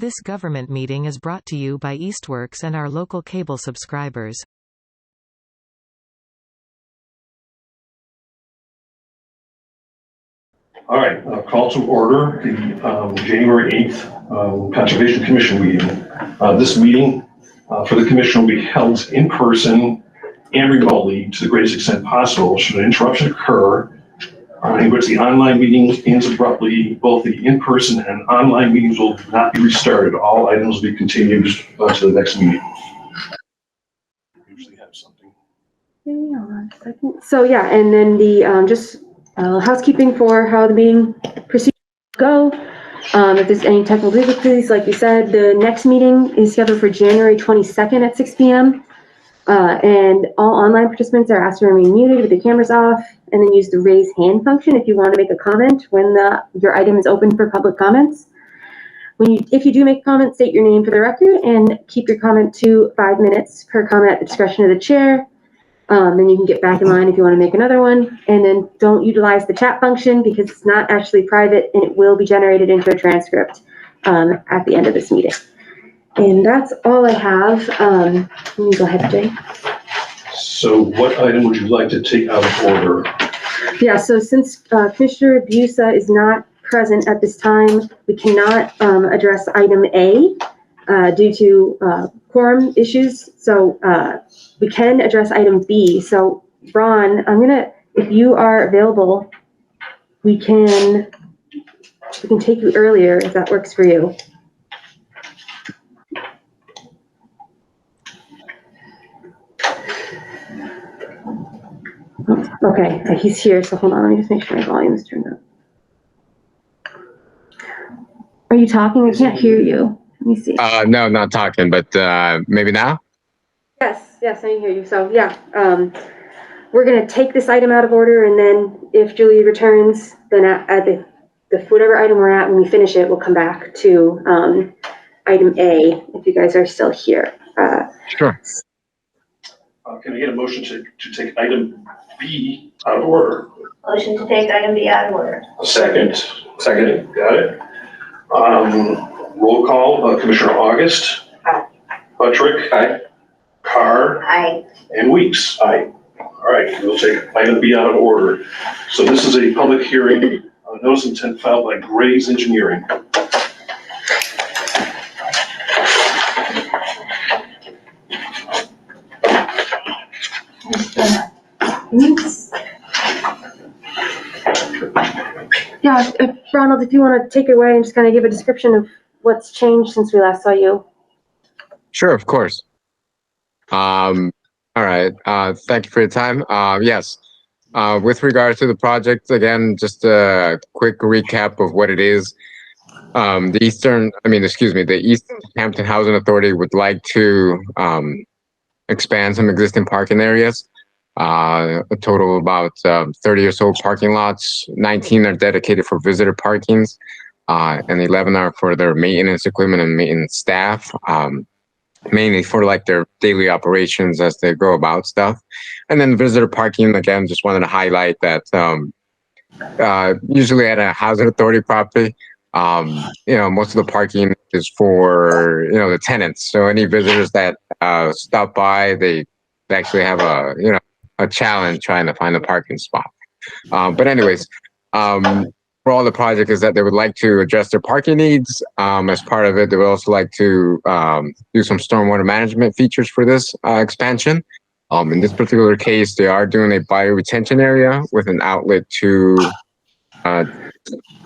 This government meeting is brought to you by Eastworks and our local cable subscribers. All right, call to order the January 8th Conservation Commission meeting. This meeting for the Commission will be held in person and remotely to the greatest extent possible. Should an interruption occur in which the online meeting ends abruptly, both the in-person and online meetings will not be restarted. All items will be continued to the next meeting. Usually have something. Hold on a second. So yeah, and then the just housekeeping for how the meeting procedure will go. If there's any technical difficulties, like we said, the next meeting is scheduled for January 22nd at 6 p.m. And all online participants are asked to remain muted with the cameras off, and then use the raise hand function if you want to make a comment when your item is open for public comments. If you do make a comment, state your name for the record and keep your comment to 5 minutes per comment at the discretion of the chair. Then you can get back in line if you want to make another one. And then don't utilize the chat function because it's not actually private and it will be generated into a transcript at the end of this meeting. And that's all I have. Let me go ahead, Jay. So what item would you like to take out of order? Yeah, so since Commissioner Busa is not present at this time, we cannot address item A due to quorum issues. So we can address item B. So Ron, if you are available, we can take you earlier if that works for you. Okay, he's here, so hold on, let me just make sure my volume is turned up. Are you talking? I can't hear you. Let me see. No, not talking, but maybe now? Yes, I can hear you. So yeah, we're gonna take this item out of order, and then if Julie returns, then at the whatever item we're at, when we finish it, we'll come back to item A, if you guys are still here. Sure. Can I get a motion to take item B out of order? Motion to take item B out of order. Second, got it. Roll call, Commissioner August. Aye. Buttrick. Aye. Carr. Aye. And Weeks. Aye. All right, we'll take item B out of order. So this is a public hearing, notice of intent filed by Gray's Engineering. Yeah, Ronald, if you want to take it away and just kind of give a description of what's changed since we last saw you. Sure, of course. All right. Thank you for your time. Yes. With regard to the project, again, just a quick recap of what it is. The Easthampton Housing Authority would like to expand some existing parking areas. A total of about 30 or so parking lots. 19 are dedicated for visitor parkings, and 11 are for their maintenance equipment and maintenance staff, mainly for like their daily operations as they go about stuff. And then visitor parking, again, just wanted to highlight that usually at a housing authority property, most of the parking is for, the tenants. So any visitors that stop by, they actually have a challenge trying to find a parking spot. But anyways, for all the project is that they would like to address their parking needs. As part of it, they would also like to do some stormwater management features for this expansion. In this particular case, they are doing a bioretention area with an outlet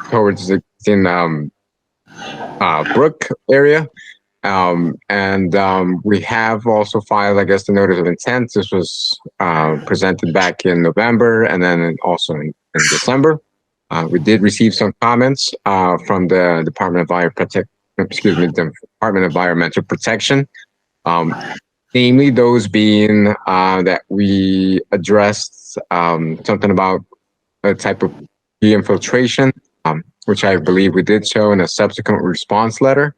towards the brook area. We have also filed, I guess, the notice of intent. This was presented back in November and then also in December. We did receive some comments from the Department of Environmental Protection, namely those being that we addressed something about a type of de-infiltration, which I believe we did show in a subsequent response letter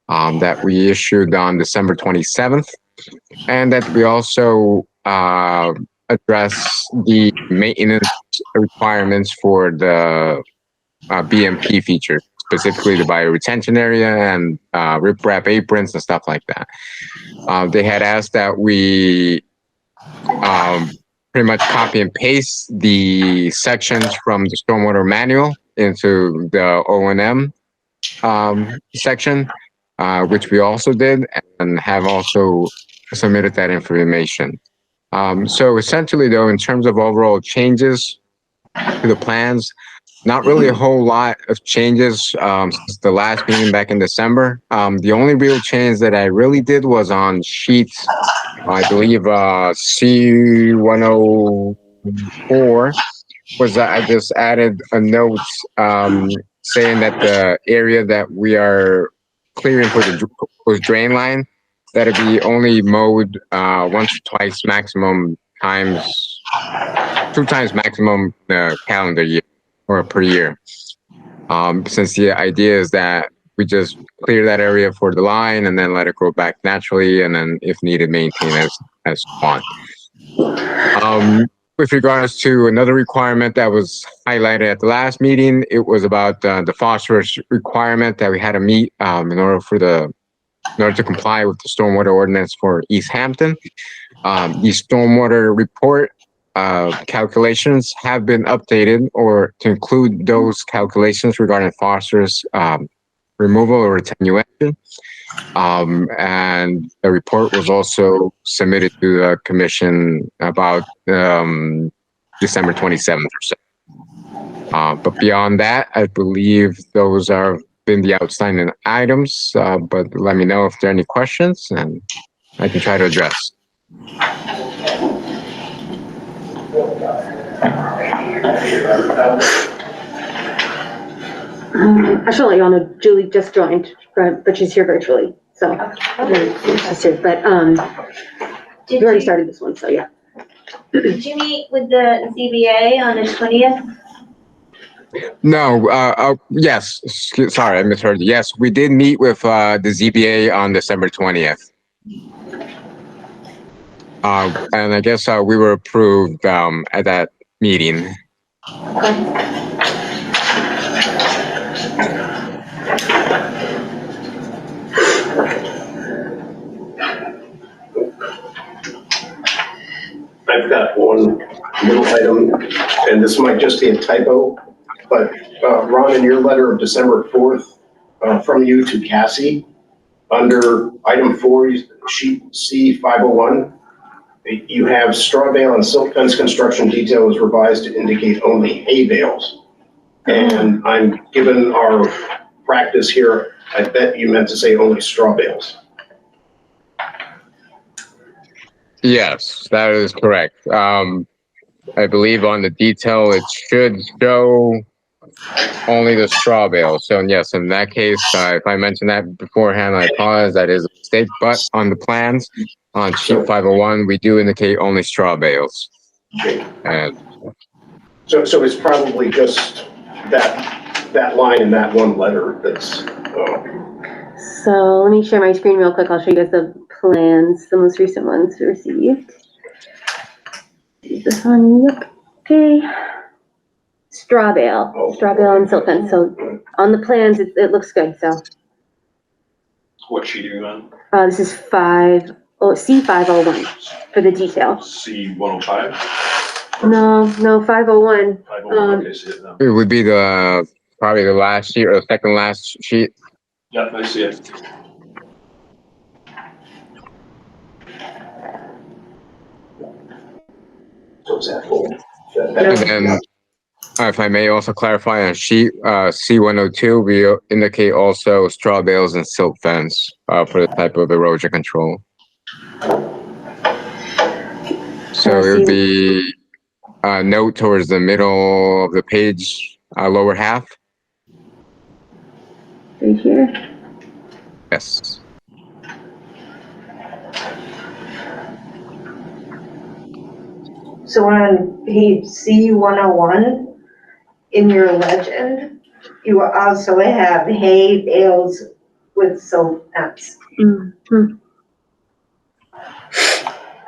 that we issued on December 27th, and that we also address the maintenance requirements for the BMP feature. specifically the bioretention area and riprap aprons and stuff like that. They had asked that we pretty much copy and paste the sections from the stormwater manual into the O&M section, which we also did and have also submitted that information. So essentially, though, in terms of overall changes to the plans, not really a whole lot of changes since the last meeting back in December. The only real change that I really did was on sheets, I believe C104, was that I just added a note saying that the area that we are clearing for the drain line, that'll be only mowed once or twice maximum times, 2 times maximum the calendar year or per year. Since the idea is that we just clear that area for the line and then let it grow back naturally, and then if needed, maintain as on. With regards to another requirement that was highlighted at the last meeting, it was about the phosphorus requirement that we had to meet in order to comply with the stormwater ordinance for Easthampton. The stormwater report calculations have been updated or to include those calculations regarding phosphorus removal or attenuation. And the report was also submitted to the commission about December 27th or so. But beyond that, I believe those are been the outstanding items, but let me know if there are any questions and I can try to address. I should let you all know Julie just joined, but she's here virtually, so. She's here, but you already started this one, so yeah. Did you meet with the ZBA on the 20th? No, yes, sorry, I misheard. Yes, we did meet with the ZBA on December 20th. And I guess we were approved at that meeting. I've got one little item, and this might just be a typo, but Ron, in your letter of December 4th, from you to Cassie, under item 4, sheet C501, you have straw bale and silk fence construction detail is revised to indicate only hay bales. And I'm given our practice here, I bet you meant to say only straw bales. Yes, that is correct. I believe on the detail it should show only the straw bale. So yes, in that case, if I mentioned that beforehand, I apologize. That is a mistake. But on the plans, on sheet 501, we do indicate only straw bales. And so it's probably just that line in that one letter that's. So let me share my screen real quick. I'll show you guys the plans, the most recent ones we received. This one, yep. Okay. Straw bale and silk fence. So on the plans, it looks good. So. What sheet are you on? This is C501 for the detail. C105? No, 501. 501, okay, see it now. it would be probably the last sheet or the second last sheet. Yeah, I see it. So is that full? And then, if I may also clarify on sheet C102, we indicate also straw bales and silk fence for the type of erosion control. So it would be a note towards the middle of the page, lower half. Right here. Yes. So on page C101, in your legend, you also have hay bales with silk fence. Mm-hmm.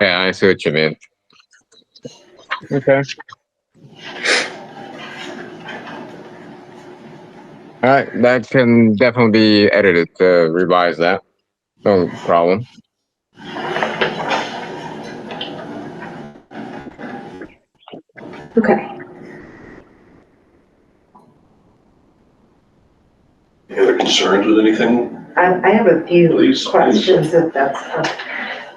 Yeah, I see what you mean. Okay. All right, that can definitely be edited to revise that. No problem. Okay. Any other concerns with anything? I have a few Please. questions if that's,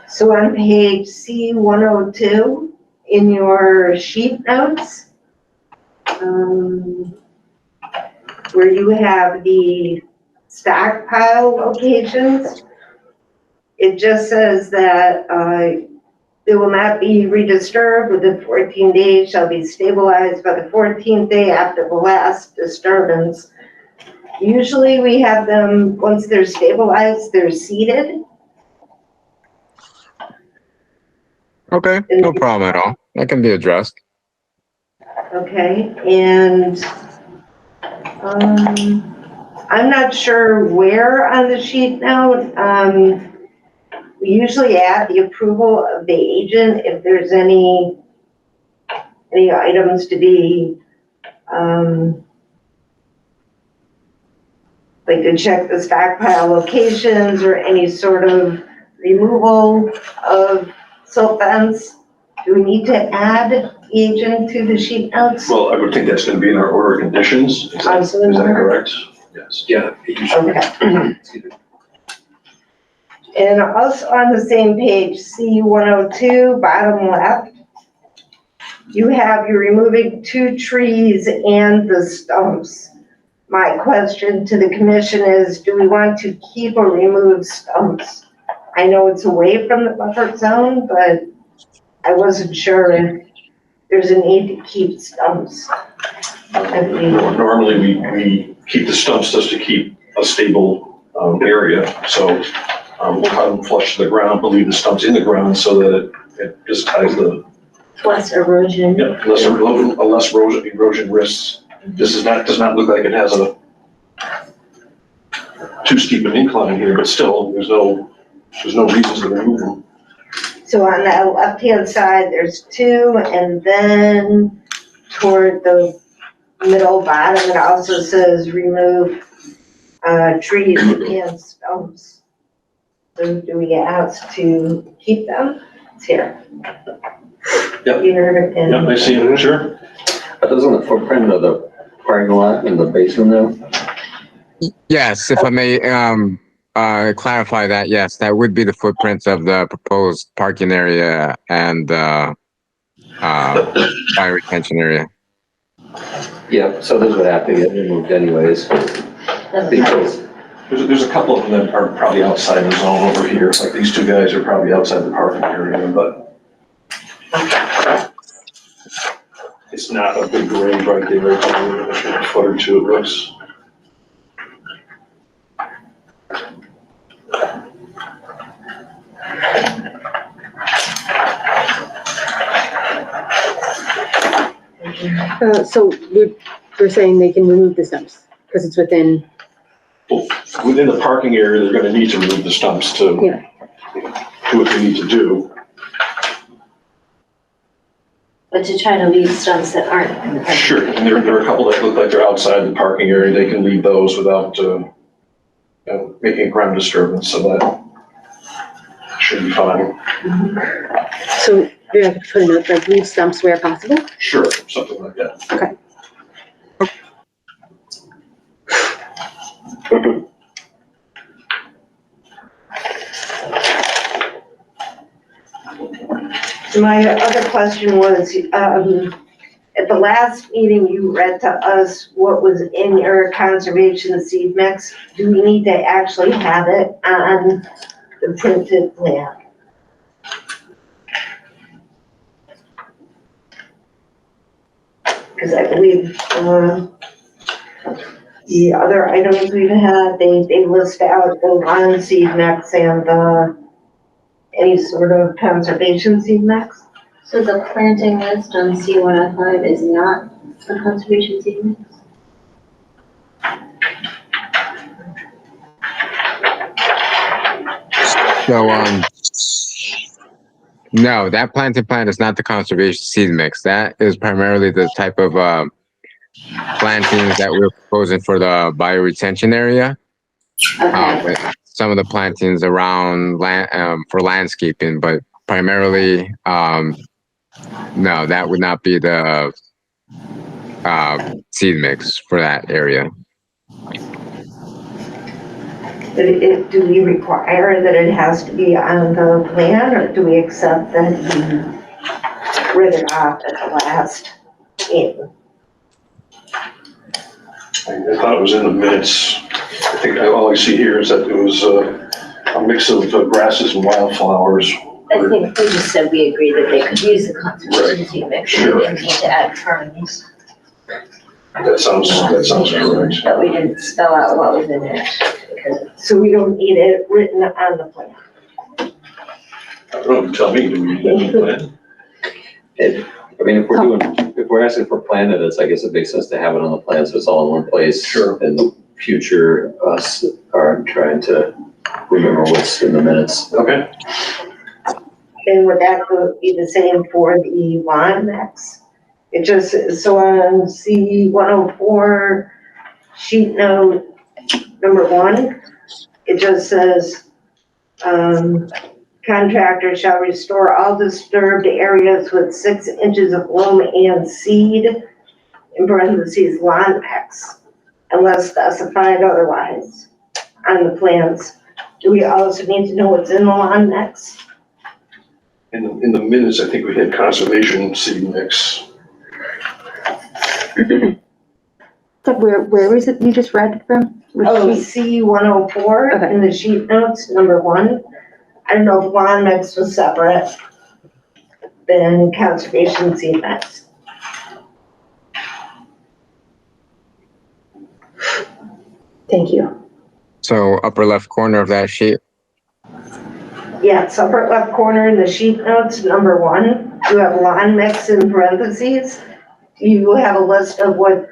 so on page C102 in your sheet notes, where you have the stockpile locations, it just says that, they will not be redisturbed within 14 days, shall be stabilized by the 14th day after the last disturbance. Usually we have them, once they're stabilized, they're seeded. Okay, no problem at all. That can be addressed. Okay, and, I'm not sure where on the sheet note, we usually add the approval of the agent if there's any items to be, like to check the stockpile locations or any sort of removal of silt fence. Do we need to add agent to the sheet notes? Well, I would think that's gonna be in our order of conditions. Is that Also in order? correct? Yes. Yeah. Okay. And also on the same page, C102, bottom left, you have you're removing 2 trees and the stumps. My question to the commission is, do we want to keep or remove stumps? I know it's away from the buffer zone, but I wasn't sure if there's a need to keep stumps. Normally, we keep the stumps just to keep a stable area. So we'll cut them flush to the ground, but leave the stumps in the ground so that it just ties the, Less erosion. yeah, less erosion risks. This does not look like it has a too steep an incline here, but still, there's no reasons to remove them. So on the left-hand side, there's 2, and then toward the middle bottom, it also says remove trees and stumps. So do we ask to keep them? It's here. Yep. Here and. Yeah, I see it, sure. That doesn't the footprint of the parking lot in the basement though? Yes, if I may clarify that, yes, that would be the footprints of the proposed parking area and fire retention area. Yeah, so those would have to get removed anyways. Because There's a couple of them that are probably outside the zone over here, like these 2 guys are probably outside the parking area, but it's not a big grade right there, it's only a foot or 2 it looks. So we're saying they can remove the stumps because it's within, Within the parking area, they're gonna need to remove the stumps to do what they need to do. But to try to leave stumps that aren't in the parking. Sure, and there are a couple that look like they're outside the parking area, they can leave those without, making a ground disturbance, so that should be fine. so you're going to put a note like leave stumps where possible? Sure, something like that. Okay. My other question was, at the last meeting, you read to us what was in your conservation seed mix. Do we need to actually have it on the printed plan? Because I believe, the other items we've had, they list out the lawn seed mix and, any sort of conservation seed mix. So the planting list on C105 is not a conservation seed mix? So, no, that planting plan is not the conservation seed mix. That is primarily the type of plantings that we're proposing for the bioretention area. Okay, Some of the plantings around for landscaping, but primarily, no, that would not be the seed mix for that area. But do we require that it has to be on the plan, or do we accept that you read it off at the last meeting? I thought it was in the minutes. I think all I see here is that it was a mix of grasses and wildflowers. I think we just said we agreed that they could use the conservation seed mix, we Sure. didn't need to add ferns. That sounds correct. But we didn't spell out what was in it, because So we don't need it written on the plan. I don't know, tell me, do we need a plan? I mean, if we're asking for plan edits, I guess it makes sense to have it on the plan, so it's all in one place. Sure. And the future us are trying to remember what's in the minutes. Okay. And would that be the same for the lawn mix? It just, so on C 104, sheet note number 1, it just says, contractor shall restore all disturbed areas with 6 inches of loam and seed, in parentheses, lawn mix, unless specified otherwise on the plans. Do we also need to know what's in the lawn mix? In the minutes, I think we had conservation seed mix. Where is it you just read from? Which Oh, sheet? C 104 Okay. in the sheet notes, number 1. I don't know if lawn mix was separate than conservation seed mix. Thank you. So upper left corner of that sheet. Yeah, it's upper left corner in the sheet notes, number 1. You have lawn mix in parentheses. You have a list of what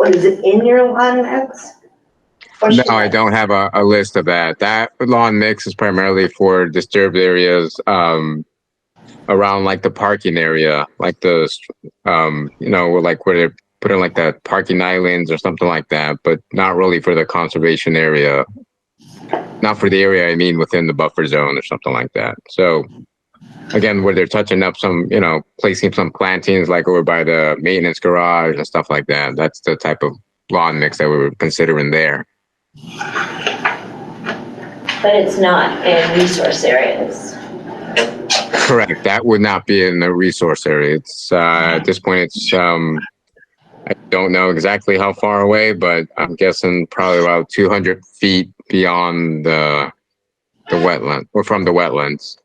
is in your lawn mix? No, I don't have a list of that. That lawn mix is primarily for disturbed areas around like the parking area, like the like where they're putting like the parking islands or something like that, but not really for the conservation area. Not for the area, I mean within the buffer zone or something like that. So again, where they're touching up some, placing some plantings like over by the maintenance garage and stuff like that. That's the type of lawn mix that we were considering there. but it's not in resource areas. Correct. That would not be in the resource area. It's at this point, it's I don't know exactly how far away, but I'm guessing probably about 200 feet beyond the wetland or from the wetlands.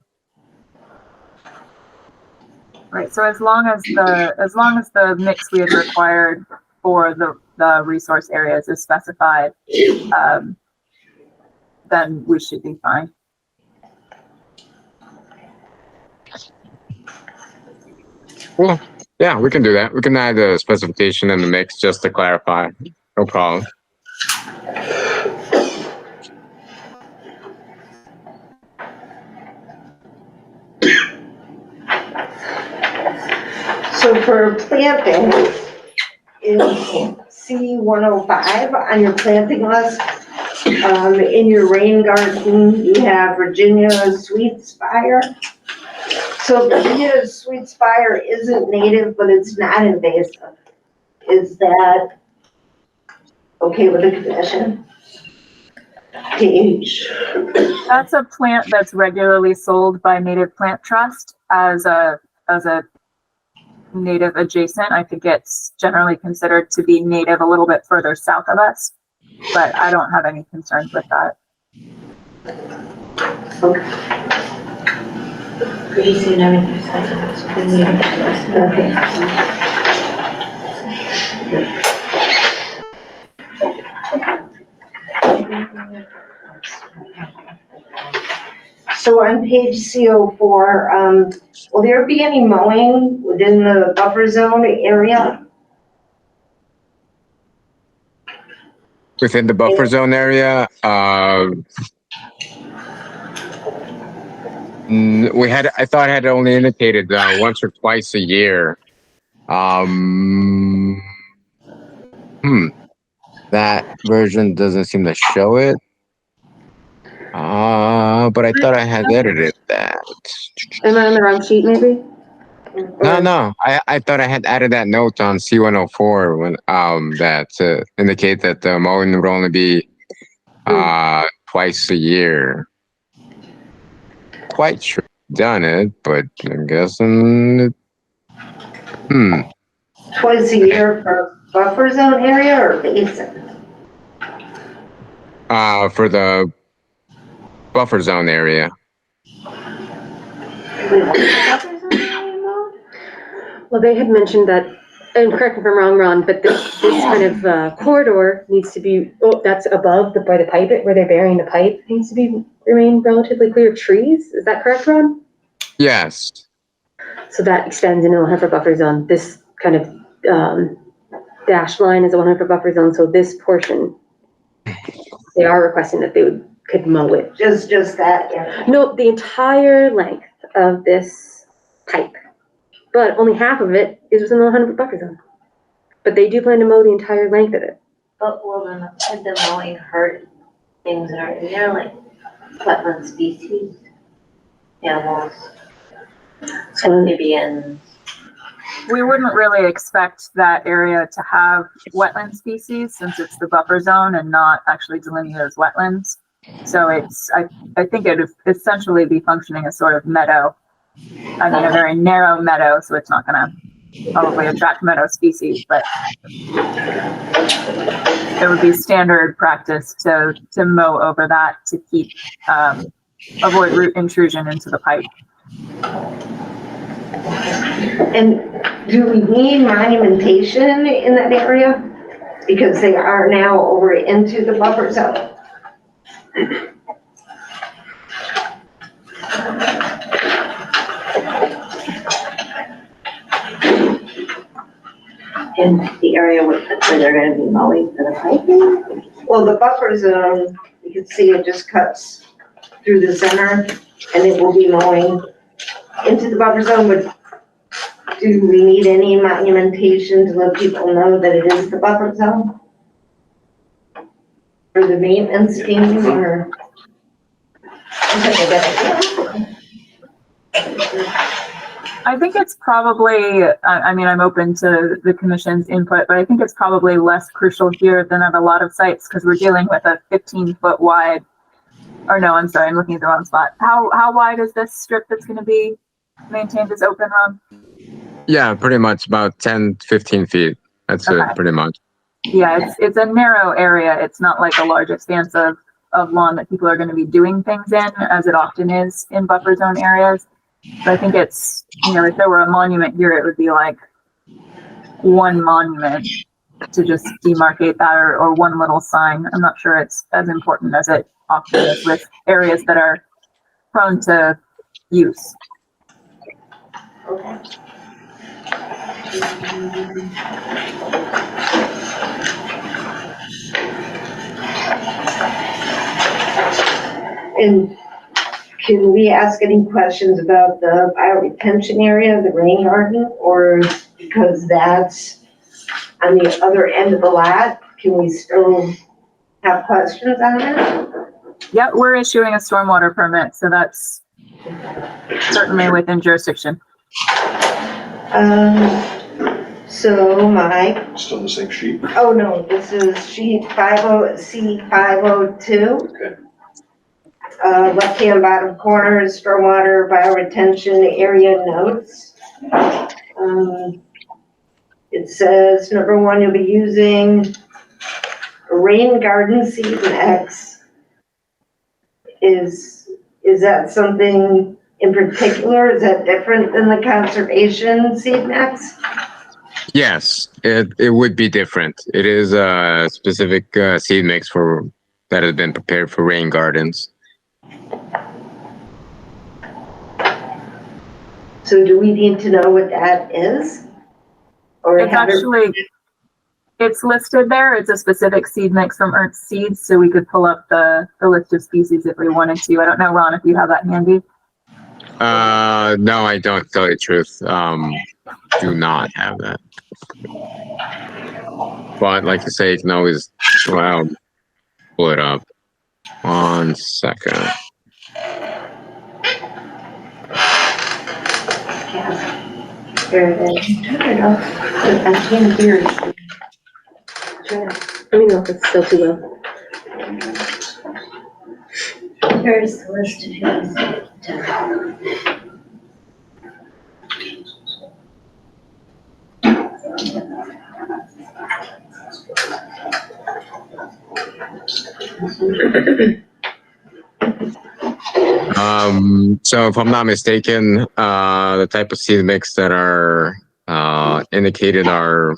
Right, so as long as the mix we had required for the resource areas is specified, then we should be fine. Well, yeah, we can do that. We can add the specification in the mix just to clarify. No problem. So for planting, in C 105 on your planting list, in your rain garden, you have Virginia sweet spire. So Virginia sweet spire isn't native, but it's not invasive. Is that okay with the commission? Page. That's a plant that's regularly sold by Native Plant Trust as a native adjacent. I think it's generally considered to be native a little bit further south of us, but I don't have any concerns with that. Pretty soon everything's okay. So on page CO4, will there be any mowing within the buffer zone area? Within the buffer zone area, I thought I had only indicated once or twice a year. That version doesn't seem to show it. But I thought I had edited that. Am I on the wrong sheet, maybe? No. I thought I had added that note on C104 when that to indicate that the mowing would only be twice a year. Quite sure I've done it, but I'm guessing. Twice a year for buffer zone area or basin? For the buffer zone area. Well, they had mentioned that, and correct me if I'm wrong, Ron, but this kind of corridor needs to be, that's above by the pipe, where they're burying the pipe, needs to remain relatively clear of trees. Is that correct, Ron? Yes. So that extends into a heifer buffer zone. This kind of dashed line is a 100 buffer zone, so this portion, they are requesting that they could mow it. Just that area? No, the entire length of this pipe. But only half of it is within the 100 buffer zone. But they do plan to mow the entire length of it. But will the mowing hurt things that are in there, like wetland species, animals, amphibians? We wouldn't really expect that area to have wetland species since it's the buffer zone and not actually delineated as wetlands. So I think it would essentially be functioning as sort of meadow. I mean, a very narrow meadow, so it's not going to probably attract meadow species, but it would be standard practice to mow over that to keep avoid root intrusion into the pipe. And do we need monumentation in that area? Because they are now over into the buffer zone. In the area where they're going to be mowing for the piping? Well, the buffer zone, you can see it just cuts through the center and it will be mowing into the buffer zone, but do we need any monumentation to let people know that it is the buffer zone? For the maintenance team or? I think it's probably, I mean, I'm open to the commission's input, but I think it's probably less crucial here than at a lot of sites because we're dealing with a 15-foot wide, or no, I'm sorry, I'm looking at the wrong spot. How wide is this strip that's going to be maintained as open, Ron? Yeah, pretty much about 10, 15 feet. That's Okay. it, pretty much. Yeah, it's a narrow area. It's not like a large expanse of lawn that people are going to be doing things in, as it often is in buffer zone areas. But I think it's, you know, if there were a monument here, it would be like one monument to just demarcate that or one little sign. I'm not sure it's as important as it often is with areas that are prone to use. Okay. And can we ask any questions about the bioretention area, the rain garden, or because that's on the other end of the lot, can we still have questions on it? Yeah, we're issuing a stormwater permit, so that's certainly within jurisdiction. So my, Still the same sheet? oh no, this is sheet 50C502. Okay. Left-hand bottom corner is stormwater bioretention area notes. It says, number one, you'll be using a rain garden seed mix. Is that something in particular? Is that different than the conservation seed mix? Yes, it would be different. It is a specific seed mix that has been prepared for rain gardens. So do we need to know what that is? Or It's actually, it's listed there. It's a specific seed mix from Ernst Seeds, so we could pull up the list of species if we wanted to. I don't know, Ron, if you have that handy. No, I don't, tell you the truth. Do not have that. But like you say, you can always pull it up. 1 second. There it is. Turn it off. I can't hear it. Let me know if it's still too low. Here's the list of things. So if I'm not mistaken, the type of seed mix that are indicated are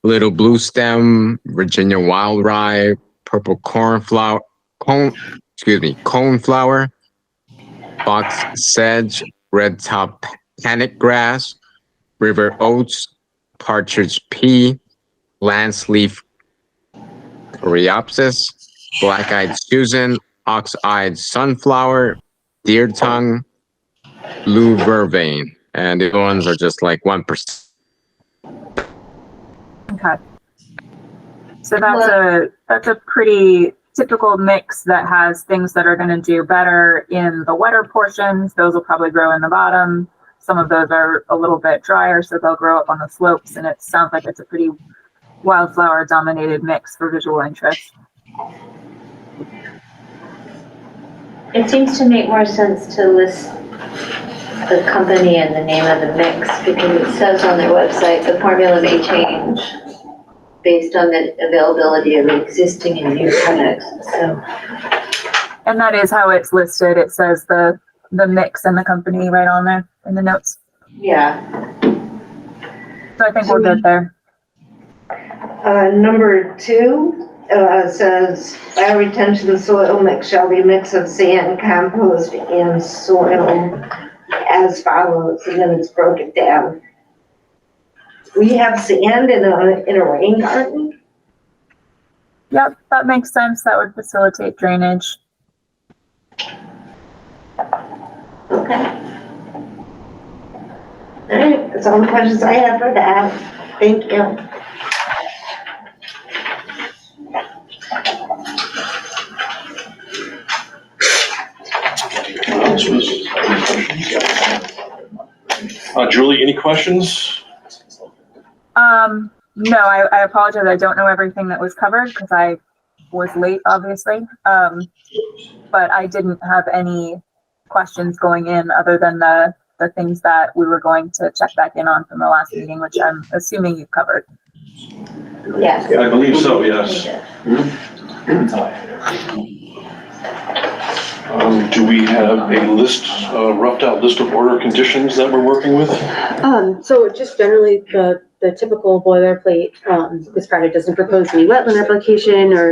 little blue stem, Virginia wild rye, purple coneflower, fox sedge, red top panic grass, river oats, partridge pea, lance leaf coreopsis, black-eyed Susan, ox-eyed sunflower, deer tongue, blue vervain, and the other ones are just like 1%. Okay. So that's a pretty typical mix that has things that are going to do better in the wetter portions. Those will probably grow in the bottom. Some of those are a little bit drier, so they'll grow up on the slopes, and it sounds like it's a pretty wildflower dominated mix for visual interest. It seems to make more sense to list the company and the name of the mix, because it says on their website the formula may change based on the availability of existing and new products. So, and that is how it's listed. It says the mix and the company right on there in the notes. yeah. So I think we're good there. Number 2 says bioretention soil mix shall be a mix of sand, compost, and soil as follows, and then it's broken down. We have sand in a rain garden. Yep, that makes sense. That would facilitate drainage. Okay. All right, that's all the questions I have for that. Thank you. Julie, any questions? No, I apologize. I don't know everything that was covered because I was late, obviously. But I didn't have any questions going in other than the things that we were going to check back in on from the last meeting, which I'm assuming you've covered. Yes. I believe so, yes. Do we have a list, roughed out list of order conditions that we're working with? So just generally the typical boilerplate, this project doesn't propose any wetland application or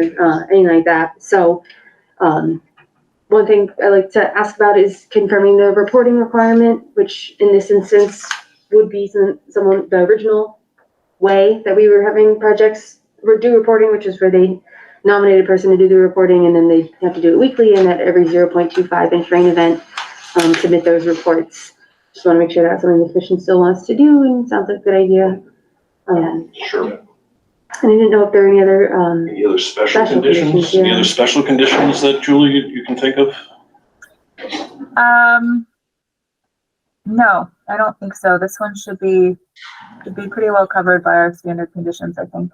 anything like that. So one thing I like to ask about is confirming the reporting requirement, which in this instance would be the original way that we were having projects do reporting, which is where they nominate a person to do the reporting, and then they have to do it weekly, and at every 0.25 inch rain event, submit those reports. Just want to make sure that's something the commission still wants to do, and sounds like a good idea. Sure. And I didn't know if there were any other special conditions? Yeah. Any other special conditions that, Julie, you can think of? No, I don't think so. This one should be pretty well covered by our standard conditions, I think.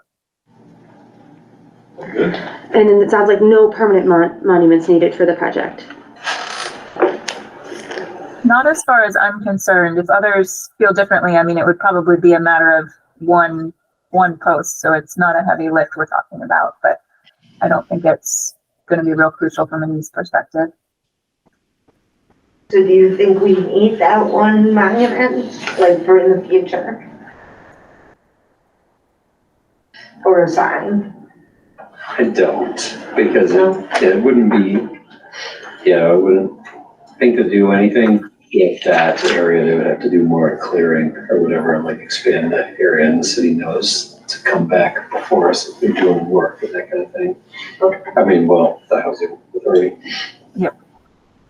Good. And then it sounds like no permanent monuments needed for the project. Not as far as I'm concerned. If others feel differently, I mean, it would probably be a matter of one post, so it's not a heavy lift we're talking about, but I don't think it's going to be real crucial from a news perspective. So do you think we need that one monument, like for in the future? Or a sign? I don't, because it wouldn't be, I wouldn't think to do anything with that area. They would have to do more clearing or whatever, and like expand that area, and the city knows to come back before us if they're doing work and that kind of thing. Okay. I mean, well, the housing authority. Yep.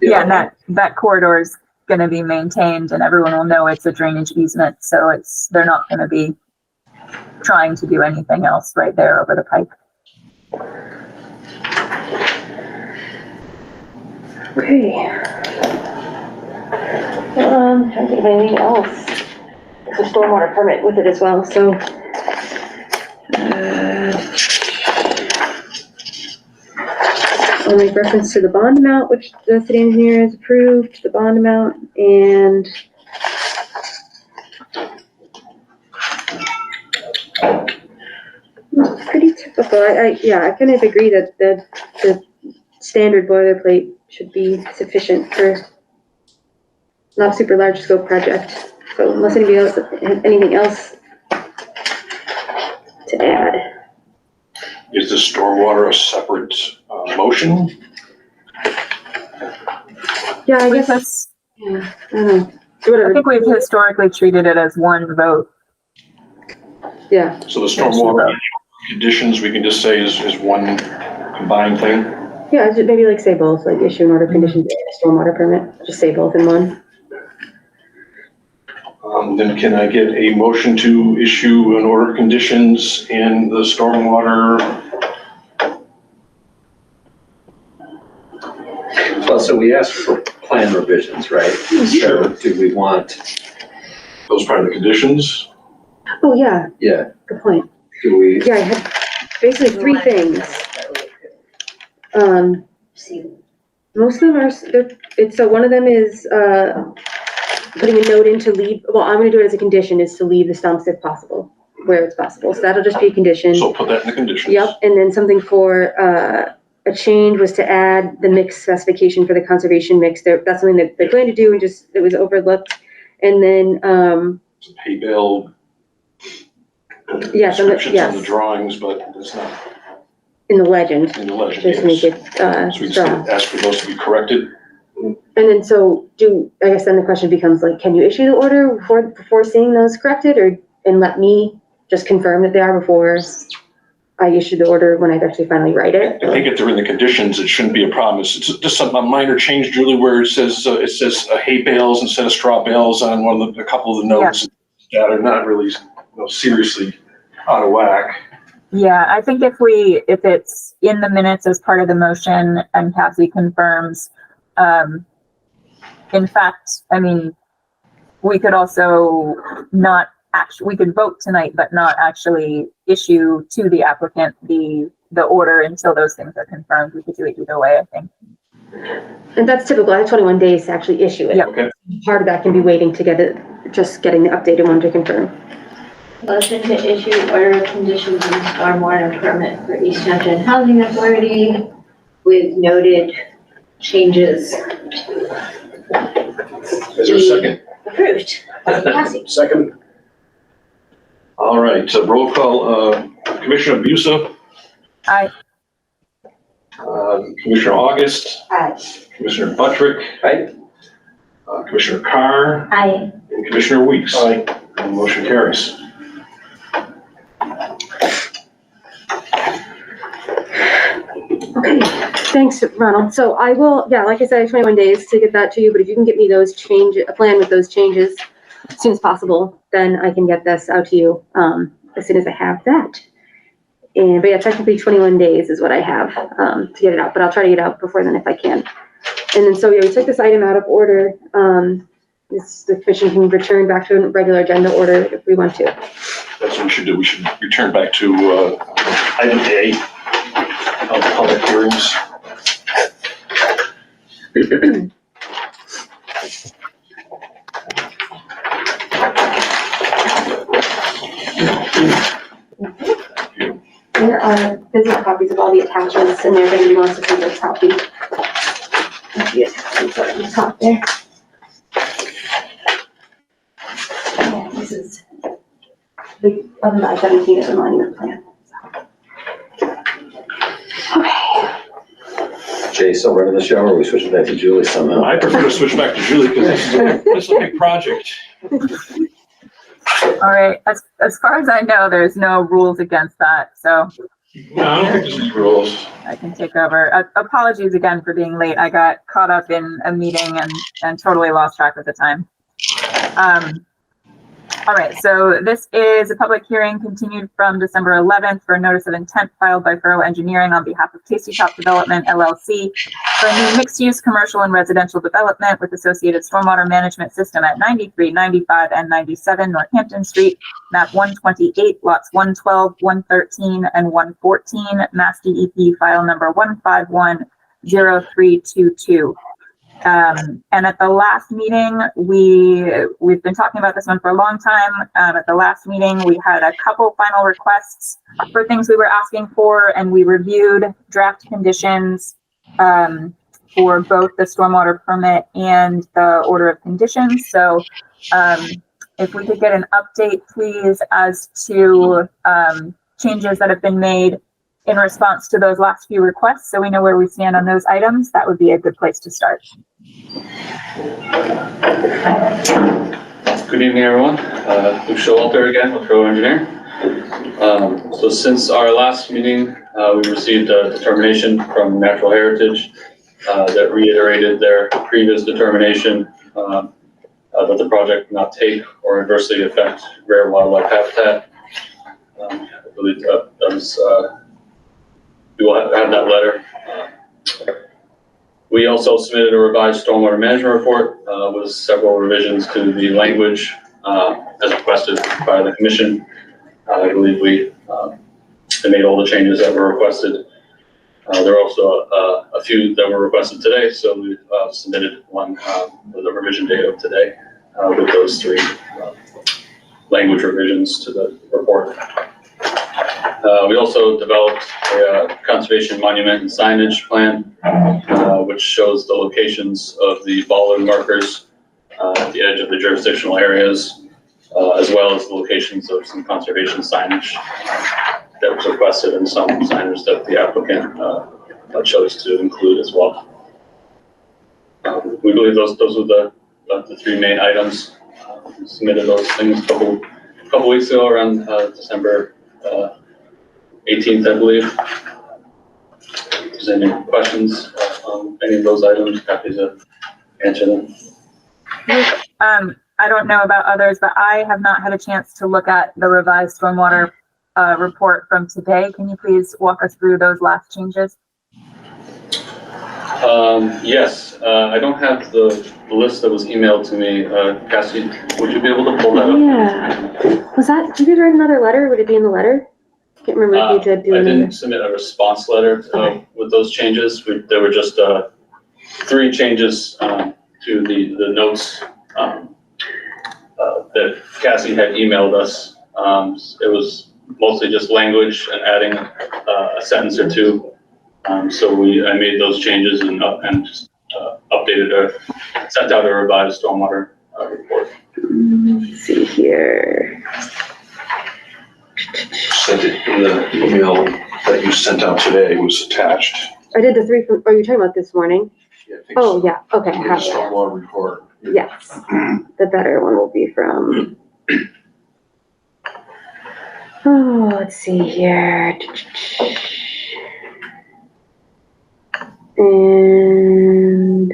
Yeah, and that corridor is going to be maintained, and everyone will know it's a drainage easement, so they're not going to be trying to do anything else right there over the pipe. Okay. Trying to think of anything else. There's a stormwater permit with it as well, so. I'll make reference to the bond amount, which the city engineer has approved, the bond amount, and pretty typical. I kind of agree that the standard boilerplate should be sufficient for not super large scope project. So unless anybody else has anything else to add. Is the stormwater a separate motion? Yeah, I guess yeah, I don't know. I Whatever. think we've historically treated it as one vote. Yeah. So the stormwater conditions, we can just say is one combined thing? Yeah, just maybe like say both, like issue an order of conditions, stormwater permit, just say both in one. Then can I get a motion to issue an order of conditions in the stormwater? Well, so we asked for plan revisions, right? So do we want, Those part of the conditions? Oh, yeah, yeah, good point. do we, Yeah, I had basically three things. Most of them are, so one of them is, putting a note in to leave, well, I'm gonna do it as a condition, is to leave the stumps if possible, where it's possible, so that'll just be a condition. So put that in the conditions. Yep, and then something for, a change was to add the mix specification for the conservation mix, that's something that they're going to do and just, it was overlooked. And then, Hay bale. Yes, Descriptions on the yes. drawings, but it's not in the legend, in the legend. just make yes. it, So we just strong. ask for those to be corrected. And then, so I guess then the question becomes like, can you issue the order before seeing those corrected, and let me just confirm that they are before I issue the order when I actually finally write it? I think if they're in the conditions, it shouldn't be a problem. It's just a minor change, Julie, where it says hay bales instead of straw bales on a couple of the notes that are not really, seriously out of whack. Yeah, I think if it's in the minutes as part of the motion and Cassie confirms, in fact, I mean, we could also we could vote tonight, but not actually issue to the applicant the order until those things are confirmed. We could do it either way, I think. And that's typical. I have 21 days to actually issue it. Yep. Okay. Part of that can be waiting to get it, just getting the updated one to confirm. Motion to issue order of conditions and stormwater permit for Easthampton Housing Authority with noted changes Is there a second? approved. Cassie. Second? All right, so roll call, Commissioner Busa, Aye. Commissioner August, Aye. Commissioner Buttrick, right? Commissioner Carr, Aye. and Commissioner Weeks. Aye. And motion carries. Okay, thanks, Ronald. So I will, like I said, I have 21 days to get that to you, but if you can get me a plan with those changes as soon as possible, then I can get this out to you, as soon as I have that. But yeah, technically 21 days is what I have, to get it out, but I'll try to get it out before then if I can. And then, so yeah, we took this item out of order. The commission can return back to a regular agenda order if we want to. That's what we should do. We should return back to item A of the public hearings. There are physical copies of all the attachments, and there, if anybody wants to take a copy. Yes, it's at the top there. Yeah, this is the other I-17 of the monument plan. Okay. Jay still running the show, or are we switching back to Julie somehow? I prefer to switch back to Julie because this is a big project. All right. As far as I know, there's no rules against that, so No, I don't think there's any rules. I can take over. Apologies again for being late. I got caught up in a meeting and totally lost track of the time. All right, so this is a public hearing continued from December 11th for a notice of intent filed by Furrow Engineering on behalf of Casey Top Development LLC for a new mixed-use commercial and residential development with associated stormwater management system at 93, 95, and 97 Northampton Street, map 128, lots 112, 113, and 114, Mass DEP file number 1510322. And at the last meeting, we've been talking about this one for a long time. At the last meeting, we had a couple final requests for things we were asking for, and we reviewed draft conditions for both the stormwater permit and the order of conditions. So if we could get an update, please, as to changes that have been made in response to those last few requests, so we know where we stand on those items, that would be a good place to start. Good evening, everyone. Luke Showalter again with Furrow Engineering. So since our last meeting, we received a determination from Natural Heritage that reiterated their previous determination that the project not take or adversely affect rare wildlife habitat. I believe that was, we will have that letter. We also submitted a revised stormwater management report with several revisions to the language as requested by the commission. I believe we made all the changes that were requested. There are also a few that were requested today, so we submitted one with a revision date of today with those three language revisions to the report. We also developed a conservation monument and signage plan, which shows the locations of the bollard markers at the edge of the jurisdictional areas, as well as the locations of some conservation signage that was requested and some signage that the applicant chose to include as well. We believe those were the three main items. We submitted those things a couple weeks ago, around December 18th, I believe. If there's any questions on any of those items, happy to answer them. I don't know about others, but I have not had a chance to look at the revised stormwater report from today. Can you please walk us through those last changes? Yes, I don't have the list that was emailed to me. Cassie, would you be able to pull that up? Yeah. Was that, did you guys write another letter? Would it be in the letter? I can't remember if you did do I another. didn't submit a response letter with those changes. There were just three changes to the notes that Cassie had emailed us. It was mostly just language and adding a sentence or two. So I made those changes and just updated sent out a revised stormwater report. Let's see here. Sent it in the email that you sent out today was attached. I did the three from, are you talking about this morning? Yeah, I think Oh, so. yeah, okay, I The have it. stormwater report. Yes, the better one will be from. Oh, let's see here. And,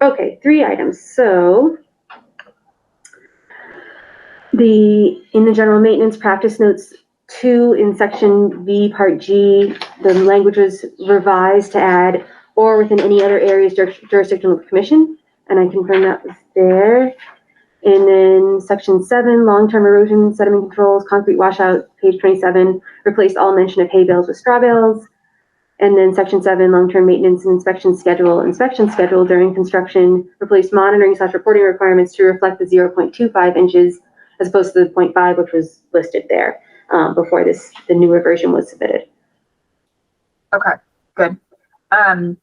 okay, three items. So in the general maintenance practice notes 2 in section V part G, the language was revised to add or within any other areas jurisdiction of the commission. And I confirm that was there. And then section 7, long-term erosion, sediment controls, concrete washout, page 27, replaced all mention of hay bales with straw bales. And then section 7, long-term maintenance and inspection schedule during construction, replaced monitoring / reporting requirements to reflect the 0.25 inches as opposed to the 0.5, which was listed there before the newer version was submitted. Okay, good. And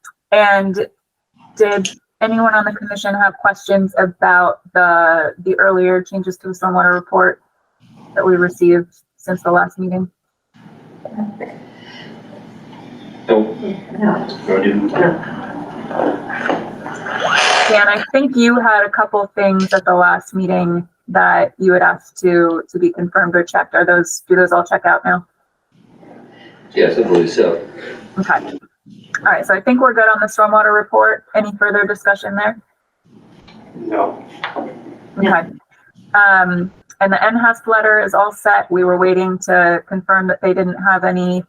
did anyone on the commission have questions about the earlier changes to the stormwater report that we received since the last meeting? No. Dan, I think you had a couple things at the last meeting that you had asked to be confirmed or checked. Do those all check out now? Yes, I believe so. Okay. All right, so I think we're good on the stormwater report. Any further discussion there? No. Okay. And the NHASP letter is all set. We were waiting to confirm that they didn't have any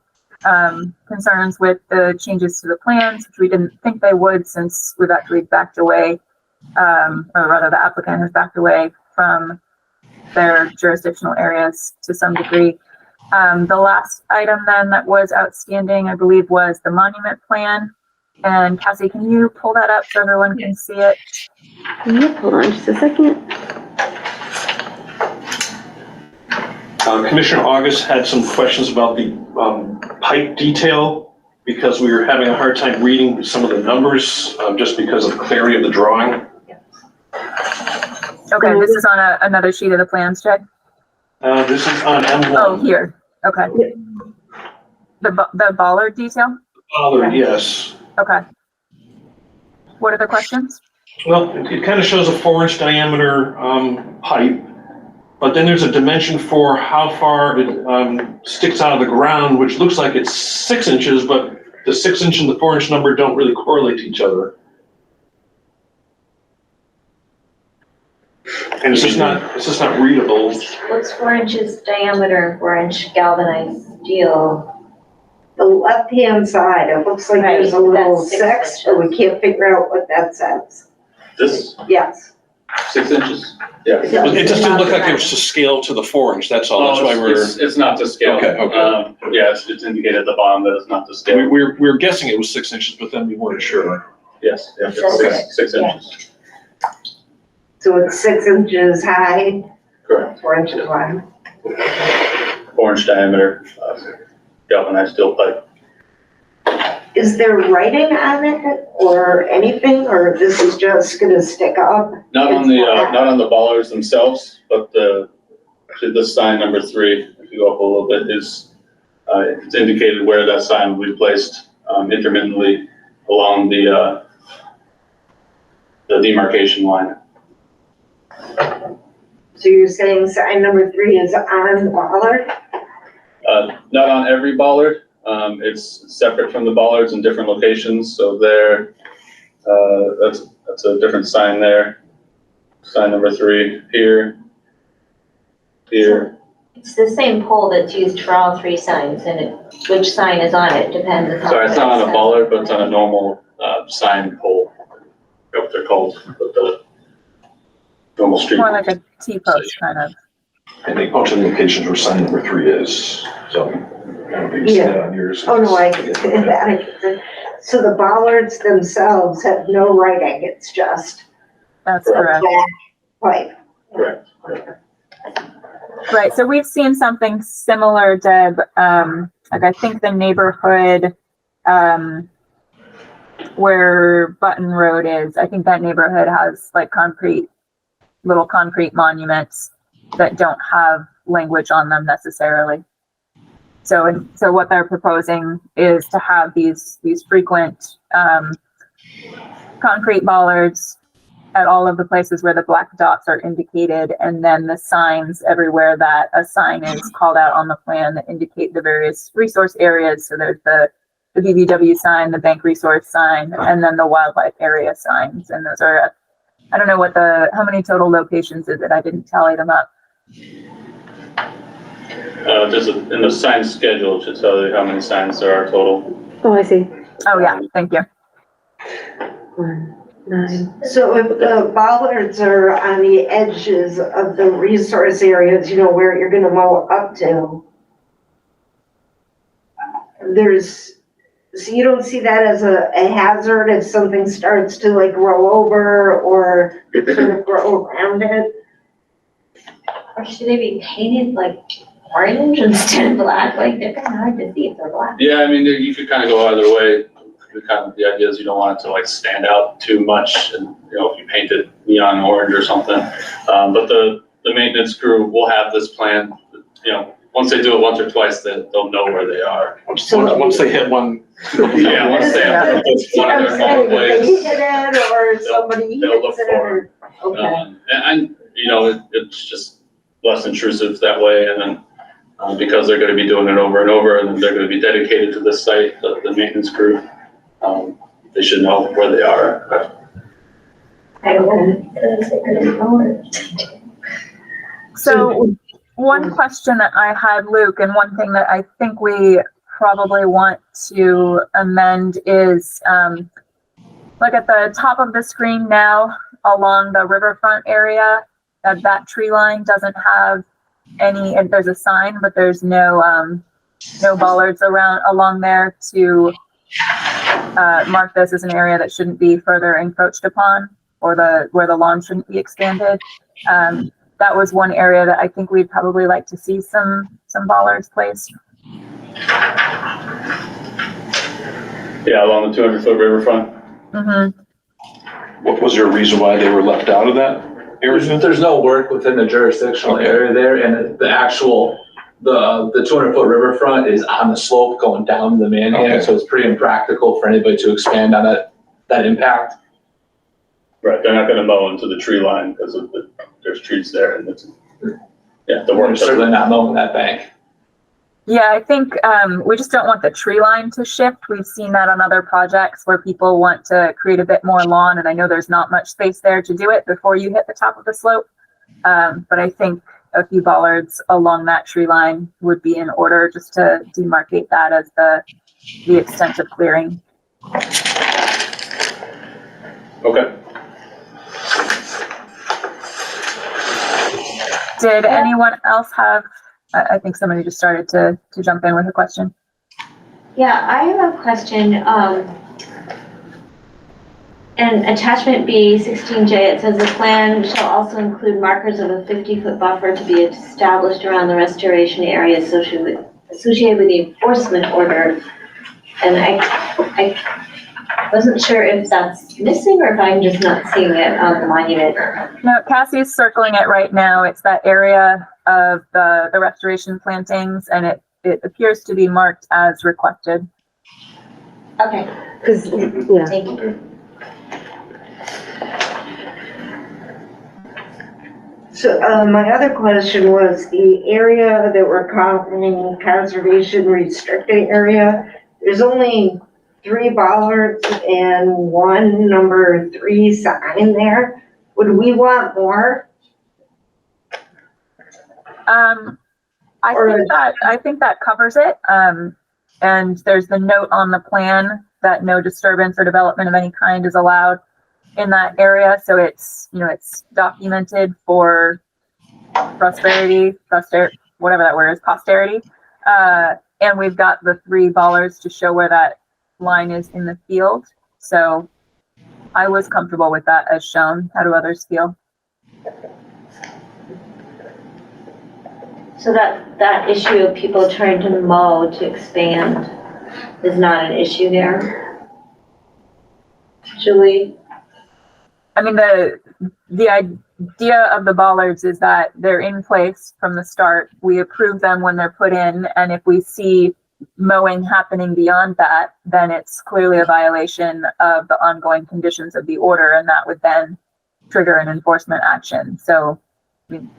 concerns with the changes to the plans, which we didn't think they would, since we've actually backed away, or rather the applicant has backed away from their jurisdictional areas to some degree. The last item then that was outstanding, I believe, was the monument plan. And Cassie, can you pull that up so everyone can see it? Yep, hold on just a second. Commissioner August had some questions about the pipe detail because we were having a hard time reading some of the numbers just because of the clarity of the drawing. Okay, this is on another sheet of the plans, Jed? This is on M1. Oh, here. Okay. The bollard detail? Bollard, yes. Okay. What are the questions? Well, it kind of shows a 4-inch diameter pipe, but then there's a dimension for how far it sticks out of the ground, which looks like it's 6 inches, but the 6 inch and the 4 inch number don't really correlate to each other. And it's just not readable. What's 4 inches diameter, 4-inch galvanized steel? The left-hand side, it looks like Right, there's a little that's 6 6, but we can't figure out what that says. This, Yes. 6 inches? Yeah. It just didn't look like it was to scale to the 4 inch, that's all. That's why It's not to scale. Okay, okay. Yeah, it's indicated at the bottom that it's not to scale. we were guessing it was 6 inches, but then we weren't sure. Yes, yeah, it's Okay. six inches. So it's 6 inches high, Correct. 4 inches wide. 4-inch diameter, galvanized steel pipe. Is there writing on it or anything, or this is just gonna stick up? Not on the bollards themselves, but actually this sign number 3, if you go up a little bit, is, it's indicated where that sign will be placed intermittently along the demarcation line. So you're saying sign number 3 is on the bollard? Not on every bollard. It's separate from the bollards in different locations. So there, that's a different sign there. Sign number 3 here. It's the same pole that's used for all 3 signs, and which sign is on it depends on. Sorry, it's not on a bollard, but it's on a normal sign pole. I forget what they're called, but the normal street. More like a T-post kind of. And they point to the locations where sign number 3 is, so. I don't think you see that on yours. Oh, no, I get that. So the bollards themselves have no writing, it's just That's a correct. black pipe. Correct. Right, so we've seen something similar, Deb. Like I think the neighborhood where Button Road is, I think that neighborhood has like little concrete monuments that don't have language on them necessarily. So what they're proposing is to have these frequent concrete bollards at all of the places where the black dots are indicated, and then the signs everywhere that a sign is called out on the plan that indicate the various resource areas. So there's the BBW sign, the bank resource sign, and then the wildlife area signs. And those are, I don't know how many total locations is it? I didn't tally them up. There's in the sign schedule to tell you how many signs there are total. Oh, I see. Oh yeah, thank you. 1, 9. So if the bollards are on the edges of the resource areas, you know, where you're gonna mow up to, so you don't see that as a hazard if something starts to like grow over or sort of grow around it? Or should they be painted like orange instead of black? Like, they're kind of hard to see if they're black. Yeah, I mean, you could kind of go either way. The idea is you don't want it to like stand out too much, and if you paint it neon orange or something. But the maintenance crew will have this plan. Once they do it once or twice, they'll know where they are. Once they hit one. Yeah, once they have one of their normal They ways, hit it or somebody they'll hits look it for or, okay. and it's just less intrusive that way. And then because they're going to be doing it over and over, and they're going to be dedicated to this site, the maintenance crew, they should know where they are. So one question that I had, Luke, and one thing that I think we probably want to amend is, like at the top of the screen now along the riverfront area, that tree line doesn't have any, and there's a sign, but there's no bollards along there to mark this as an area that shouldn't be further encroached upon, or where the lawn shouldn't be expanded. That was one area that I think we'd probably like to see some bollards placed. Yeah, along the 200-foot riverfront. Mm-hmm. What was there a reason why they were left out of that area? There's no work within the jurisdictional area there, and the actual, the 200-foot riverfront is on the slope going down the Manhattan, so it's pretty impractical for anybody to expand on that impact. Right, they're not gonna mow into the tree line because there's trees there, and it's, yeah, the work. We're certainly not mowing that bank. Yeah, I think we just don't want the tree line to shift. We've seen that on other projects where people want to create a bit more lawn, and I know there's not much space there to do it before you hit the top of the slope. But I think a few bollards along that tree line would be in order, just to demarcate that as the extent of clearing. Okay. Did anyone else have, I think somebody just started to jump in with a question. Yeah, I have a question. And attachment B, 16J, it says the plan shall also include markers of a 50-foot buffer to be established around the restoration area associated with the enforcement order. And I wasn't sure if that's missing or if I'm just not seeing it on the monument. No, Cassie's circling it right now. It's that area of the restoration plantings, and it appears to be marked as requested. Okay. Because, yeah. Thank you. So my other question was the area that we're calling conservation restricted area. There's only 3 bollards and 1 number 3 sign there. Would we want more? I think that covers it. And there's the note on the plan that no disturbance or development of any kind is allowed in that area. So it's, it's documented for posterity, whatever that word is, posterity. And we've got the 3 bollards to show where that line is in the field. So I was comfortable with that as shown. How do others feel? So that issue of people trying to mow to expand is not an issue there? Julie? I mean, the idea of the bollards is that they're in place from the start. We approve them when they're put in, and if we see mowing happening beyond that, then it's clearly a violation of the ongoing conditions of the order, and that would then trigger an enforcement action. So, I mean,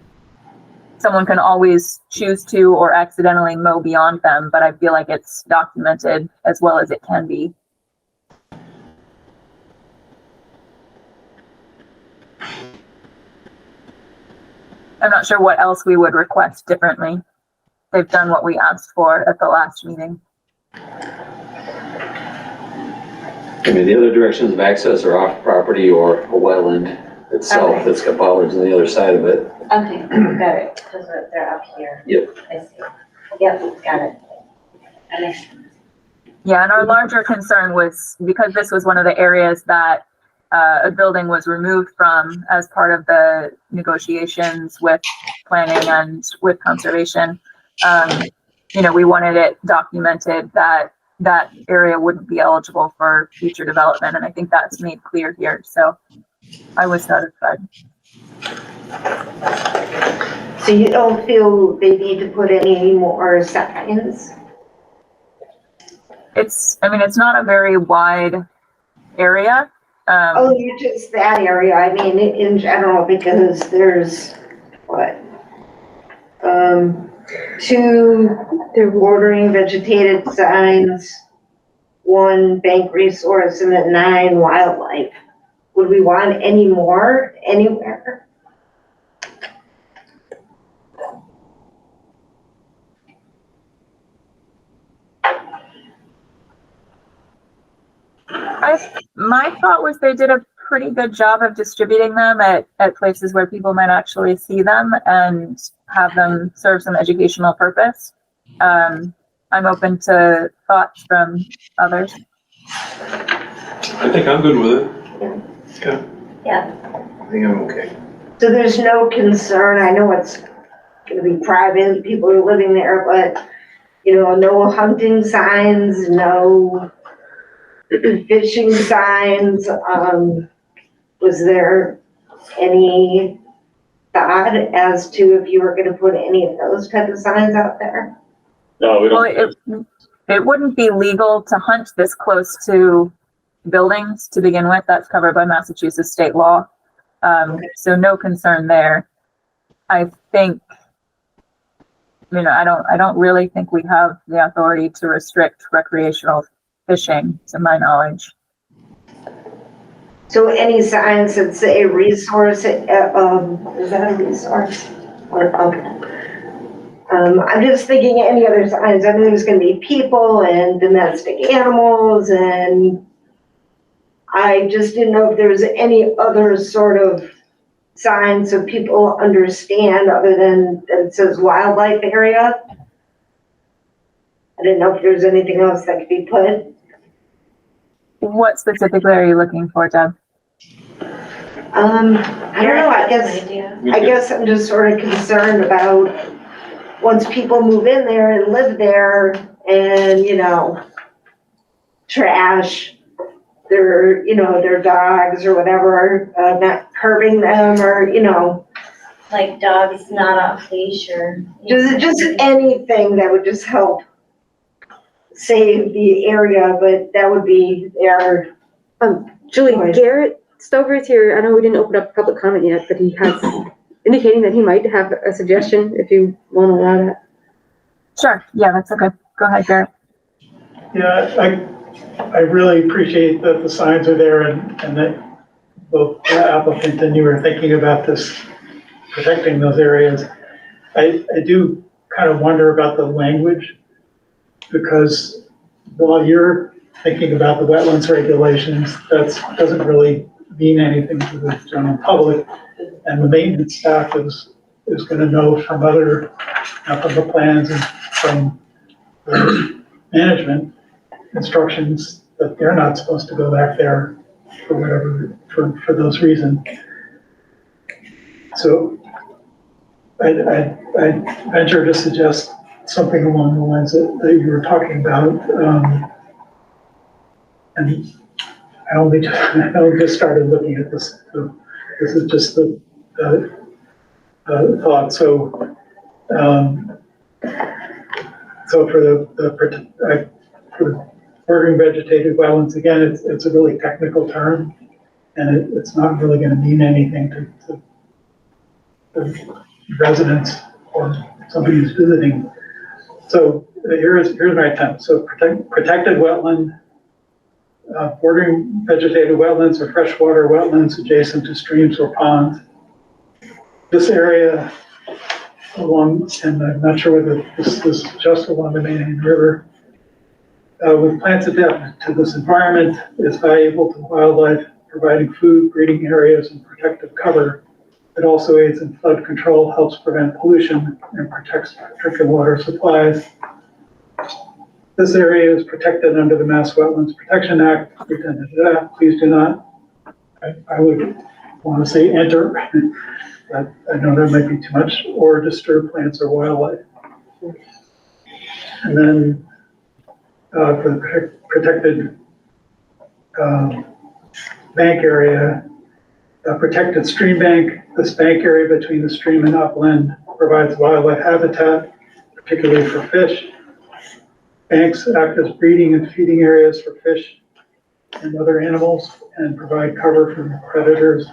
someone can always choose to or accidentally mow beyond them, but I feel like it's documented as well as it can be. I'm not sure what else we would request differently. They've done what we asked for at the last meeting. I mean, the other directions of access are off property or a wetland itself Okay. that's got bollards on the other side of it. Okay, got it, because they're up here. Yep. I see. Yep, got it. Okay. Yeah, and our larger concern was because this was one of the areas that a building was removed from as part of the negotiations with planning and with conservation. We wanted it documented that that area wouldn't be eligible for future development, and I think that's made clear here. So I was satisfied. So you don't feel they need to put any more signs? It's not a very wide area. Oh, you're just that area. I mean, in general, because there's what? 2 bordering vegetated signs, 1 bank resource, and then 9 wildlife. Would we want any more anywhere? My thought was they did a pretty good job of distributing them at places where people might actually see them and have them serve some educational purpose. I'm open to thoughts from others. I think I'm good with it. Yeah. I think I'm okay. So there's no concern, I know it's gonna be private, people are living there, but, you know, no hunting signs, no fishing signs, was there any thought as to if you were gonna put any of those type of signs out there? No, we Well, don't. it wouldn't be legal to hunt this close to buildings to begin with. That's covered by Massachusetts state law. So no concern there. I think, I don't really think we have the authority to restrict recreational fishing, to my knowledge. So any signs that say resource, is that a resource? I'm just thinking any other signs. I know there's gonna be people and domestic animals, and I just didn't know if there was any other sort of signs so people understand other than that it says wildlife area. I didn't know if there's anything else that could be put. What specifically are you looking for, Deb? I don't know, I guess I'm just sort of concerned about once people move in there and live there and, you know, trash their, you know, their dogs or whatever, not curbing them or, you know. Like dogs not off leash or. Just anything that would just help save the area, but that would be their. Julie, Garrett Stover is here. I know we didn't open up public comment yet, but he has indicating that he might have a suggestion if you want to allow that. Sure. Yeah, that's okay. Go ahead, Garrett. Yeah, I really appreciate that the signs are there and that both the applicant and you are thinking about this, protecting those areas. I do kind of wonder about the language, because while you're thinking about the wetlands regulations, that doesn't really mean anything to the general public. And the maintenance staff is going to know from other, from the plans and from the management instructions that they're not supposed to go back there for whatever, for those reasons. So I venture to suggest something along the lines that you were talking about. And I only just started looking at this. So this is just the thought. So for the bordering vegetated wetlands, again, it's a really technical term, and it's not really going to mean anything to the residents or somebody who's visiting. So here's my attempt. So protected wetland, bordering vegetated wetlands or freshwater wetlands adjacent to streams or ponds. This area along, and I'm not sure whether this is just along the Manhattan River, with plants adapted to this environment, is valuable to wildlife, providing food, breeding areas, and protective cover. It also aids in flood control, helps prevent pollution, and protects drinking water supplies. This area is protected under the Mass Wetlands Protection Act. Please do not, I would want to say enter, but I know that might be too much, or disturb plants or wildlife. And then for the protected bank area, a protected stream bank. This bank area between the stream and upland provides wildlife habitat, particularly for fish. Banks act as breeding and feeding areas for fish and other animals and provide cover from predators.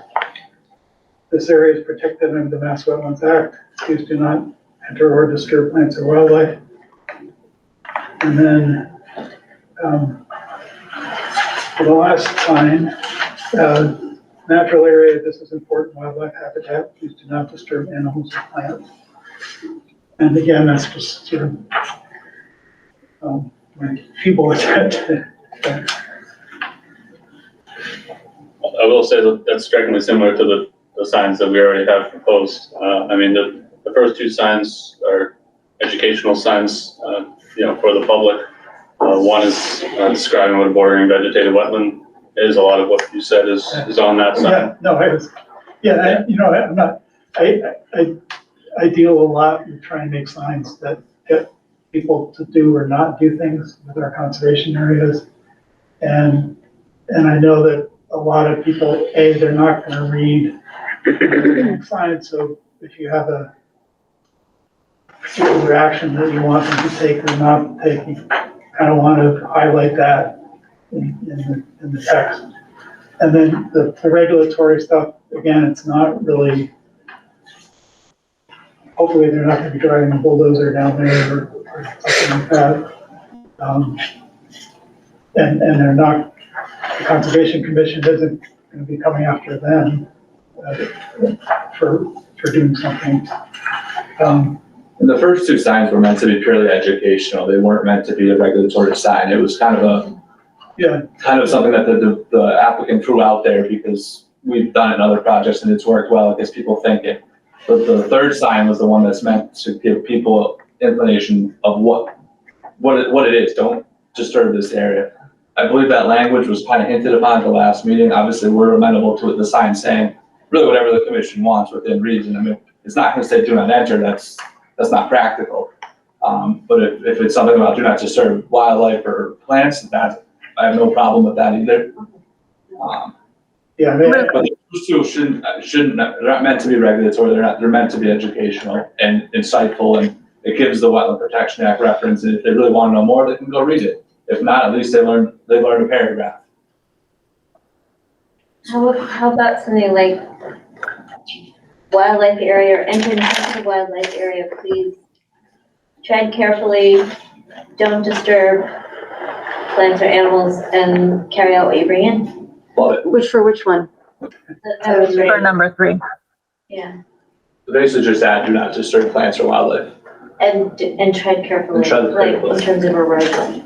This area is protected under the Mass Wetlands Act. Please do not enter or disturb plants or wildlife. And then for the last sign, natural area, this is important wildlife habitat. Please do not disturb animals or plants. And again, that's just sort of my feeble attempt I will say that that's strikingly similar to the signs that we already have proposed. I mean, the first two signs are educational signs, for the public. One is describing what a bordering vegetated wetland is. A lot of what you said is on that sign. Yeah, no, I'm not, I deal a lot with trying to make signs that get people to do or not do things with our conservation areas. And I know that a lot of people, they're not gonna read signs, so if you have a certain reaction that you want them to take or not take, you kind of want to highlight that in the text. And then the regulatory stuff, again, it's not really, hopefully they're not going to be driving a bulldozer down there or something like that. And they're not, the Conservation Commission isn't going to be coming after them for doing something. And the first two signs were meant to be purely educational. They weren't meant to be a regulatory sign. It was kind of something that the applicant threw out there because we've done it in other projects and it's worked well. It gets people thinking. But the third sign was the one that's meant to give people inclination of what it is. Don't disturb this area. I believe that language was kind of hinted upon at the last meeting. Obviously, we're amenable to it. The sign saying really whatever the commission wants within reason. I mean, it's not going to say do not enter. That's not practical. But if it's something about do not disturb wildlife or plants, that I have no problem with that either. But the first two shouldn't. They're not meant to be regulatory. They're meant to be educational and insightful, and it gives the Wetland Protection Act reference. And if they really want to know more, they can go read it. If not, at least they learned a paragraph. How about something like wildlife area or entering into the wildlife area, please tread carefully, don't disturb plants or animals, and carry out what you bring in. Love it. Which one? That was For right. number 3. Yeah, So basically just add do not disturb plants or wildlife. and tread carefully, And tread like carefully. in terms of erosion.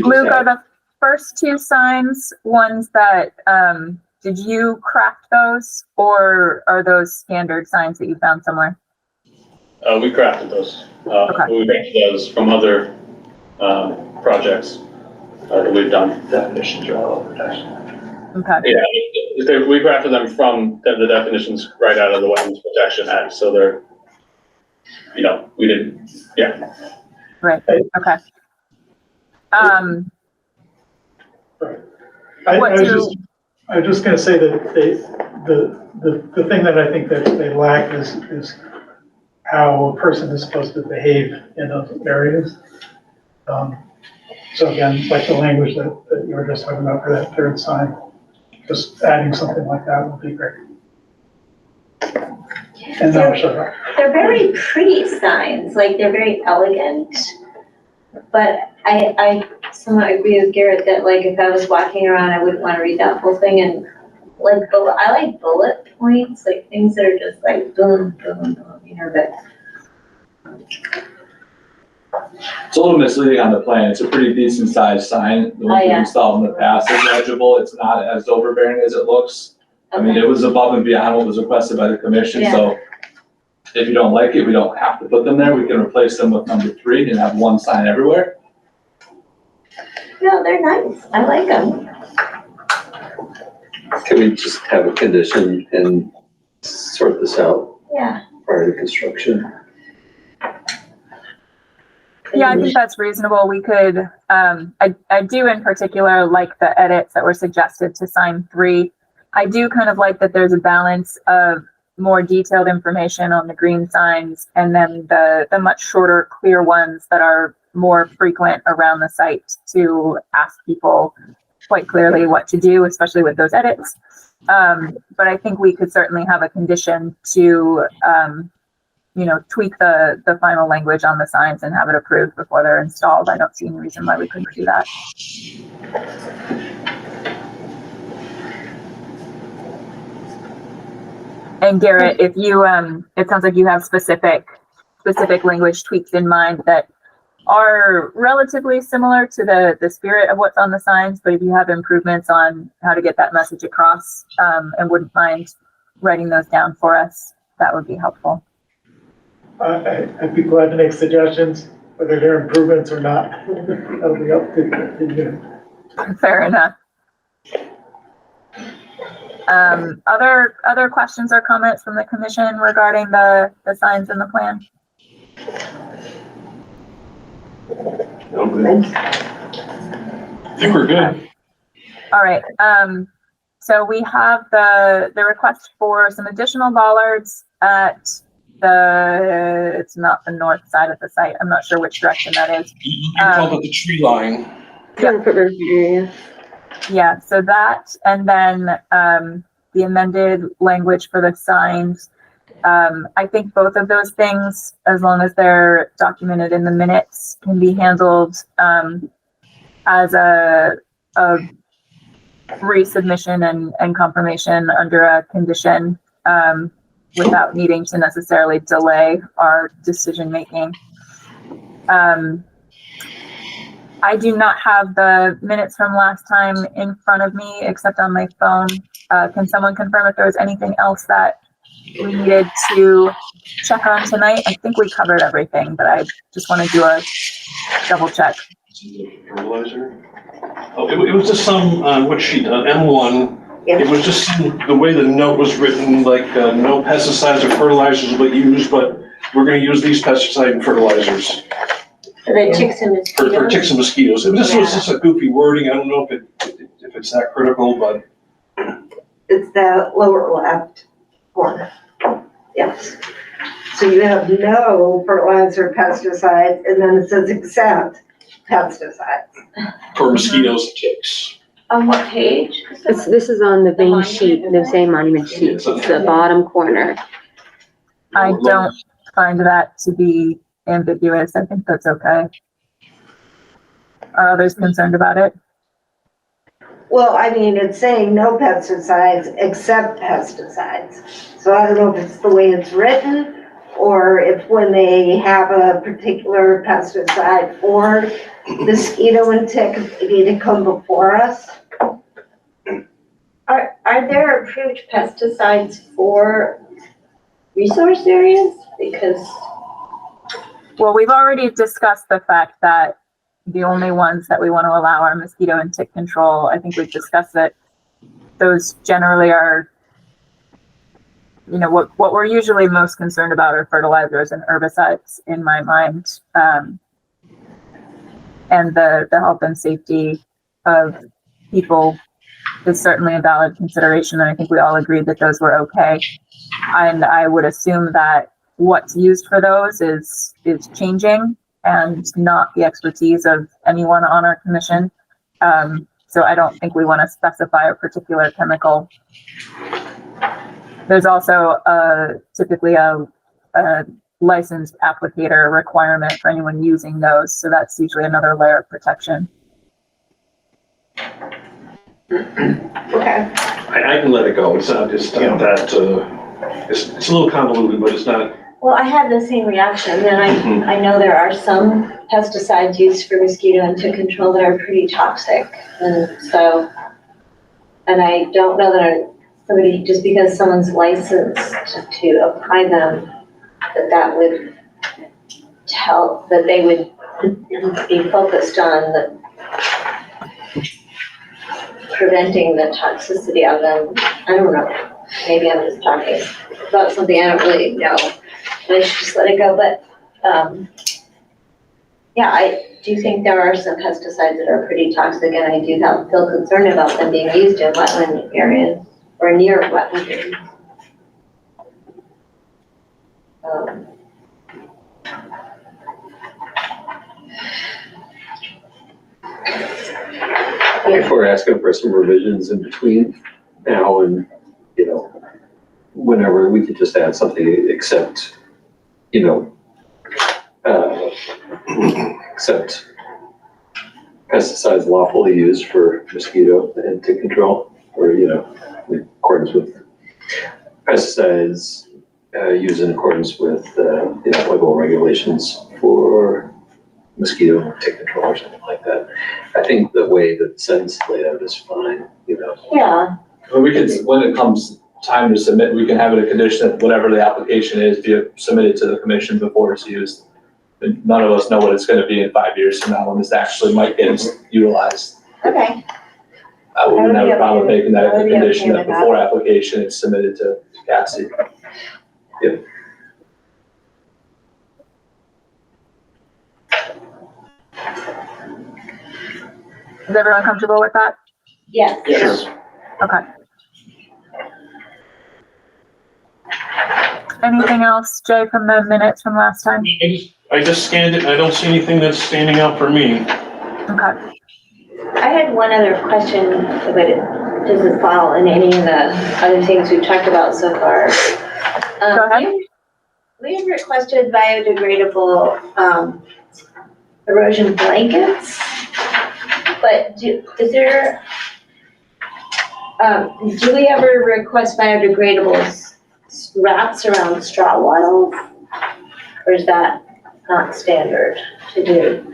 Luke, are the first two signs ones that, did you craft those, or are those standard signs that you found somewhere? We crafted those. Okay. We crafted those from other projects that we've done. Definitions are all protection. Okay. Yeah, we crafted them from the definitions right out of the Wetlands Protection Act, so they're, we didn't, yeah. Right, okay. I was just gonna say that the thing that I think that they lack is how a person is supposed to behave in those areas. So again, like the language that you were just talking about for that third sign, just adding something like that would be great. And now shut up. They're very pretty signs, like they're very elegant. But I somewhat agree with Garrett that like if I was walking around, I wouldn't want to read that whole thing. And like I like bullet points, like things that are just like boom, boom, boom, but. It's a little misleading on the plan. It's a pretty decent sized sign. The ones we installed in the past is legible. It's not as overbearing as it looks. I mean, it was above and beyond what was requested by the commission. Yeah. So if you don't like it, we don't have to put them there. We can replace them with number 3 and have one sign everywhere. No, they're nice. I like them. Can we just have a condition and sort this out Yeah. prior to construction? Yeah, I think that's reasonable. We could, I do in particular like the edits that were suggested to sign 3. I do kind of like that there's a balance of more detailed information on the green signs and then the much shorter, clear ones that are more frequent around the site to ask people quite clearly what to do, especially with those edits. But I think we could certainly have a condition to, tweak the final language on the signs and have it approved before they're installed. I don't see any reason why we couldn't do that. And Garrett, if you, it sounds like you have specific language tweaks in mind that are relatively similar to the spirit of what's on the signs, but if you have improvements on how to get that message across, and wouldn't mind writing those down for us, that would be helpful. I'd be glad to make suggestions, whether they're improvements or not. That'll be up to you. Fair enough. Other questions or comments from the commission regarding the signs in the plan? I think we're good. All right. So we have the request for some additional bollards at it's not the north side of the site. I'm not sure which direction that is. You called it the tree line. area. Yeah, so that, and then the amended language for the signs. I think both of those things, as long as they're documented in the minutes, can be handled as a resubmission and confirmation under a condition, without needing to necessarily delay our decision making. I do not have the minutes from last time in front of me, except on my phone. Can someone confirm if there was anything else that we needed to check on tonight? I think we covered everything, but I just want to do a double check. Fertilizer? Oh, it was just some, what sheet, M1. Yeah. It was just the way the note was written, like no pesticides or fertilizers will be used, but we're going to use these pesticides and fertilizers. For the ticks and mosquitoes? For ticks and mosquitoes. It was just a goofy wording. I don't know if it's that critical, but. It's the lower left corner. Yes. So you have no fertilizer, pesticides, and then it says except pesticides. For mosquitoes and ticks. On what page? This is on the main sheet, the same monument sheet. It's the bottom corner. I don't find that to be ambiguous. I think that's okay. Are others concerned about it? Well, I mean, it's saying no pesticides except pesticides. So I don't know if it's the way it's written or if when they have a particular pesticide for mosquito and tick, they need to come before us. Are there approved pesticides for resource areas? Because Well, we've already discussed the fact that the only ones that we want to allow are mosquito and tick control. I think we've discussed that those generally are, what we're usually most concerned about are fertilizers and herbicides in my mind. And the health and safety of people is certainly a valid consideration. And I think we all agreed that those were okay. And I would assume that what's used for those is changing and not the expertise of anyone on our commission. So I don't think we want to specify a particular chemical. There's also typically a licensed applicator requirement for anyone using those. So that's usually another layer of protection. Okay. I can let it go. It's not just that, it's a little convoluted, but it's not. well, I had the same reaction, and I know there are some pesticides used for mosquito and tick control that are pretty toxic, and so, and I don't know that somebody, just because someone's licensed to apply them, that would tell, that they would be focused on the preventing the toxicity of them. I don't know, maybe I'm just talking about something I don't really know. I should just let it go, but yeah, I do think there are some pesticides that are pretty toxic, and I do feel concerned about them being used in wetland areas or near wetland areas. If we're asking for some revisions in between now and, whenever, we could just add something except, except pesticides lawfully used for mosquito and tick control, or, in accordance with pesticides used in accordance with, local regulations for mosquito tick control or something like that. I think the way that the sentence laid out is fine, you know. Yeah, But we can, when it comes time to submit, we can have it a condition that whatever the application is, be submitted to the commission before it's used. And none of us know what it's gonna be in 5 years from now when this actually might get utilized. okay. I wouldn't have a problem making that a condition that with that. before application is submitted to Cassie. Is everyone comfortable with that? Yes. Sure. Okay. Anything else, Jay, from the minutes from last time? I just scanned it, and I don't see anything that's standing out for me. Okay. I had one other question, but it doesn't fall in any of the other things we've talked about so far. Go ahead. We had requested biodegradable, erosion blankets, but do we ever request biodegradable wraps around straw wattles? Or is that not standard to do?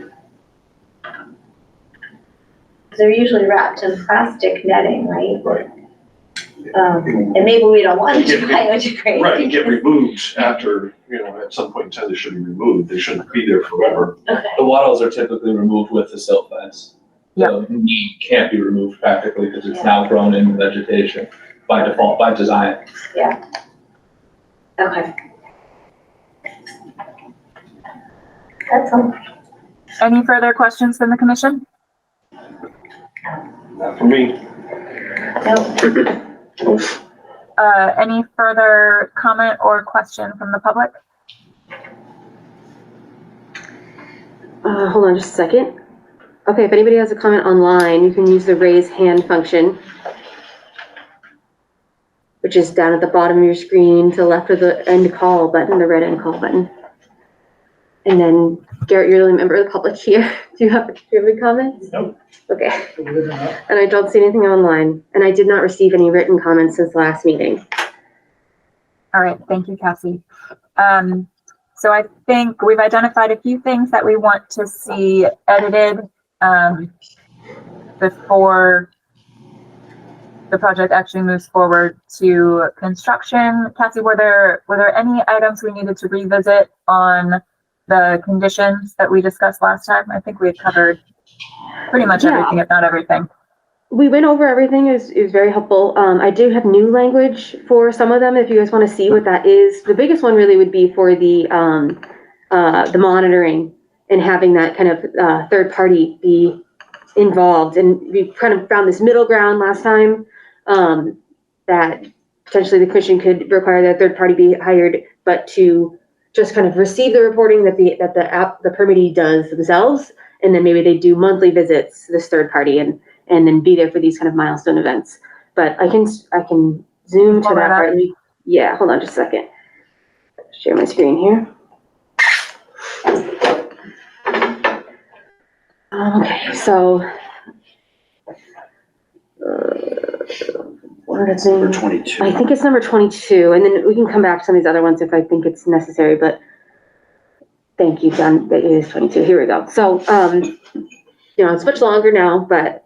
They're usually wrapped in plastic netting, right? Right. And maybe we don't want it to biodegrade. Right, and get removed after, at some point in time, they should be removed. They shouldn't be there forever. Okay. The wattles are typically removed with the silt fence. Yeah. The meat can't be removed practically because it's now grown in vegetation by default, by design. Yeah. Okay. That's all. Any further questions from the commission? Not for me. Nope. Any further comment or question from the public? Hold on just a second. Okay, if anybody has a comment online, you can use the raise hand function, which is down at the bottom of your screen to the left of the end call button, the red end call button. And then, Garrett, you're the only member of the public here. Do you have any comments? Nope. Okay. And I don't see anything online, and I did not receive any written comments since the last meeting. All right, thank you, Cassie. So I think we've identified a few things that we want to see edited before the project actually moves forward to construction. Cassie, were there any items we needed to revisit on the conditions that we discussed last time? I think we had covered pretty much everything, if not everything. We went over everything. It was very helpful. I do have new language for some of them if you guys want to see what that is. The biggest one really would be for the monitoring and having that kind of third party be involved. And we kind of found this middle ground last time that potentially the commission could require that third party be hired, but to just kind of receive the reporting that the permittee does themselves, and then maybe they do monthly visits to this third party and then be there for these kind of milestone events. But I can zoom to that part. Yeah, hold on just a second. Share my screen here. Okay, so Number 22. I think it's number 22, and then we can come back to some of these other ones if I think it's necessary, but thank you, John, that it is 22. Here we go. So, it's much longer now, but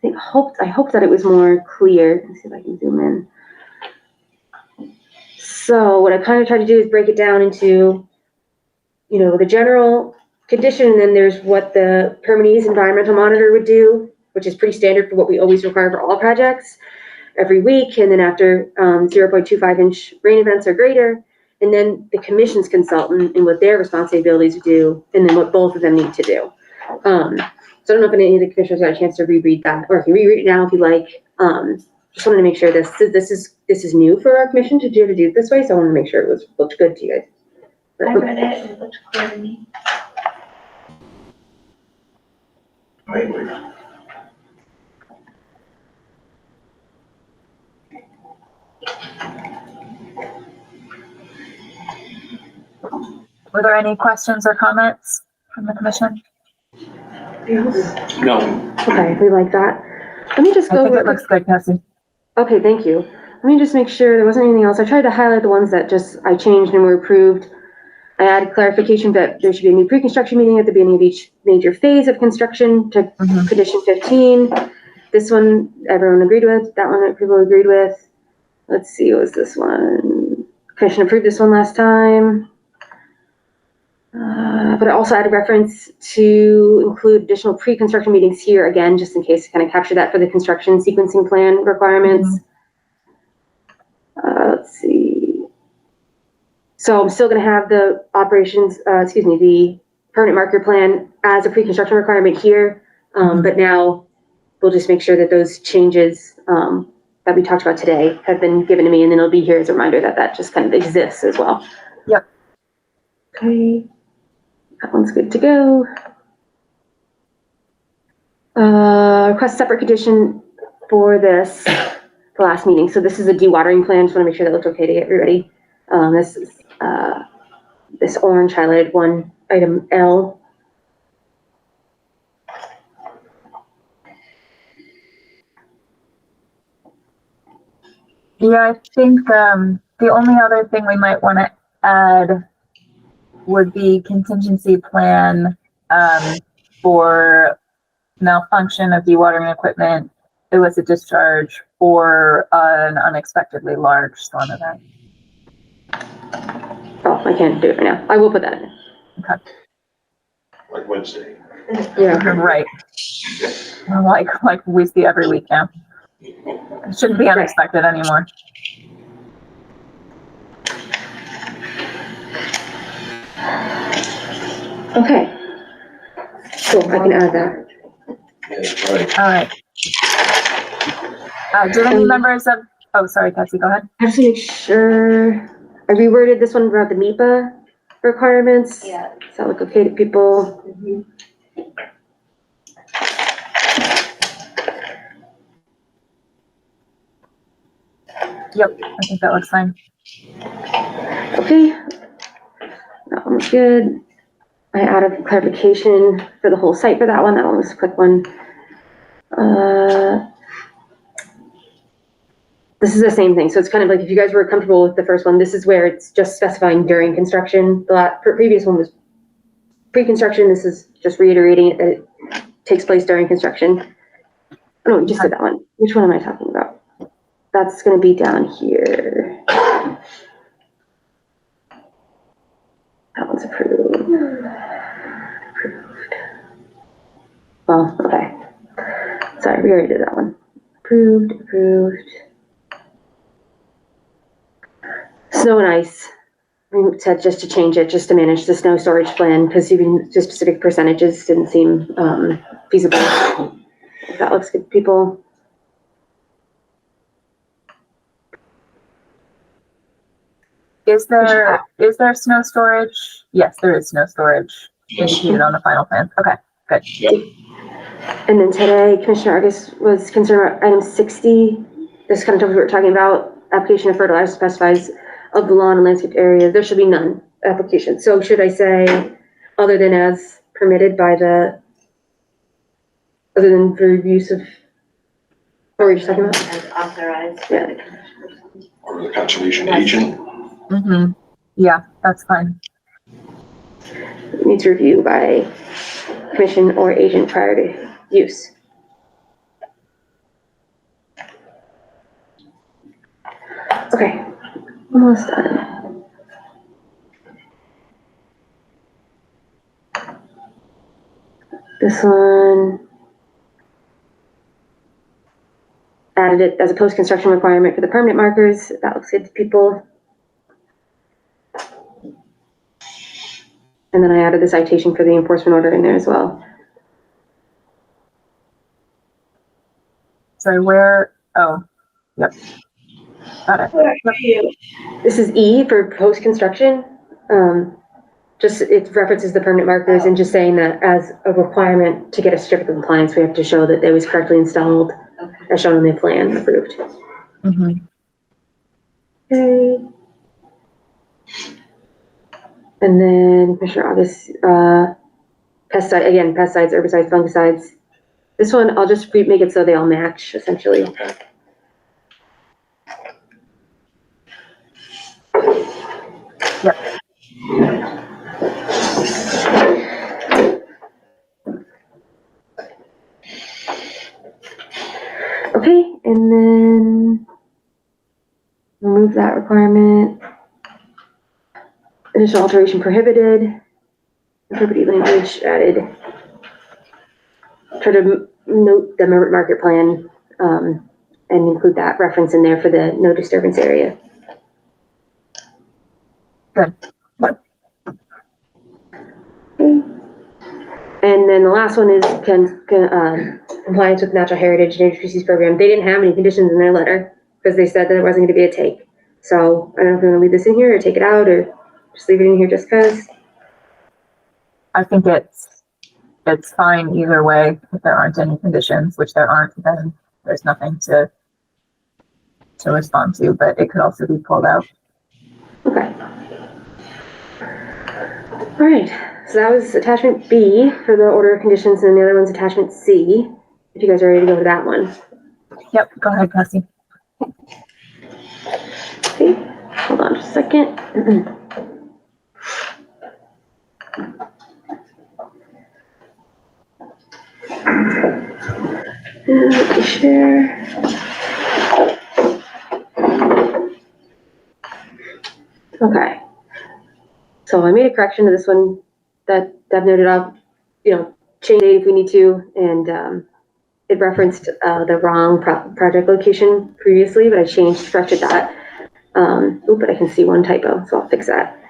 I hope that it was more clear. Let's see if I can zoom in. So what I kind of tried to do is break it down into, the general condition, and then there's what the permittee's environmental monitor would do, which is pretty standard for what we always require for all projects every week. And then after 0.25 inch rain events or greater, and then the commission's consultant and what their responsibilities do, and then what both of them need to do. So I don't know if any of the commissioners got a chance to reread that, or if you reread it now if you like. Just wanted to make sure this is new for our commission to do it this way, so I wanted to make sure it looked good to you guys. I read it and it looked clear to me. Were there any questions or comments from the commission? No. Okay, we like that. Let me just I go think over. it looks good, Cassie. Okay, thank you. Let me just make sure there wasn't anything else. I tried to highlight the ones that I changed and were approved. I added clarification that there should be a new pre-construction meeting at the beginning of each major phase of construction to condition 15. This one, everyone agreed with. That one, people agreed with. Let's see, what was this one? Commission approved this one last time. But I also added reference to include additional pre-construction meetings here again, just in case to kind of capture that for the construction sequencing plan requirements. Let's see. So I'm still going to have the operations, the permanent marker plan as a pre-construction requirement here. But now we'll just make sure that those changes that we talked about today have been given to me, and then it'll be here as a reminder that that just kind of exists as well. Yep. Okay. That one's good to go. Request separate condition for this, the last meeting. So this is a dewatering plan. Just want to make sure that looks okay to everybody. This is this orange highlighted one, item L. Yeah, I think the only other thing we might want to add would be contingency plan for malfunction of dewatering equipment, illicit discharge, or an unexpectedly large storm event. Oh, I can't do it right now. I will put that in. Okay. Like Wednesday. Yeah. Right. Like we see every week now. It shouldn't be unexpected anymore. Okay. Cool, I can add that. Yeah, right. All right. Do any members of, oh, sorry, Patsy, go ahead. I have to make sure, I reworded this one about the MEPA requirements. Yeah. Does that look okay to people? Yep, I think that looks fine. Okay. That one was good. I added clarification for the whole site for that one. That one was a quick one. This is the same thing. So it's kind of like if you guys were comfortable with the first one, this is where it's just specifying during construction. The previous one was pre-construction. This is just reiterating it that it takes place during construction. Oh, no, we just did that one. Which one am I talking about? That's going to be down here. That one's approved. Approved. Well, okay. Sorry, we already did that one. Approved, approved. Snow and ice. We said just to change it, just to manage the snow storage plan, because even just specific percentages didn't seem feasible. If that looks good to people. Is there snow storage? Yes, there is snow storage indicated on the final plan. Okay, good. Yep. And then today, Commissioner Argus was concerned about item 60. This kind of topic we were talking about. Application of fertilizer specifies of the lawn and landscape area. There should be none application. So should I say other than as permitted by the, other than for use of, what were you just talking about? As authorized. Yeah. Or the conservation agent. Mm-hmm. Yeah, that's fine. Needs review by commission or agent prior to use. Okay, almost done. This one, added it as a post-construction requirement for the permanent markers. That looks good to people. And then I added the citation for the enforcement order in there as well. Sorry, where? Oh, yep. Got it. Yep. This is E for post-construction. Just it references the permanent markers and just saying that as a requirement to get a certificate of compliance, we have to show that it was correctly installed as shown on the plan approved. Mm-hmm. Okay. And then Commissioner August, pesticide, again, pesticides, herbicides, fungicides. This one, I'll just make it so they all match essentially. Okay. Yep. Okay, and then remove that requirement. Initial alteration prohibited. Interpretive language added. Try to note the market plan and include that reference in there for the no disturbance area. Good. Okay. And then the last one is compliance with natural heritage and endangered species program. They didn't have any conditions in their letter because they said that it wasn't going to be a take. So I don't know if we're going to leave this in here or take it out or just leave it in here just because. I think it's fine either way. If there aren't any conditions, which there aren't, then there's nothing to respond to, but it could also be pulled out. Okay. All right. So that was attachment B for the order of conditions, and the other one's attachment C. If you guys are ready to go to that one. Yep, go ahead, Cassie. Okay, hold on just a second. Let me share. Okay. So I made a correction to this one that Deb noted up, change date if we need to, and it referenced the wrong project location previously, but I corrected that. But I can see one typo, so I'll fix that.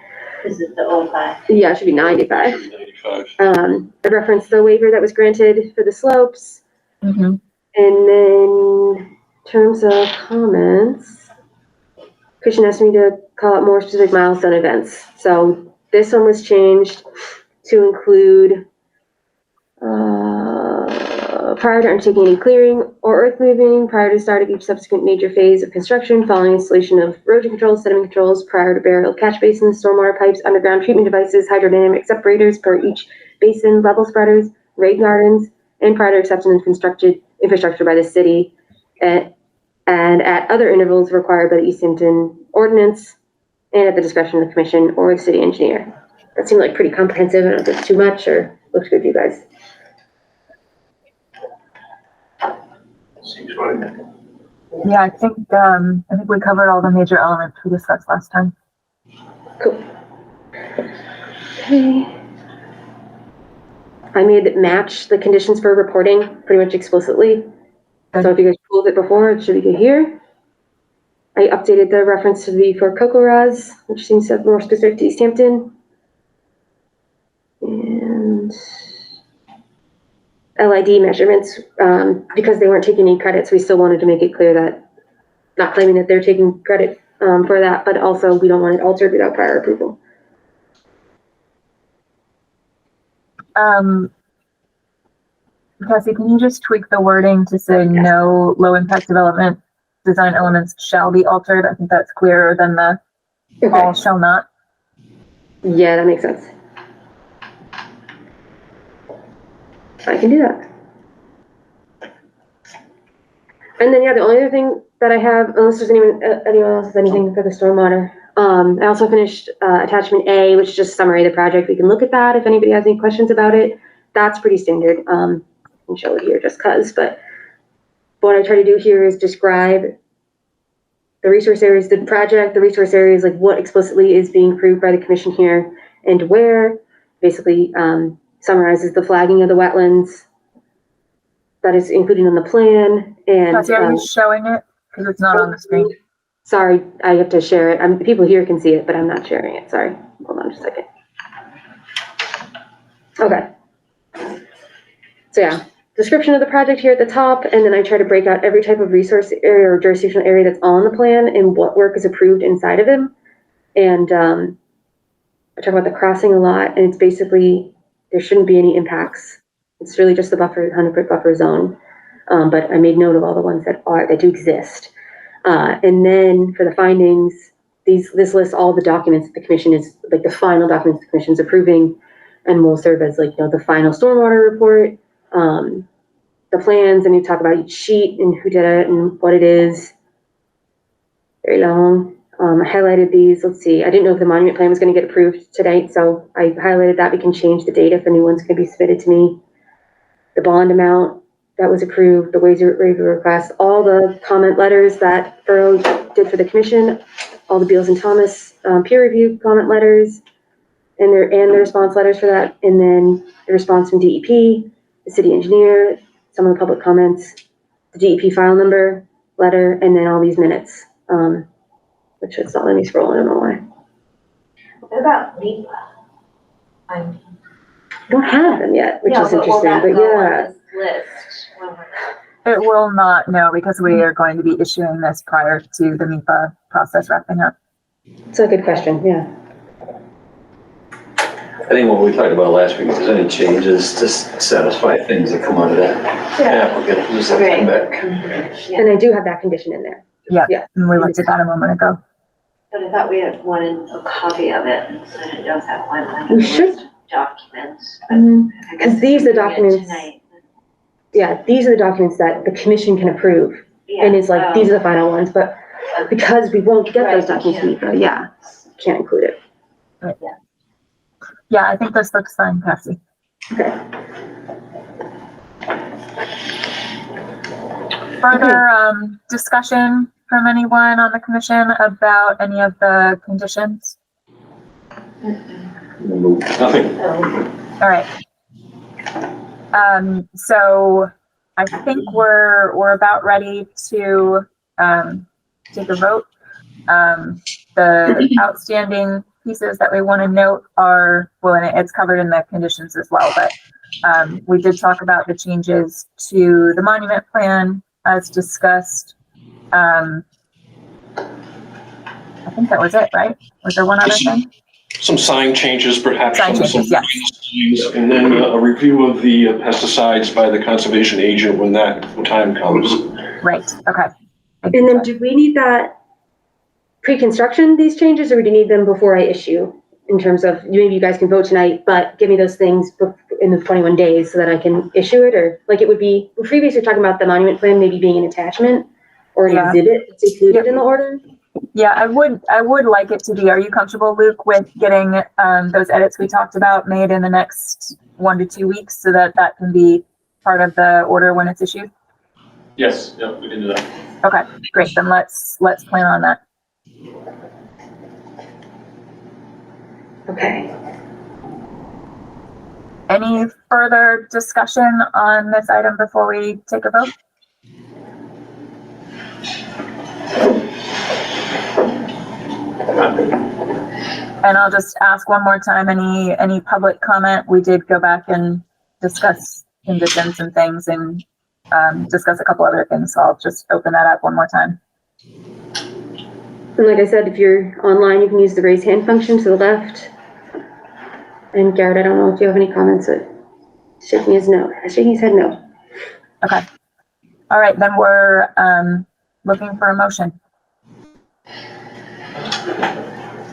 Is it the 05? Yeah, it should be 95. I referenced the waiver that was granted for the slopes. Mm-hmm. And then in terms of comments, Christian asked me to call out more specific milestone events. So this one was changed to include prior to undertaking any clearing or earth moving, prior to start of each subsequent major phase of construction, following installation of erosion controls, sediment controls, prior to burial catch basins, stormwater pipes, underground treatment devices, hydrodynamic separators per each basin, level spreaders, rain gardens, and prior to acceptance of constructed infrastructure by the city, and at other intervals required by the Easthampton ordinance, and at the discretion of the commission or the city engineer. That seemed like pretty comprehensive. I don't know if it's too much or looks good to you guys. Seems fine. Yeah, I think we covered all the major elements we discussed last time. Cool. Okay. I made it match the conditions for reporting pretty much explicitly. Good. So if you guys pulled it before, it should be good here. I updated the reference to be for Cocoa Raz, which seems to be more specific to Easthampton. And LID measurements, because they weren't taking any credits, we still wanted to make it clear that, not claiming that they're taking credit for that, but also we don't want it altered without prior approval. Cassie, can you just tweak the wording to say no low impact development design elements shall be altered? I think that's clearer than the all shall not. Yeah, that makes sense. I can do that. And then, yeah, the only other thing that I have, unless there's anyone else has anything for the stormwater, I also finished attachment A, which is just a summary of the project. We can look at that if anybody has any questions about it. That's pretty standard. I can show it here just because, but what I try to do here is describe the resource areas, the project, the resource areas, like what explicitly is being approved by the commission here and where. Basically summarizes the flagging of the wetlands that is included on the plan. And Cassie, are you showing it? Because it's not on the screen. Sorry, I have to share it. People here can see it, but I'm not sharing it. Sorry. Hold on just a second. Okay. So yeah, description of the project here at the top, and then I try to break out every type of resource area or jurisdictional area that's on the plan and what work is approved inside of them. And I talk about the crossing a lot, and it's basically, there shouldn't be any impacts. It's really just the buffer, 100-foot buffer zone. But I made note of all the ones that do exist. And then for the findings, this lists all the documents that the commission is, like the final documents the commission is approving, and will serve as like, the final stormwater report, the plans, and you talk about each sheet and who did it and what it is. Very long. I highlighted these. Let's see. I didn't know if the monument plan was going to get approved tonight, so I highlighted that. We can change the date if a new one's going to be submitted to me. The bond amount, that was approved, the waiver request, all the comment letters that Borough did for the commission, all the Beals and Thomas peer review comment letters, and the response letters for that, and then the response from DEP, the city engineer, some of the public comments, the DEP file number, letter, and then all these minutes, which it's not letting me scroll, I don't know why. What about NEPA? I don't have them yet, which is interesting, but yeah. List. It will not, no, because we are going to be issuing this prior to the NEPA process wrapping up. It's a good question, yeah. I think what we talked about last week, if there's any changes to satisfy things that come out of that applicant, just have to come back. And I do have that condition in there. Yeah, Yeah. and we looked at that a moment ago. But I thought we had wanted a copy of it, so I don't have one like We should. documents. Because these are the documents, Tonight. yeah, these are the documents that the commission can approve. And it's like, these are the final ones, but because we won't get those documents, yeah, can't include it. Right. Yeah, I think this looks fine, Cassie. Okay. Further discussion from anyone on the commission about any of the conditions? Nothing. All right. So I think we're about ready to take a vote. The outstanding pieces that we want to note are, well, and it's covered in the conditions as well, but we did talk about the changes to the monument plan as discussed. I think that was it, right? Was there one other thing? Some sign changes, perhaps. Sign changes, yes. And then a review of the pesticides by the conservation agent when that time comes. Right, okay. And then do we need that pre-construction, these changes, or do you need them before I issue? In terms of, maybe you guys can vote tonight, but give me those things in the 21 days so that I can issue it, or like it would be, we previously talking about the monument plan maybe being an attachment or an exhibit that's included in the order. Yeah, I would like it to be. Are you comfortable, Luke, with getting those edits we talked about made in the next 1 to 2 weeks so that that can be part of the order when it's issued? Yes, yeah, we can do that. Okay, great. Then let's plan on that. Okay. Any further discussion on this item before we take a vote? And I'll just ask one more time, any public comment? We did go back and discuss conditions and things and discuss a couple other things. So I'll just open that up one more time. And like I said, if you're online, you can use the raise hand function to the left. And Garrett, I don't know if you have any comments, but shaking his head no. Okay. All right, then we're looking for a motion.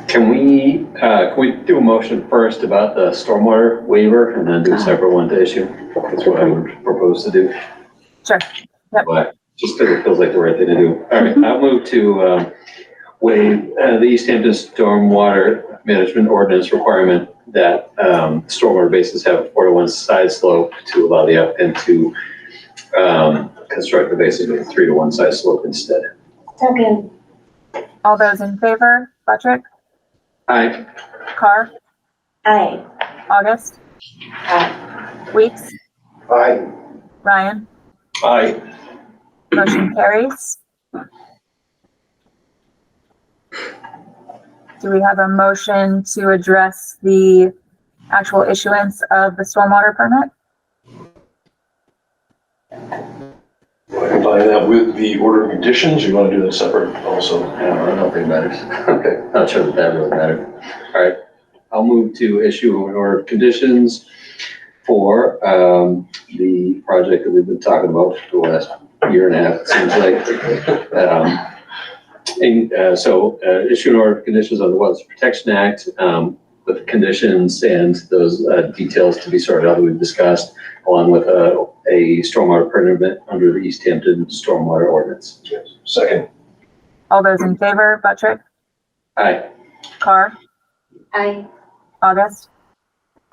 Can we do a motion first about the stormwater waiver and then do a separate one to issue? That's what I would propose to do. Sure. Yep. But just because it feels like the right thing to do. All right, I'll move to waive the Easthampton stormwater management ordinance requirement that stormwater basins have a 4-to-1 side slope to allow the applicant to construct the basin with a 3-to-1 side slope instead. Second. All those in favor? Patrick? Aye. Carr? Aye. August? Aye. Weeks? Aye. Ryan? Aye. Motion carries. Do we have a motion to address the actual issuance of the stormwater permit? Want to combine that with the order of conditions, or you want to do that separate also? I don't think it matters. Okay, not sure that really mattered. All right, I'll move to issue an order of conditions for the project that we've been talking about for the last year and a half, it seems like. So issue an order of conditions on the Wetlands Protection Act with conditions and those details to be sorted out that we've discussed, along with a stormwater permit under the Easthampton stormwater ordinance. Yes. Second. All those in favor? Patrick? Aye. Carr? Aye. August?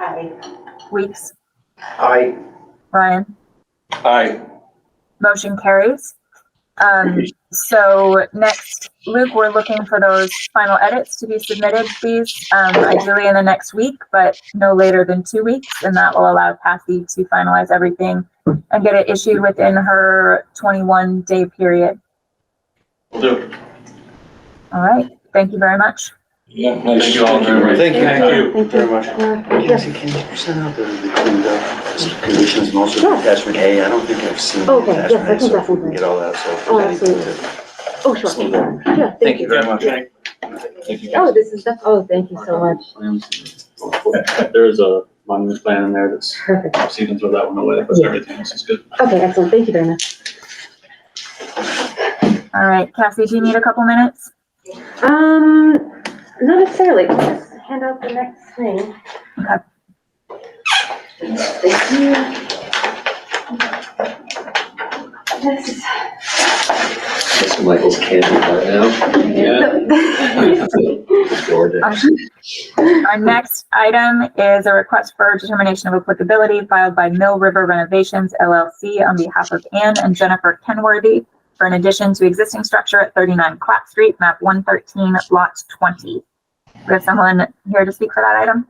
Aye. Weeks? Aye. Ryan? Aye. Motion carries. So next, Luke, we're looking for those final edits to be submitted, please, ideally in the next week, but no later than 2 weeks. And that will allow Kathy to finalize everything and get it issued within her 21-day period. Will do. All right. Thank you very much. Yeah, thank you all very much. Thank you. Thank you very much. Cassie, can you send out the cleaned up conditions and also Sure. attachment A? I don't think I've seen the Okay, yes, I attachment A, can so if we can definitely. get all that, so. Oh, absolutely. Oh, sure. Slow down. Yeah, Thank you very much. Thank you. Oh, this is, oh, thank you so much. There's a monument plan in there that's, Perfect. so you can throw that one away, but Yeah. everything else is good. Okay, excellent. Thank you very much. All right, Cassie, do you need a couple minutes? Not necessarily. I'll just hand out the next thing. Okay. Thank you. Yes. Mr. Michael's candy right now. Our next item is a request for determination of applicability filed by Mill River Renovations LLC on behalf of Ann and Jennifer Kenworthy for an addition to existing structure at 39 Clapp Street, map 113, lot 20. We have someone here to speak for that item.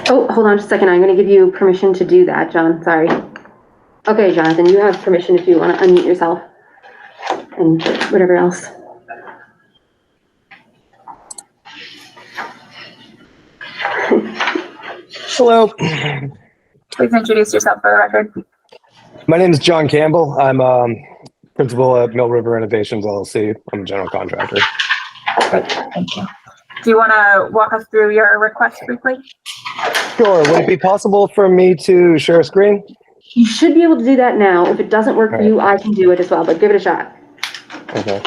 Oh, hold on just a second. I'm going to give you permission to do that, John. Sorry. Okay, Jonathan, you have permission if you want to unmute yourself and whatever else. Hello. Please introduce yourself for the record. My name is John Campbell. I'm principal at Mill River Renovations LLC. I'm a general contractor. Thank you. Do you want to walk us through your request briefly? Sure. Would it be possible for me to share a screen? You should be able to do that now. If it doesn't work for you, I can do it as well, but give it a shot. Okay.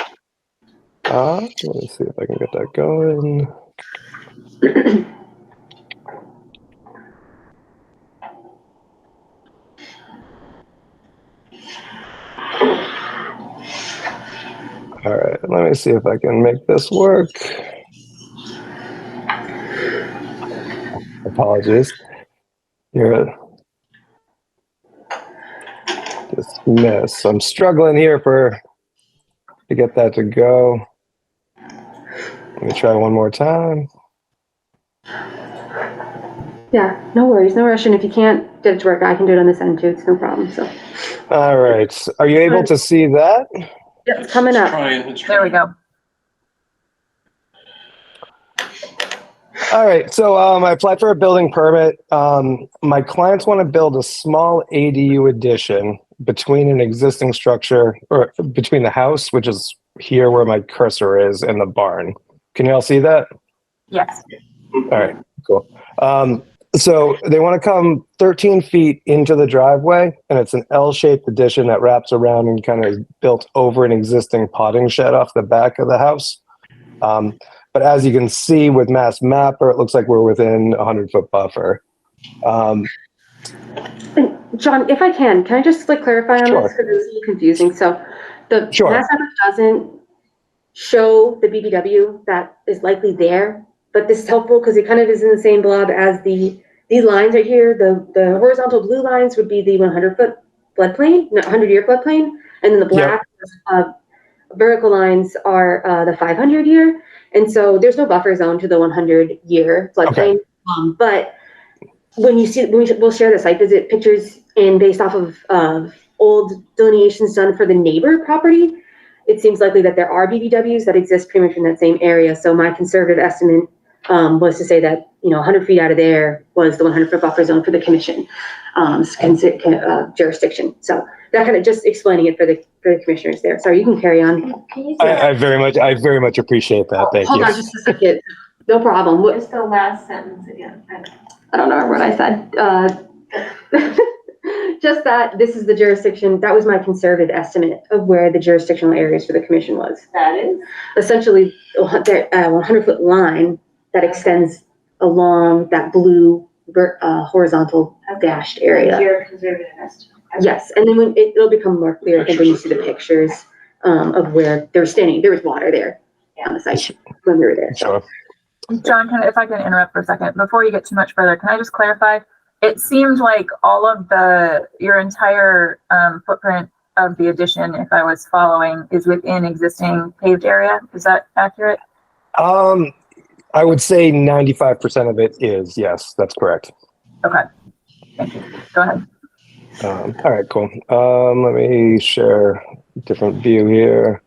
Let me see if I can get that going. All right, let me see if I can make this work. Apologies. Here, dismiss. I'm struggling here to get that to go. Let me try one more time. Yeah, no worries, no rush. And if you can't get it to work, I can do it on this end too. It's no problem. So. All right. Are you able to see that? Yep, it's coming up. There we go. All right. So I applied for a building permit. My clients want to build a small ADU addition between an existing structure, or between the house, which is here where my cursor is, and the barn. Can you all see that? Yes. All right, cool. So they want to come 13 feet into the driveway, and it's an L-shaped addition that wraps around and kind of built over an existing potting shed off the back of the house. But as you can see with Mass Mapper, it looks like we're within a 100-foot buffer. John, if I can I just clarify on Sure. this because it's confusing. So the Sure. Mass Mapper doesn't show the BBW that is likely there, but this is helpful because it kind of is in the same blob as these lines right here. The horizontal blue lines would be the 100-foot floodplain, 100-year floodplain, and then the black vertical lines are the 500-year. And so there's no buffer zone to the 100-year floodplain. Okay. But when we'll share the site visit pictures and based off of old delineations done for the neighbor property, it seems likely that there are BBWs that exist pretty much in that same area. So my conservative estimate was to say that 100 feet out of there was the 100-foot buffer zone for the commission jurisdiction. So that kind of just explaining it for the commissioners there. Sorry, you can carry on. I very much appreciate that. Thank you. Hold on just a second. No problem. Just the last sentence again. I don't know what I said. Just that this is the jurisdiction. That was my conservative estimate of where the jurisdictional areas for the commission was. That is? Essentially, a 100-foot line that extends along that blue horizontal dashed area. Your conservative estimate. Yes, and then it'll become more clear, I think, when you see the pictures of where they're standing. There was water there on the site when we were there. So. John, if I can interrupt for a second, before you get too much further, can I just clarify? It seemed like all of your entire footprint of the addition, if I was following, is within existing paved area. Is that accurate? I would say 95% of it is, yes, that's correct. Okay, thank you. Go ahead. All right, cool. Let me share a different view here.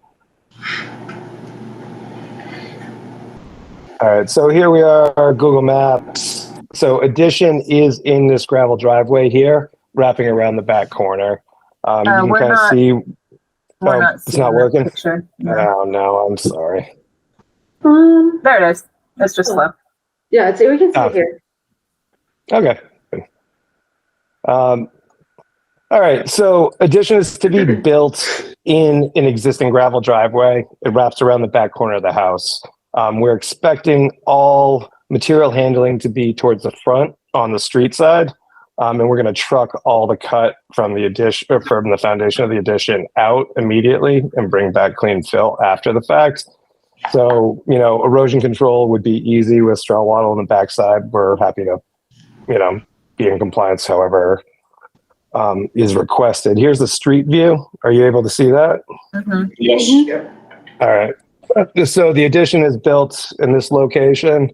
All right, so here we are, Google Maps. So addition is in this gravel driveway here, wrapping around the back corner. You can kind of see. We're not it's not working. Picture. No. Oh no, I'm sorry. There it is. It's just slow. Yeah, we can see it here. Okay. All right, so addition is to be built in an existing gravel driveway. It wraps around the back corner of the house. We're expecting all material handling to be towards the front on the street side. And we're going to truck all the cut from the addition, or from the foundation of the addition out immediately and bring back clean fill after the fact. So, erosion control would be easy with straw wattle on the backside. We're happy to, be in compliance however is requested. Here's the street view. Are you able to see that? Mm-hmm. Yes. Yep. All right. So the addition is built in this location.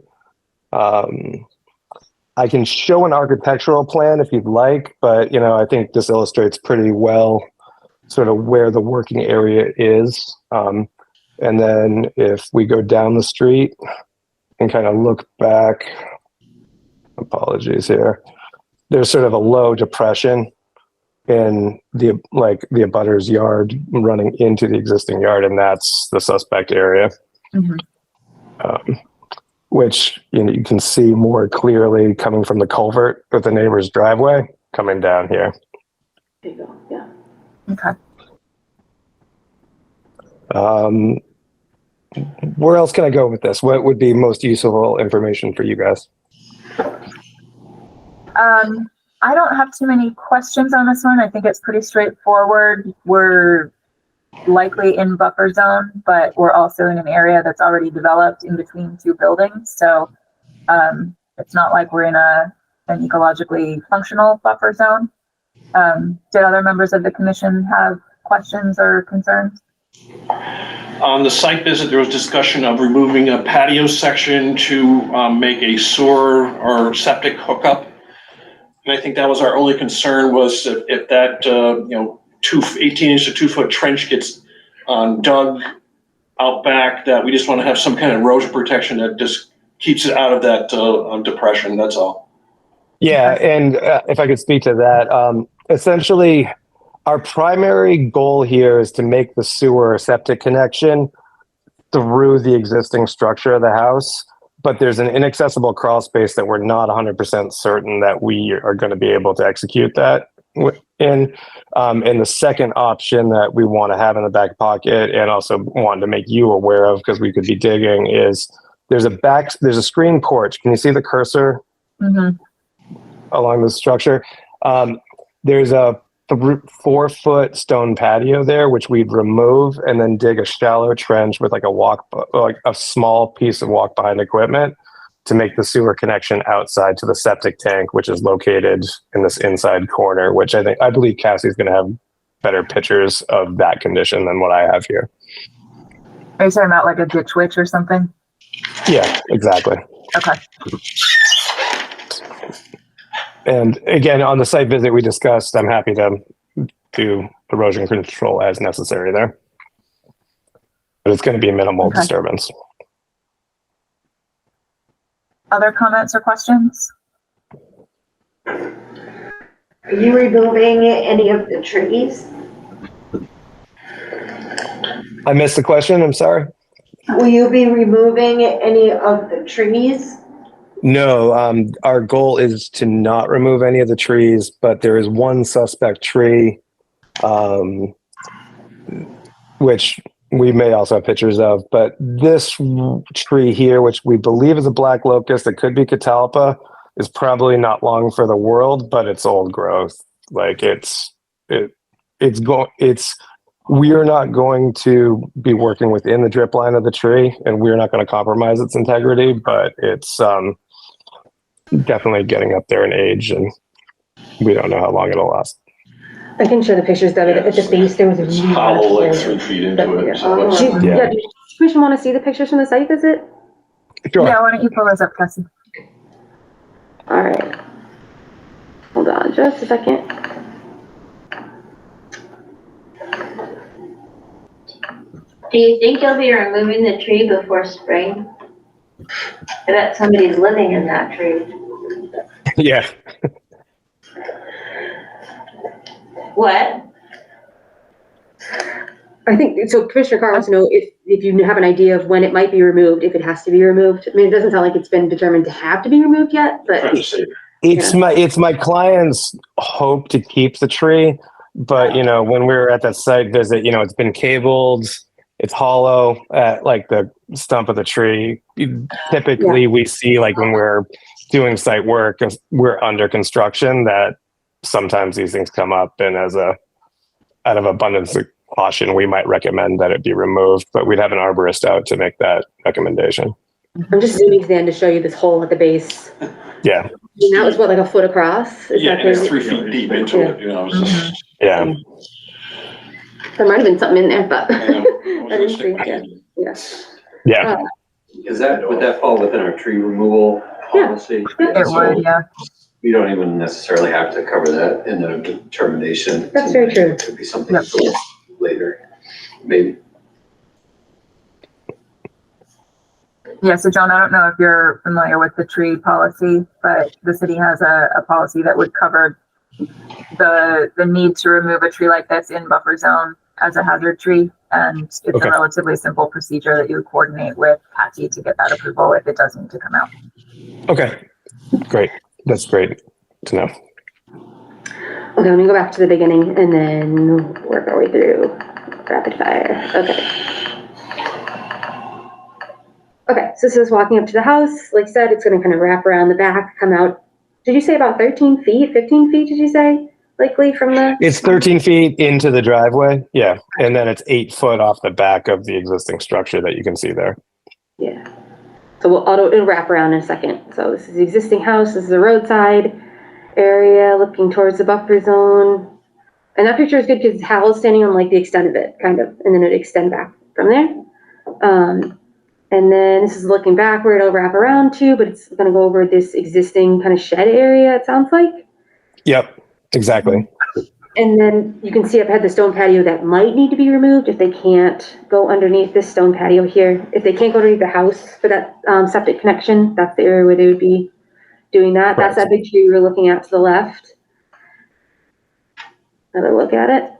I can show an architectural plan if you'd like, but I think this illustrates pretty well sort of where the working area is. And then if we go down the street and kind of look back, apologies here, there's sort of a low depression in the abutter's yard running into the existing yard, and that's the suspect area. Mm-hmm. Which you can see more clearly coming from the culvert with the neighbor's driveway coming down here. There you go. Yeah. Okay. Where else can I go with this? What would be most useful information for you guys? I don't have too many questions on this one. I think it's pretty straightforward. We're likely in buffer zone, but we're also in an area that's already developed in between two buildings. So it's not like we're in an ecologically functional buffer zone. Did other members of the commission have questions or concerns? On the site visit, there was discussion of removing a patio section to make a sewer or septic hookup. And I think that was our only concern, was if that, 18-inch to 2-foot trench gets dug out back, that we just want to have some kind of erosion protection that just keeps it out of that depression. That's all. Yeah, and if I could speak to that, essentially our primary goal here is to make the sewer or septic connection through the existing structure of the house. But there's an inaccessible crawl space that we're not 100% certain that we are going to be able to execute that in. And the second option that we want to have in the back pocket, and also wanted to make you aware of because we could be digging, is there's a screen porch. Can you see the cursor along the structure? There's a 4-foot stone patio there, which we'd remove and then dig a shallow trench with like a small piece of walk behind equipment to make the sewer connection outside to the septic tank, which is located in this inside corner, which I believe Cassie's going to have better pictures of that condition than what I have here. Are you talking about like a ditch witch or something? Yeah, exactly. Okay. And again, on the site visit we discussed, I'm happy to do erosion control as necessary there. But it's going to be minimal disturbance. Other comments or questions? Are you removing any of the trees? I missed the question, I'm sorry. Will you be removing any of the trees? No, our goal is to not remove any of the trees, but there is one suspect tree, which we may also have pictures of, but this tree here, which we believe is a black locust, it could be catalpa, is probably not long for the world, but it's old growth. Like we're not going to be working within the drip line of the tree, and we're not going to compromise its integrity, but it's definitely getting up there in age, and we don't know how long it'll last. I can show the pictures of it. At the base, there was a It's really hollow, like large 3 feet into it. So hole. it's, Yeah, do you commission want to see the pictures from the site visit? Sure. Yeah, why don't you pull those up, Cassie? All right. Hold on just a second. Do you think you'll be removing the tree before spring? I bet somebody's living in that tree. Yeah. What? I think, so Commissioner Carr wants to know if you have an idea of when it might be removed, if it has to be removed. I mean, it doesn't sound like it's been determined to have to be removed yet, but. It's my client's hope to keep the tree, but when we were at that site visit, it's been cabled, it's hollow at like the stump of the tree. Typically we see, like when we're doing site work, we're under construction, that sometimes these things come up, and out of abundance of caution, we might recommend that it be removed, but we'd have an arborist out to make that recommendation. I'm just zooming to the end to show you this hole at the base. Yeah. And that was what, like a foot across? Yeah, and it's 3 feet deep into it, it's just. Yeah. There might have been something in there, but Yeah. I didn't see. Yeah. Yeah. Is that, would that fall within our tree removal policy? It would, yeah. We don't even necessarily have to cover that in the determination. That's very true. It could be something later, maybe. Yeah, so John, I don't know if you're familiar with the tree policy, but the city has a policy that would cover the need to remove a tree like this in buffer zone as a hazard tree. And it's a relatively simple procedure that you would coordinate with Patty to get that approval if it does need to come out. Okay, great. That's great to know. Okay, let me go back to the beginning and then work our way through rapid fire. Okay, so this is walking up to the house. Like I said, it's going to kind of wrap around the back, come out. Did you say about 13 feet, 15 feet, did you say? Likely from the... It's 13 feet into the driveway, yeah. And then it's 8 foot off the back of the existing structure that you can see there. Yeah. So it'll wrap around in a second. So this is the existing house. This is the roadside area looking towards the buffer zone. And that picture is good because Hal's standing on like the extent of it, kind of, and then it extend back from there. And then this is looking back where it'll wrap around to, but it's going to go over this existing kind of shed area, it sounds like. Yep, exactly. And then you can see up ahead the stone patio that might need to be removed if they can't go underneath this stone patio here. If they can't go underneath the house for that septic connection, that's the area where they would be doing that. That's that big tree we were looking at to the left. Another look at it.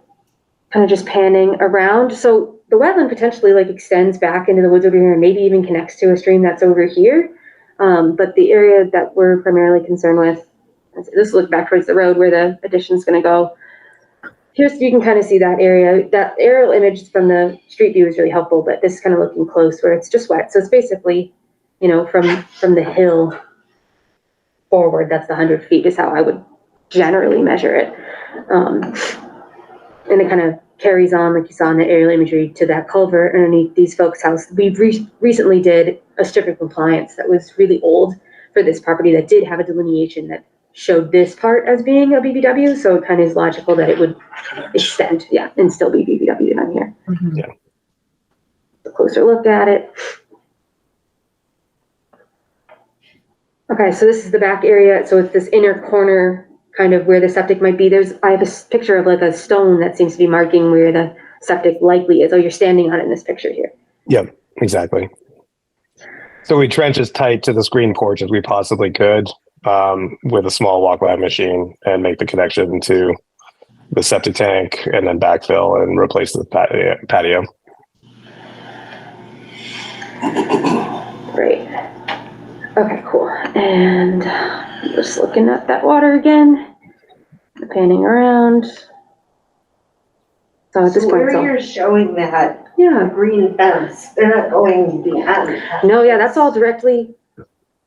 Kind of just panning around. So the wetland potentially like extends back into the woods over here and maybe even connects to a stream that's over here. But the area that we're primarily concerned with, this look back towards the road where the addition is going to go. Here's, you can kind of see that area. That aerial image from the street view is really helpful, but this is kind of looking close where it's just wet. So it's basically, from the hill forward, that's the 100 feet is how I would generally measure it. And it kind of carries on, like you saw in the aerial imagery, to that culvert underneath these folks' house. We recently did a strip of compliance that was really old for this property that did have a delineation that showed this part as being a BBW, so it kind of is logical that it would extend, and still be BBW down here. Mm-hmm. Yeah. A closer look at it. Okay, so this is the back area. So it's this inner corner, kind of where the septic might be. I have a picture of like a stone that seems to be marking where the septic likely is. Oh, you're standing on it in this picture here. Yep, exactly. So we trench as tight to the screen porch as we possibly could, with a small walkway machine, and make the connection to the septic tank, and then backfill and replace the patio. Great. Okay, cool. And I'm just looking at that water again, panning around. So at this point, where you're showing that green fence, they're not going behind. No, that's all directly,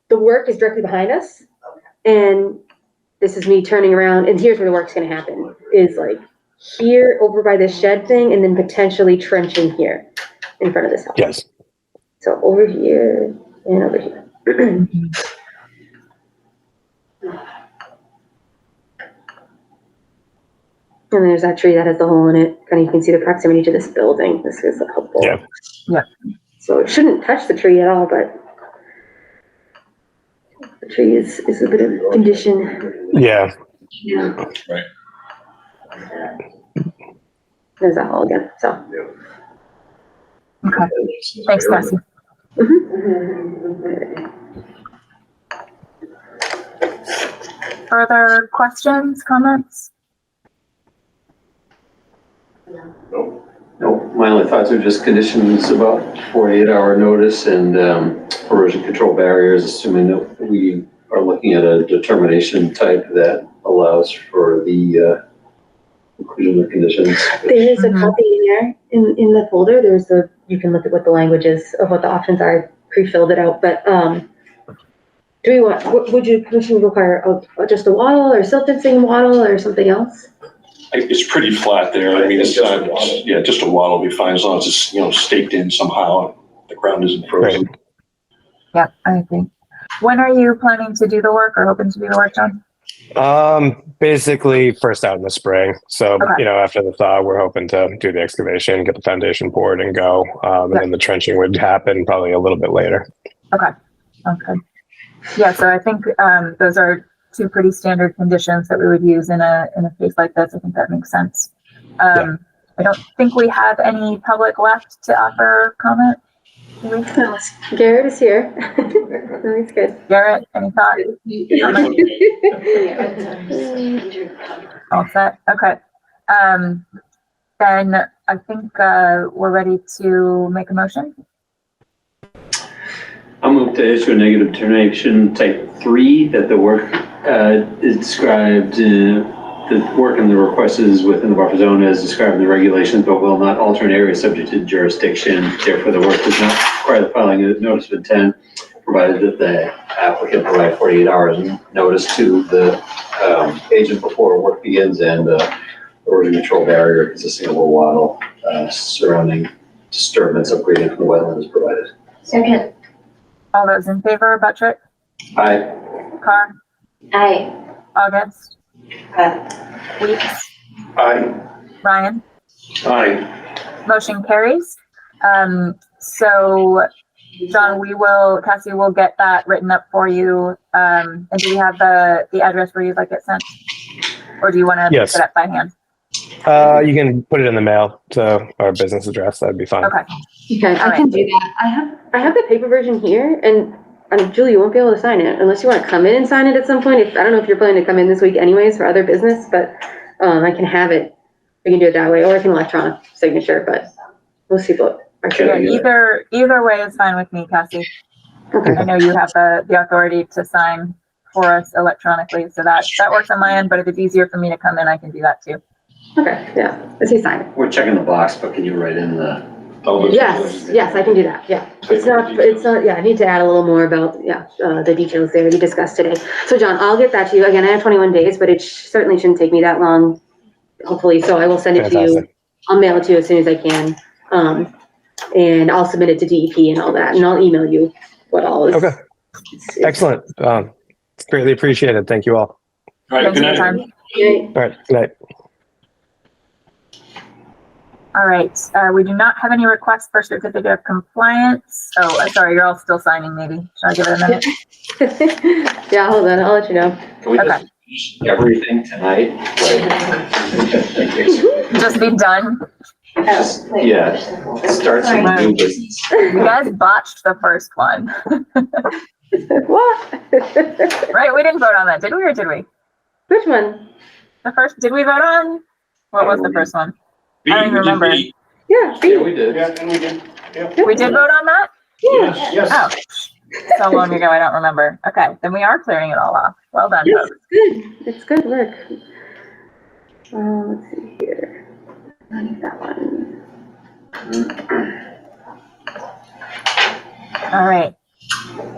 the work is directly behind us. And this is me turning around, and here's where the work's gonna happen, is like here over by this shed thing, and then potentially trenching here in front of this house. Yes. So over here and over here. And there's that tree that has the hole in it, and you can see the proximity to this building. This is helpful. Yeah. Yeah. So it shouldn't touch the tree at all, but the tree is a bit of condition. Yeah. Yeah. Right. There's that hole again, so. Okay. Thanks, Cassie. Further questions, comments? No, my only thoughts are just conditions about 48-hour notice and erosion control barriers, assuming that we are looking at a determination type that allows for the inclusion of conditions. There's a copy in there in the folder. You can look at what the language is of what the options are. I pre-filled it out, but do we want, would your commission require just a wattle or silt fencing wattle or something else? It's pretty flat there. I mean, it's not, yeah, just a wattle will be fine as long as it's, staked in somehow. The ground isn't frozen. Right. Yeah, I agree. When are you planning to do the work or hoping to do the work, John? Basically first out in the spring. So, Okay. After the thaw, we're hoping to do the excavation, get the foundation poured and go. And then the trenching would happen probably a little bit later. Okay. Okay. Yeah, so I think those are two pretty standard conditions that we would use in a case like this. I think that makes sense. I don't think we have any public left to offer comment. Garrett is here. No, he's good. Garrett, any thoughts? All set. Okay. Then I think we're ready to make a motion. I'll move to issue a negative determination type 3 that the work is described, the work and the request is within the buffer zone as described in the regulations, but will not alter an area subject to jurisdiction. Therefore, the work does not require the filing of notice of intent, provided that the applicant provide 48 hours notice to the agent before work begins, and erosion control barrier consisting of a wattle surrounding disturbance of gradient from the wetland is provided. Second. All those in favor, Buttrick, Aye. Carr, Aye. August, Weeks, Aye. Ryan. Aye. Motion carries. So John, Cassie will get that written up for you. And do we have the address where you'd like it sent? Or do you want to pick it up by hand? You can put it in the mail to our business address. That'd be fine. Okay. Okay, I can do that. I have the paper version here, and Julie, you won't be able to sign it unless you want to come in and sign it at some point. I don't know if you're planning to come in this week anyways for other business, but I can have it. We can do it that way, or I can electronic signature, but we'll see what. Yeah, either way is fine with me, Cassie. Okay. I know you have the authority to sign for us electronically, so that works on my end, but if it's easier for me to come in, I can do that too. Okay, yeah, let's see sign. We're checking the box, but can you write in the? Yes, I can do that, yeah. It's not, yeah, I need to add a little more about, the details there we discussed today. So John, I'll get that to you. Again, I have 21 days, but it certainly shouldn't take me that long, hopefully. So I will send it to you. I'll mail it to you as soon as I can. And I'll submit it to DEP and all that, and I'll email you what all is. Okay. Excellent. It's greatly appreciated. Thank you all. All right, good night. All right, good night. All right, we do not have any requests for certificate of compliance. Oh, sorry, you're all still signing maybe. Should I give it a minute? Yeah, hold on, I'll let you know. Can we just finish everything tonight? Just be done. Start some new business. You guys botched the first one. What? Right, we didn't vote on that, did we, or did we? Which one? The first, did we vote on? What was the first one? I don't even remember. Yeah, we did. Yeah, and we did. Yeah. We did vote on that? Yes. Oh, so long ago, I don't remember. Okay, then we are clearing it all off. Well done, Yes, folks. it's good work. Let's see here. That one. All right,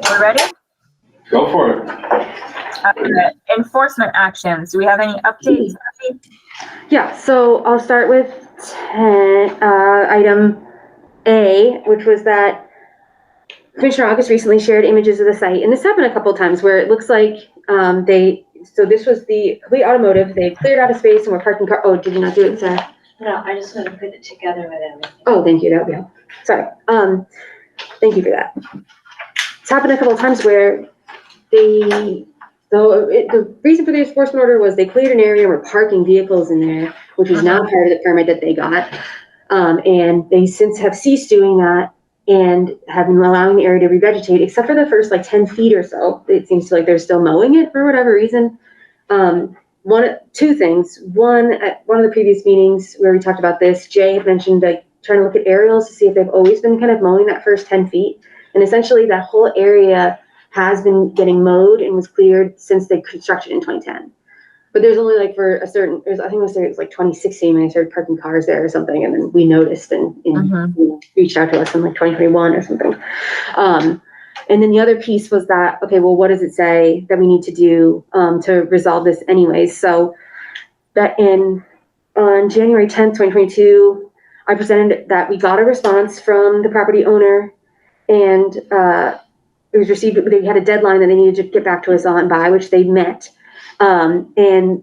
we ready? Go for it. Enforcement actions. Do we have any updates? Yeah, so I'll start with item A, which was that Commissioner August recently shared images of the site, and this happened a couple of times where it looks like so this was the complete automotive. They cleared out a space and were parking car. Oh, did you not do it, Sarah? No, I just want to put it together with everything. Oh, thank you. That would be helpful. Sorry. Thank you for that. It's happened a couple of times where the reason for the enforcement order was they cleared an area and were parking vehicles in there, which was not part of the permit that they got. And they since have ceased doing that and have been allowing the area to revegetate, except for the first like 10 feet or so. It seems like they're still mowing it for whatever reason. Two things. One, at one of the previous meetings where we talked about this, Jay had mentioned like trying to look at aerials to see if they've always been kind of mowing that first 10 feet. And essentially that whole area has been getting mowed and was cleared since they constructed in 2010. But there's only like for a certain, I think it was like 2016 when they started parking cars there or something. And then we noticed and reached out to us in like 2021 or something. And then the other piece was that, okay, well, what does it say that we need to do to resolve this anyways? So that on January 10th, 2022, I presented that we got a response from the property owner and it was received, they had a deadline that they needed to get back to us on by, which they met. And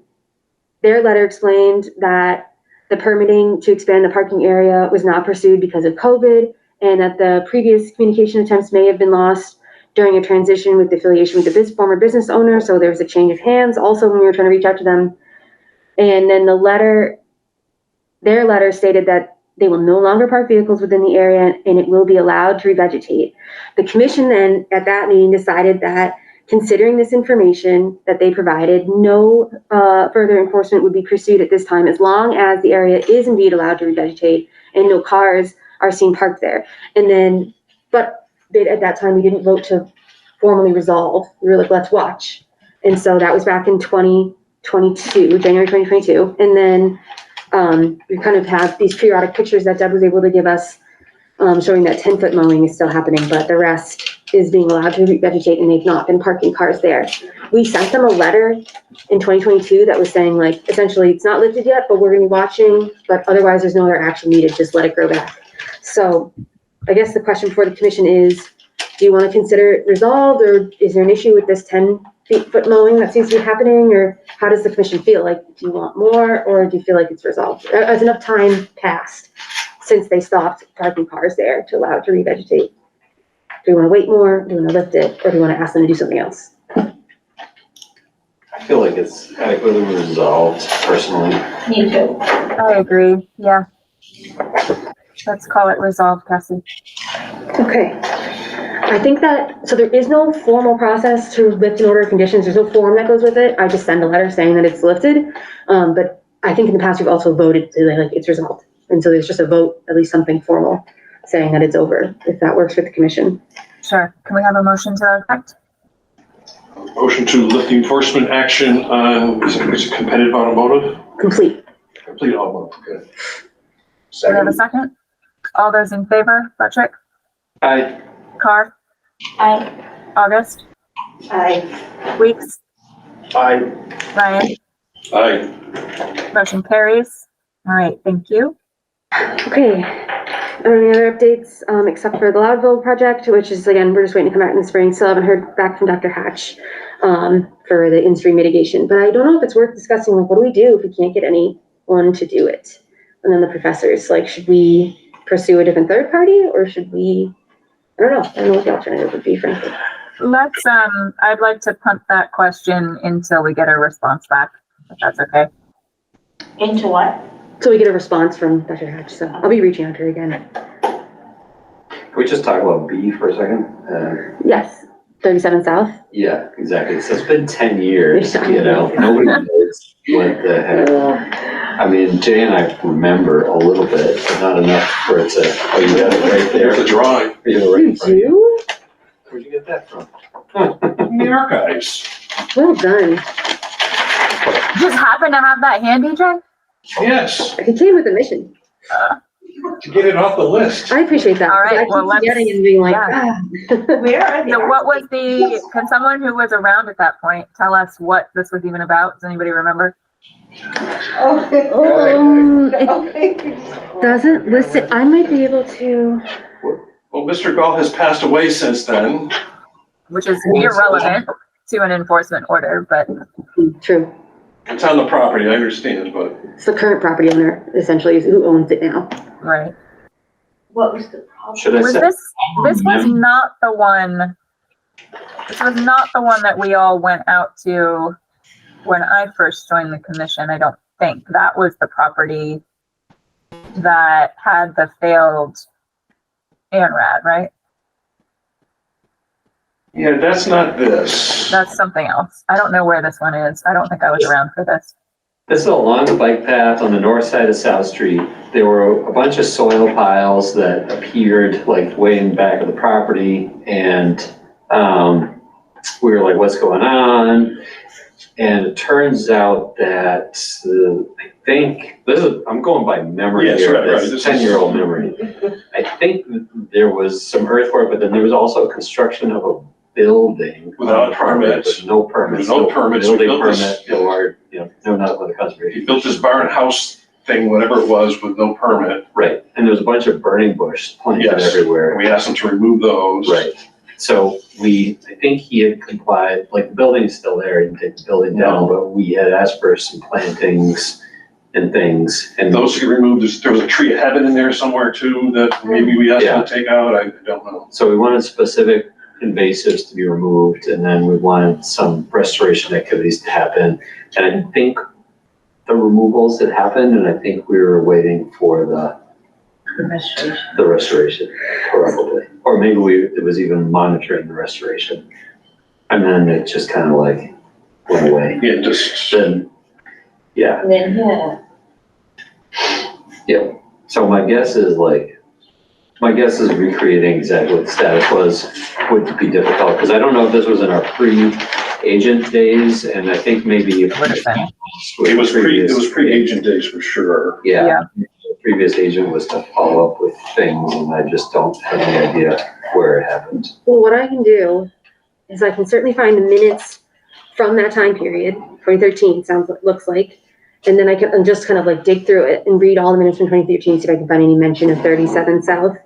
their letter explained that the permitting to expand the parking area was not pursued because of COVID, and that the previous communication attempts may have been lost during a transition with the affiliation with the former business owner. So there was a change of hands also when we were trying to reach out to them. And then their letter stated that they will no longer park vehicles within the area and it will be allowed to revegetate. The commission then at that meeting decided that considering this information that they provided, no further enforcement would be pursued at this time as long as the area is indeed allowed to revegetate and no cars are seen parked there. And then, but at that time we didn't vote to formally resolve. We were like, let's watch. And so that was back in 2022, January 2022. And then we kind of have these periodic pictures that Deb was able to give us showing that 10-foot mowing is still happening, but the rest is being allowed to revegetate and they've not been parking cars there. We sent them a letter in 2022 that was saying like, essentially it's not lifted yet, but we're gonna be watching, but otherwise there's no other action needed, just let it grow back. So I guess the question for the commission is, do you want to consider it resolved, or is there an issue with this 10-foot mowing that seems to be happening, or how does the commission feel? Like, do you want more, or do you feel like it's resolved? Has enough time passed since they stopped parking cars there to allow it to revegetate? Do you want to wait more? Do you want to lift it, or do you want to ask them to do something else? I feel like it's adequately resolved personally. Me too. I agree. Yeah. Let's call it resolved, Cassie. Okay. I think that, so there is no formal process to lift an order of conditions. There's no form that goes with it. I just send a letter saying that it's lifted. But I think in the past we've also voted to like it's resolved. And so there's just a vote, at least something formal saying that it's over, if that works for the commission. Sure. Can we have a motion to that effect? Motion to lift the enforcement action on, is it competitive automotive? Complete. Complete automotive, okay. Do we have a second? All those in favor, Patrick? Aye. Carr? Aye. August? Aye. Weeks? Aye. Ryan? Aye. Motion carries. All right, thank you. Okay. Any other updates except for the Loudville project, which is, again, we're just waiting to come out in the spring. Still haven't heard back from Dr. Hatch for the in-stream mitigation. But I don't know if it's worth discussing, like, what do we do if we can't get anyone to do it? And then the professors, like, should we pursue a different third party, or should we, I don't know what the alternative would be, frankly. Let's, I'd like to punt that question until we get a response back, if that's okay. Into what? So we get a response from Dr. Hatch, so I'll be reaching out to her again. Can we just talk about B for a second? Yes, 37 South. Yeah, exactly. So it's been 10 years, you know, nobody knows what the heck. I mean, Jay and I remember a little bit, but not enough for it to, oh, you got it right there. There's a drawing. You do? Where'd you get that from? In the archives. Well done. Just happen to have that handy, Jay? Yes, He came with a mission. to get it off the list. I appreciate that. All right, I keep well, let's- forgetting and being like, yeah. Where are they? So what was can someone who was around at that point tell us what this was even about? Does anybody remember? It doesn't list it. I might be able to. Well, Mr. Gall has passed away since then. Which is irrelevant to an enforcement order, but True. It's on the property, I understand, but It's the current property owner essentially is who owns it now. Right. What was the problem? Should I Was say? this was not the one, this was not the one that we all went out to when I first joined the commission, I don't think. That was the property that had the failed ANRAD, right? yeah, that's not this. That's something else. I don't know where this one is. I don't think I was around for this. This is along the bike path on the north side of South Street. There were a bunch of soil piles that appeared like way in the back of the property, and we were like, what's going on? And it turns out that I think, I'm going by memory Yes, here, right. this This is- 10-year-old memory. I think there was some earthwork, but then there was also construction of a building. Without permits. With no permits. No permits. We Building built this- permit, or, no, not with the conservation. He built this barn house thing, whatever it was, with no permit. Right, and there was a bunch of burning bush planted Yes. everywhere. We asked him to remove those. Right, so I think he had complied, like the building's still there, he didn't take the building down, but we had asked for some plantings and things. And those he removed, there was a tree of heaven in there somewhere too, that maybe we asked him to take out, I don't know. So we wanted specific invasives to be removed, and then we wanted some restoration activities to happen. And I think the removals had happened, and I think we were waiting for the restoration, probably. Or maybe it was even monitoring the restoration. And then it just kind of like went away. Yeah, just. Then, yeah. And then, Yeah. So my guess is recreating exactly what the status was would be difficult, because I don't know if this was in our pre-agent days, and I think maybe It was pre-agent days for sure. Yeah. The previous agent was to follow up with things, and I just don't have any idea where it happened. Well, what I can do is I can certainly find the minutes from that time period, 2013 looks like. And then I can just kind of like dig through it and read all the minutes from 2013, see if I can find any mention of 37 South.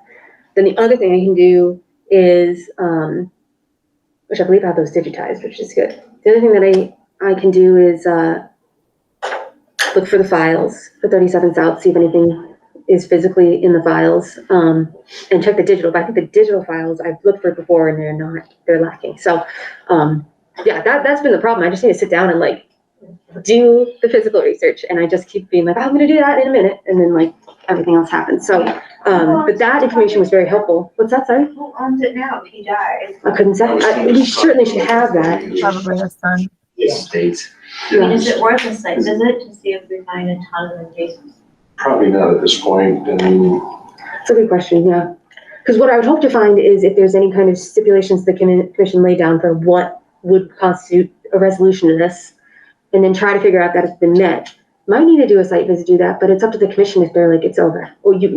Then the other thing I can do is, which I believe I have those digitized, which is good. The other thing that I can do is look for the files for 37 South, see if anything is physically in the files, and check the digital. But I think the digital files I've looked for before and they're lacking. So yeah, that's been the problem. I just need to sit down and like do the physical research, and I just keep being like, I'm going to do that in a minute, and then like everything else happens. So, but that information was very helpful. What's that, sorry? Who owns it now if he dies? I couldn't say. We certainly should have that. Probably his son. State. I mean, is it worth a site visit to see if we find a ton of invasives? Probably not at this point, and It's a good question, yeah. Because what I would hope to find is if there's any kind of stipulations the commission laid down for what would constitute a resolution to this, and then try to figure out that it's been met. Might need to do a site visit, do that, but it's up to the commission if they're like, it's over. Or you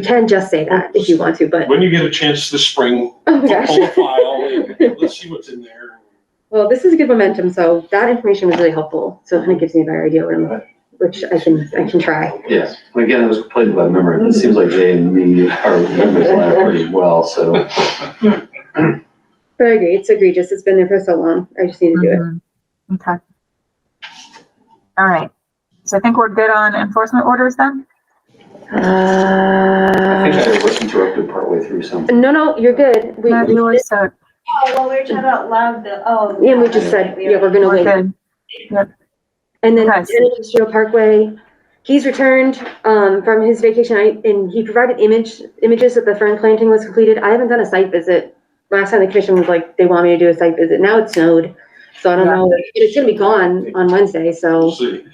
can just say that if you want to, but. when you get a chance this spring, Oh my gosh. pull the file, and let's see what's in there. Well, this is a good momentum, so that information was really helpful. So it kind of gives me a better idea which I can try. Yes, again, it was completed by memory. It seems like Jay and me, our memories line up pretty well, so. But I agree, it's egregious. It's been there for so long. I just need to do it. Okay. All right. So I think we're good on enforcement orders then? I think I was interrupted partway through something. No, you're good. You were so. Oh, well, we were talking about Yeah, we just said, yeah, we're gonna wait. Good. Yep. And then Okay. Lieutenant Industrial Parkway, he's returned from his vacation, and he provided images that the fern planting was completed. I haven't done a site visit. Last time the commission was like, they want me to do a site visit. Now it snowed, so I don't know. It's gonna be gone on Wednesday, so We'll see.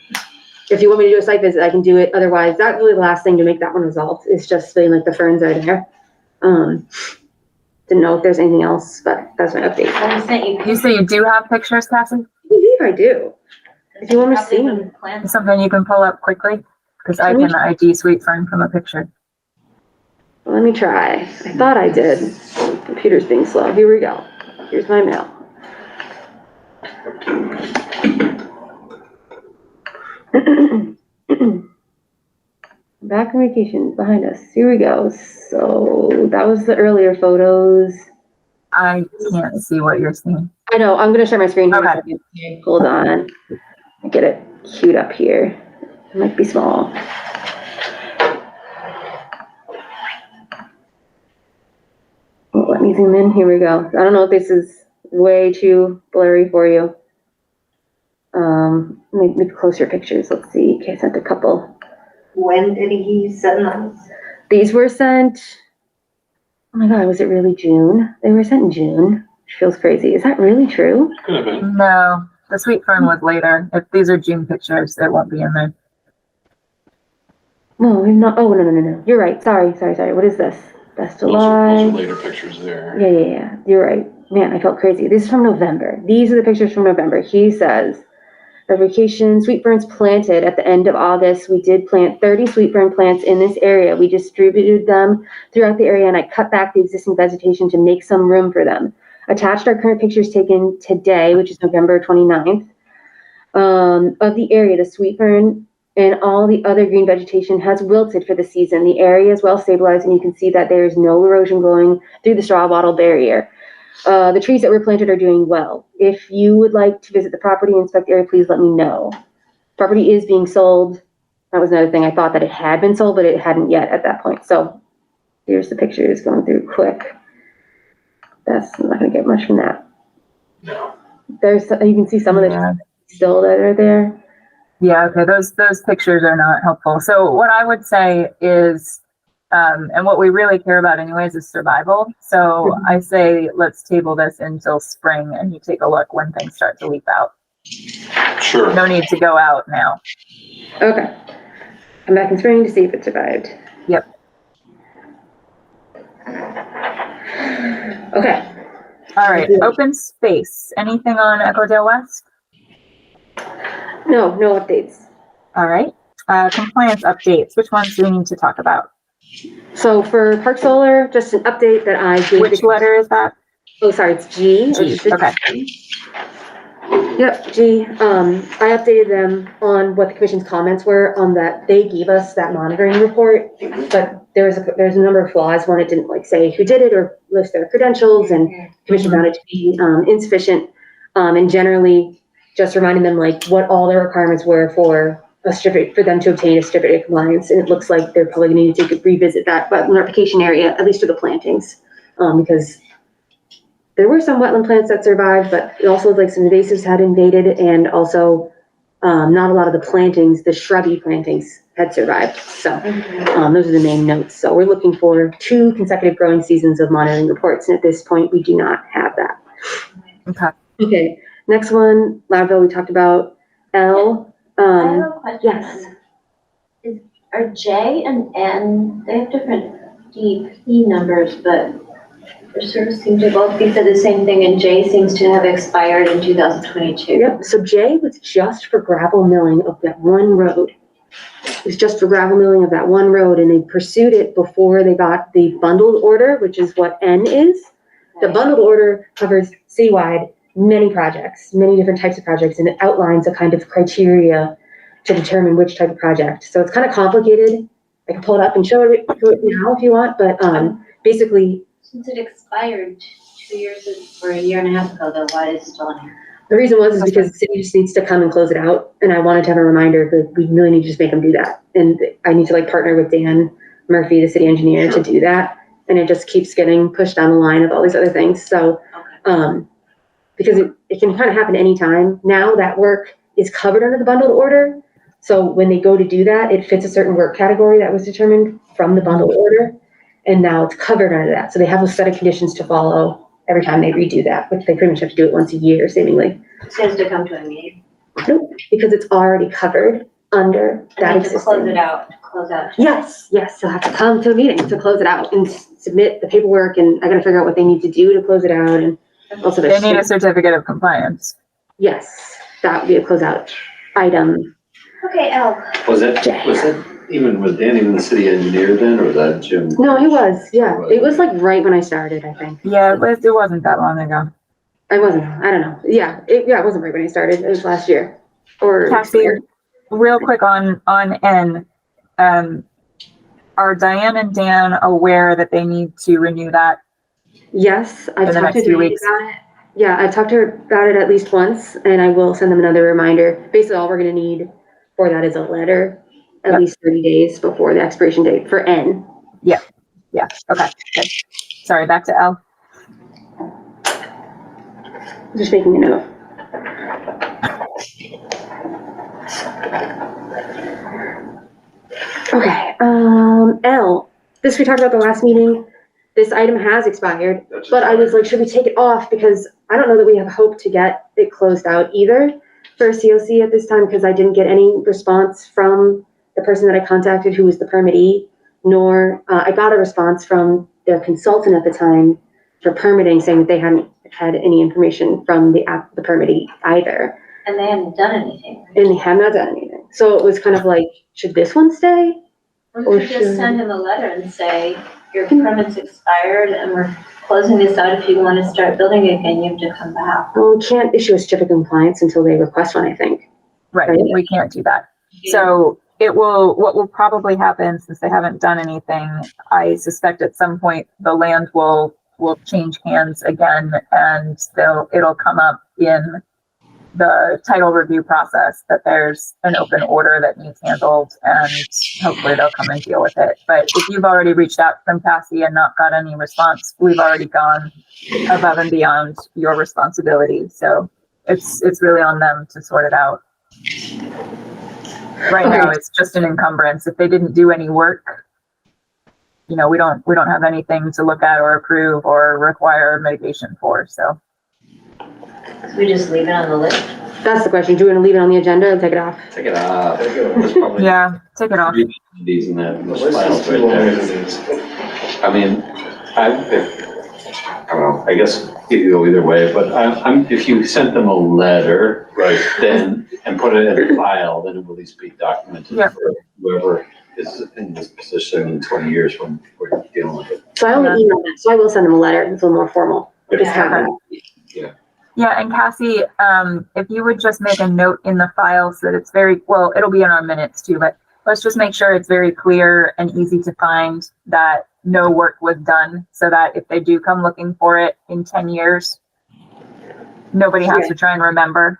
if you want me to do a site visit, I can do it. Otherwise, that's really the last thing to make that one resolved. It's just feeling like the ferns are there. Didn't know if there's anything else, but that's my update. I sent you. You say you do have pictures, Cassie? I believe I do. If you want me to see them. Something you can pull up quickly? Because I can ID sweet fern from a picture. Let me try. I thought I did. Computer's being slow. Here we go. Here's my mail. Back on vacation behind us. Here we go. So that was the earlier photos. I can't see what you're seeing. I know, I'm gonna share my screen here in a Okay. second. Okay, hold on. Get it queued up here. It might be small. Oh, let me zoom in. Here we go. I don't know if this is way too blurry for you. Maybe closer pictures. Let's see. Okay, I sent a couple. When did he send those? These were sent. Oh my God, was it really June? They were sent in June, which feels crazy. Is that really true? Could have been. No, the Sweet Fern was later. If these are June pictures, it won't be in there. No, I'm not. Oh, no. You're right. Sorry. What is this? That's Those July. are later pictures there. Yeah. You're right. Man, I felt crazy. This is from November. These are the pictures from November. He says, the vacation sweet ferns planted at the end of August. We did plant 30 sweet fern plants in this area. We distributed them throughout the area and I cut back the existing vegetation to make some room for them. Attached are current pictures taken today, which is November 29th, of the area. The sweet fern and all the other green vegetation has wilted for the season. The area is well stabilized and you can see that there is no erosion going through the straw wattle barrier. The trees that were planted are doing well. If you would like to visit the property and inspect the area, please let me know. Property is being sold. That was another thing. I thought that it had been sold, but it hadn't yet at that point. So here's the pictures going through quick. I'm not going to get much from that. No. You can see some of the trees still that are there. Yeah, okay, those pictures are not helpful. So what I would say is, and what we really care about anyways is survival. So I say, let's table this until spring and you take a look when things start to leak out. Sure. No need to go out now. Okay. I'm back in spring to see if it survived. Yep. Okay. All right, open space. Anything on Echodale West? No updates. All right. Compliance updates. Which ones do we need to talk about? So for Park Solar, just an update that I gave. Which letter is that? Oh, sorry, it's G. G. Okay. Yep, G. I updated them on what the commission's comments were on that. They gave us that monitoring report, but there's a number of flaws. One, it didn't say who did it or list their credentials, and commission found it to be insufficient. And generally, just reminding them what all the requirements were for a certificate, for them to obtain a certificate of compliance. And it looks like they're probably going to need to revisit that wetland application area, at least for the plantings, because there were some wetland plants that survived, but it also looked like some invasives had invaded, and also not a lot of the plantings, the shrubby plantings, had survived. So those are the main notes. So we're looking for 2 consecutive growing seasons of monitoring reports, and at this point, we do not have that. Okay. Next one, Loudville, we talked about. L. I have a question. Yes. Are J and N, they have different DP numbers, but they sort of seem to both be for the same thing, and J seems to have expired in 2022. Yep, so J was just for gravel milling of that one road. It was just for gravel milling of that one road, and they pursued it before they got the bundled order, which is what N is. The bundled order covers citywide many projects, many different types of projects, and it outlines a kind of criteria to determine which type of project. So it's kind of complicated. I can pull it up and show it now if you want, but basically. Since it expired 2 years or a year and a half ago, though, why is it still on here? The reason was because the city just needs to come and close it out, and I wanted to have a reminder that we really need to just make them do that. And I need to partner with Dan Murphy, the city engineer, to do that. And it just keeps getting pushed down the line of all these other things. So, because it can kind of happen anytime. Now that work is covered under the bundled order. So when they go to do that, it fits a certain work category that was determined from the bundled order. And now it's covered under that. So they have a set of conditions to follow every time they redo that, which they pretty much have to do it once a year, seemingly. It has to come to a meeting. Nope, because it's already covered under that existing. To close it out, Yes, they'll have to come to a meeting to close it out and submit the paperwork, and I gotta figure out what they need to do to close it out, and also they need a certificate of compliance. Yes, that would be a closeout item. Okay, L. Was it Dan even the city engineer then, or was that Jim? No, he was, yeah. It was right when I started, I think. Yeah, it wasn't that long ago. I don't know. Yeah, it wasn't right when I started. It was last year. Or Cassie, real quick on N, are Diane and Dan aware that they need to renew that Yes, I've In the talked to next few Diane weeks? about it. Yeah, I've talked to her about it at least once, and I will send them another reminder. Basically, all we're gonna need for that is a letter at Yep. least 30 days before the expiration date for N. Yeah, okay, good. Sorry, back to L. Just making a note. Okay, L, this we talked about the last meeting. This item has expired, but I was like, should we take it off? Because I don't know that we have hope to get it closed out either for COC at this time, because I didn't get any response from the person that I contacted who was the permittee, nor I got a response from their consultant at the time for permitting saying that they hadn't had any information from the permittee either. And they haven't done anything. And they have not done anything. So it was kind of like, should this one stay? We Or could just should- send him a letter and say, your permit's expired and we're closing this out. If you want to start building again, you have to come back. Well, we can't issue a certificate of compliance until they request one, I think. Right, Right. we can't do that. So what will probably happen, since they haven't done anything, I suspect at some point the land will change hands again, and it'll come up in the title review process that there's an open order that needs handled, and hopefully they'll come and deal with it. But if you've already reached out from Cassie and not got any response, we've already gone above and beyond your responsibility. So it's really on them to sort it out. Right now, it's just an encumbrance. If they didn't do any work, we don't have anything to look at or approve or require mitigation for. So We just leave it on the list. That's the question. Do you want to leave it on the agenda and take it off? Take it off. There's probably yeah, take it off. these in that, The those list files is right too long there. as it is. I mean, I don't know, I guess it could go either way, but if you sent them a letter, right, then, and put it in a file, then it will at least be documented Yep. for whoever is in this position in 20 years when we're dealing with it. So I only emailed them, so I will send them a letter. It's a little more formal. Just have it. Yeah, and Cassie, if you would just make a note in the file so that it's it'll be in our minutes too, but let's just make sure it's very clear and easy to find that no work was done, so that if they do come looking for it in 10 years, nobody has to try and remember.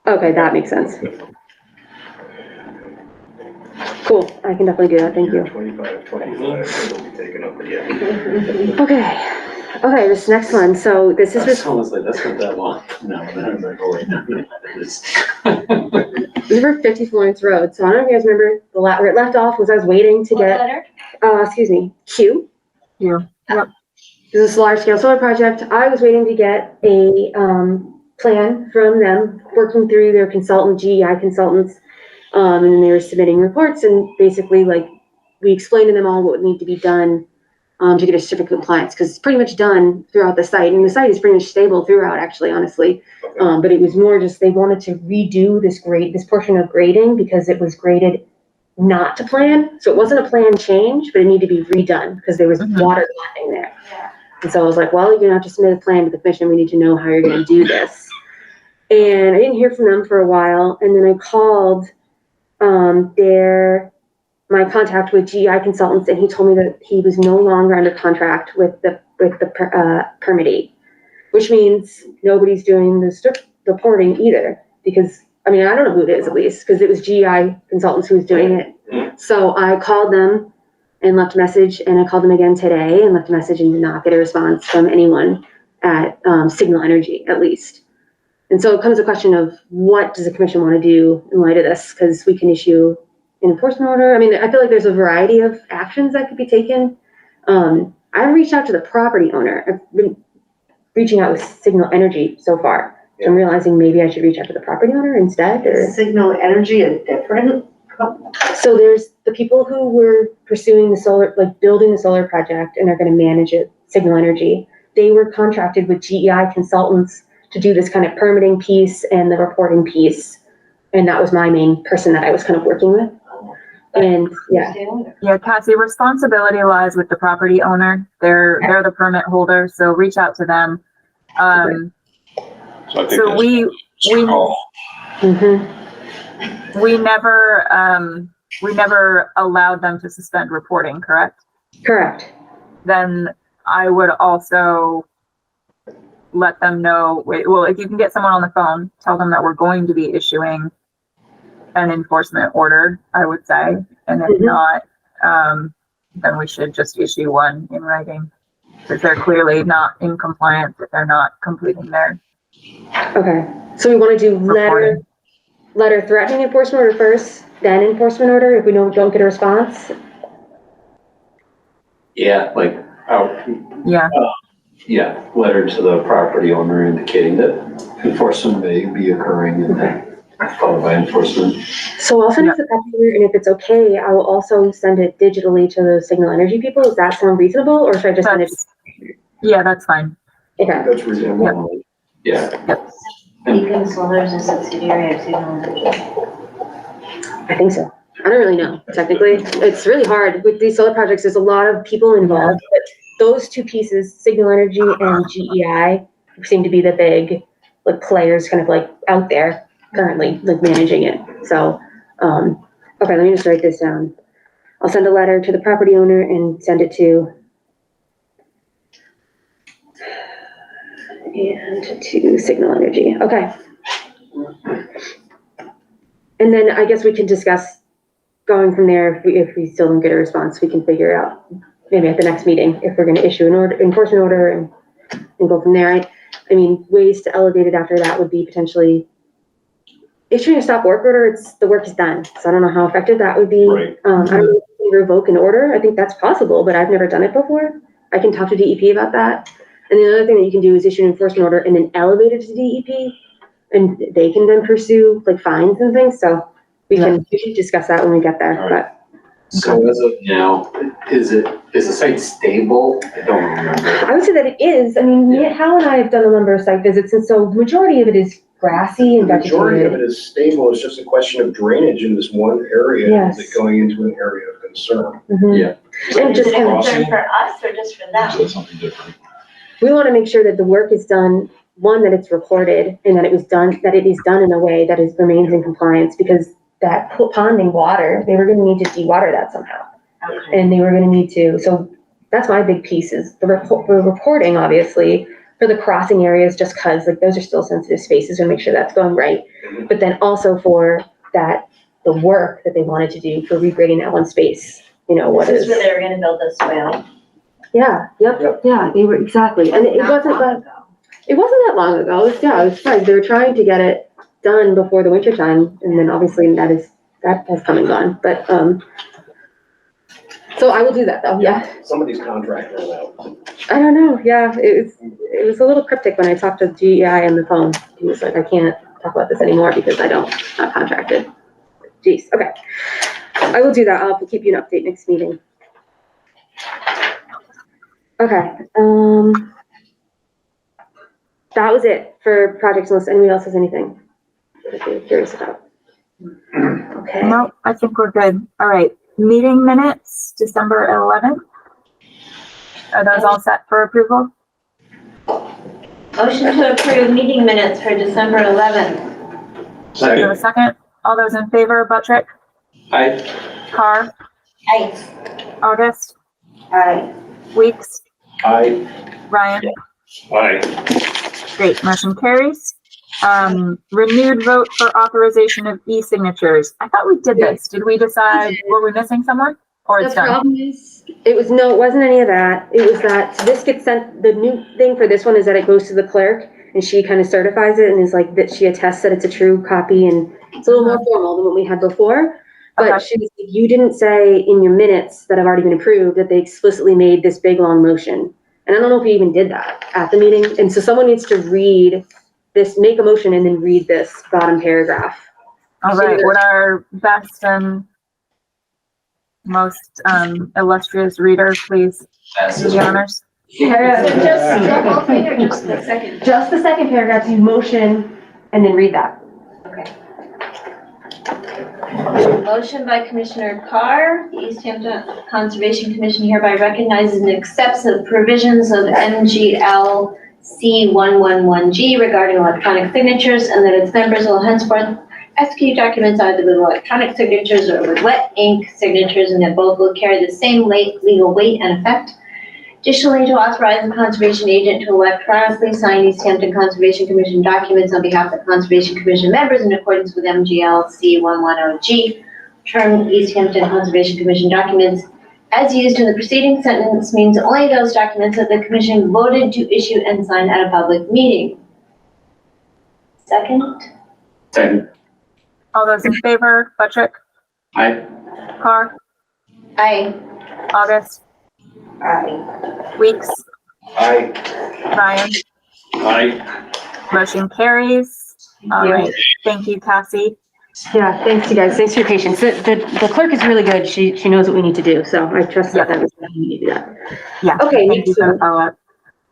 Okay, that makes sense. Cool, I can definitely do that, thank you. 25, it'll be taken up again. Okay, this next one, so this is That's almost like, that's not that long. No, then I was like, oh wait, no, it is. This is for 50 Florence Road, so I don't know if you guys remember, where it left off was I was waiting to get, Q. Yeah. Yep. This is a large scale solar project. I was waiting to get a plan from them, working through their consultant, GEI consultants, and then they were submitting reports, and basically we explained to them all what would need to be done to get a certificate of compliance, because it's pretty much done throughout the site, and the site is pretty much stable throughout, actually, honestly. But it was more just they wanted to redo this portion of grading because it was graded not to plan, so it wasn't a plan change, but it needed to be redone because there was water lapping there. And so I was like, well, you're gonna have to submit a plan to the commission. We need to know how you're gonna do this. And I didn't hear from them for a while, and then I called my contact with GI Consultants, and he told me that he was no longer under contract with the permittee, which means nobody's doing the reporting either, because, I mean, I don't know who it is, at least, because it was GI Consultants who was doing it. So I called them and left a message, and I called them again today and left a message and did not get a response from anyone at Signal Energy, at least. And so it comes a question of what does the commission want to do in light of this? Because we can issue an enforcement order. I mean, I feel like there's a variety of actions that could be taken. I reached out to the property owner. I've been reaching out with Signal Energy so far. Yeah. I'm realizing maybe I should reach out to the property owner instead. Or Signal Energy is different. So there's the people who were pursuing the solar, building the solar project, and are going to manage it, Signal Energy. They were contracted with GEI Consultants to do this kind of permitting piece and the reporting piece. And that was my main person that I was kind of working with. And yeah, Cassie, responsibility lies with the property owner. They're the permit holder, so reach out to them. So we never allowed them to suspend reporting, correct? Correct. Then I would also let them know, well, if you can get someone on the phone, tell them that we're going to be issuing an enforcement order, I would say. And if not, then we should just issue one in writing, because they're clearly not in compliance if they're not completing their. Okay, so we want to do letter threatening enforcement order first, then enforcement order if we don't get a response? Yeah, like, letter to the property owner indicating that enforcement may be occurring and then followed by enforcement. So I'll send it to the property owner, and if it's okay, I will also send it digitally to the Signal Energy people. Does that sound reasonable, or should I just send it? Yeah, that's fine. Okay. That's reasonable. Yeah. Beacon Solar is a subsidiary of Signal Energy. I think so. I don't really know, technically. It's really hard. With these solar projects, there's a lot of people involved, but those two pieces, Signal Energy and GEI, seem to be the big players kind of out there currently, managing it. So, okay, let me just write this down. I'll send a letter to the property owner and send it to Signal Energy. Okay. And then I guess we can discuss going from there. If we still don't get a response, we can figure out maybe at the next meeting if we're going to issue an enforcement order and go from there. I mean, ways to elevate it after that would be potentially issuing a stop work order. The work is done, so I don't know how effective that would be. Right. I don't know if you can revoke an order. I think that's possible, but I've never done it before. I can talk to DEP about that. And the other thing that you can do is issue an enforcement order and then elevate it to DEP, and they can then pursue fines and things. So we should discuss that when we get there. Right. But So as of now, is the site stable? I don't remember. I would say that it is. I mean, Hal and I have done a number of site visits, and so the majority of it is grassy and The majority of vegetated. it is stable. It's just a question of drainage in this one area. Yes. Is it going into an area of concern? Yeah. And just Is it a kind of, concern for us or just for them? Something different. we want to make sure that the work is done, one, that it's reported, and that it is done in a way that remains in compliance, because that ponding water, they were going to need to de-water that somehow. Okay. And they were going to need to, so that's my big piece, is the reporting, obviously, for the crossing areas, just because those are still sensitive spaces, and make sure that's going right. But then also for the work that they wanted to do for regrading that one space, what This is. is where they were gonna build this swale. Yeah, yeah, they were, exactly. And it wasn't that long ago. It was fine. They were trying to get it done before the winter time, and then obviously that has come and gone. But, so I will do that though, yeah. Somebody's contract ran out. I don't know, yeah, it was a little cryptic when I talked to GEI on the phone. He was like, I can't talk about this anymore because not contracted. Jeez, okay. I will do that. I'll keep you an update next meeting. Okay, that was it for projects, unless anybody else has anything that they're curious about. Okay. No, I think we're good. All right, meeting minutes, December 11th. Are those all set for approval? Motion to approve meeting minutes for December 11th. Second. Second. All those in favor, Buttrick? Aye. Carr? Aye. August? Aye. Weeks? Aye. Ryan? Aye. Great, motion carries. Renewed vote for authorization of e-signatures. I thought we did this. Did we decide, were we missing someone? Or it's The done? problem is, it wasn't any of that. It was that this gets sent, the new thing for this one is that it goes to the clerk and she kind of certifies it and is like, that she attests that it's a true copy, and it's a little more formal than what we had before. But Okay. she was like, you didn't say in your minutes that have already been approved that they explicitly made this big long motion. And I don't know if we even did that at the meeting. And so someone needs to read this, make a motion and then read this bottom paragraph. All right, would our best and most illustrious reader please do the honors? Yeah, Just the whole thing or just the second? just the second paragraph, you motion and then read that. Okay. Motion by Commissioner Carr, the Easthampton Conservation Commission hereby recognizes and accepts the provisions of MGL C111G regarding electronic signatures, and that its members will henceforth execute documents either with electronic signatures or with wet ink signatures, and that both will carry the same legal weight and effect. Additionally, to authorize the conservation agent to electronically sign Easthampton Conservation Commission documents on behalf of the Conservation Commission members in accordance with MGL-C 110G. Term Easthampton Conservation Commission documents as used in the preceding sentence means only those documents that the commission voted to issue and sign at a public meeting. Second? Second. All those in favor, Buttrick, Aye. Carr, Aye. August, Aye. Weeks, Aye. Ryan, Aye. motion carries. All you. right, thank you, Cassie. Yeah, thanks you guys. Thanks for your patience. The clerk is really good. She knows what we need to do. So I trust that was what we need to do that. Yeah, Okay, thank you for the so- follow-up.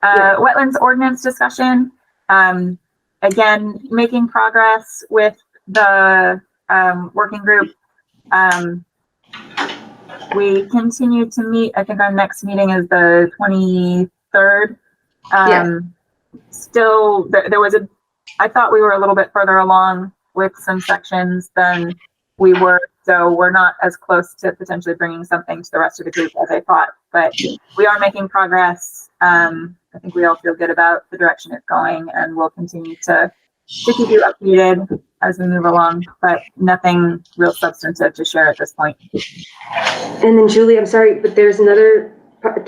Wetlands ordinance discussion. Again, making progress with the working group. We continue to meet. I think our next meeting is the 23rd. Still, there was I thought we were a little bit further along with some sections than we were, so we're not as close to potentially bringing something to the rest of the group as I thought, but we are making progress. I think we all feel good about the direction it's going, and we'll continue to keep you updated as we move along, but nothing real substantive to share at this point. And then Julie, I'm sorry, but there's another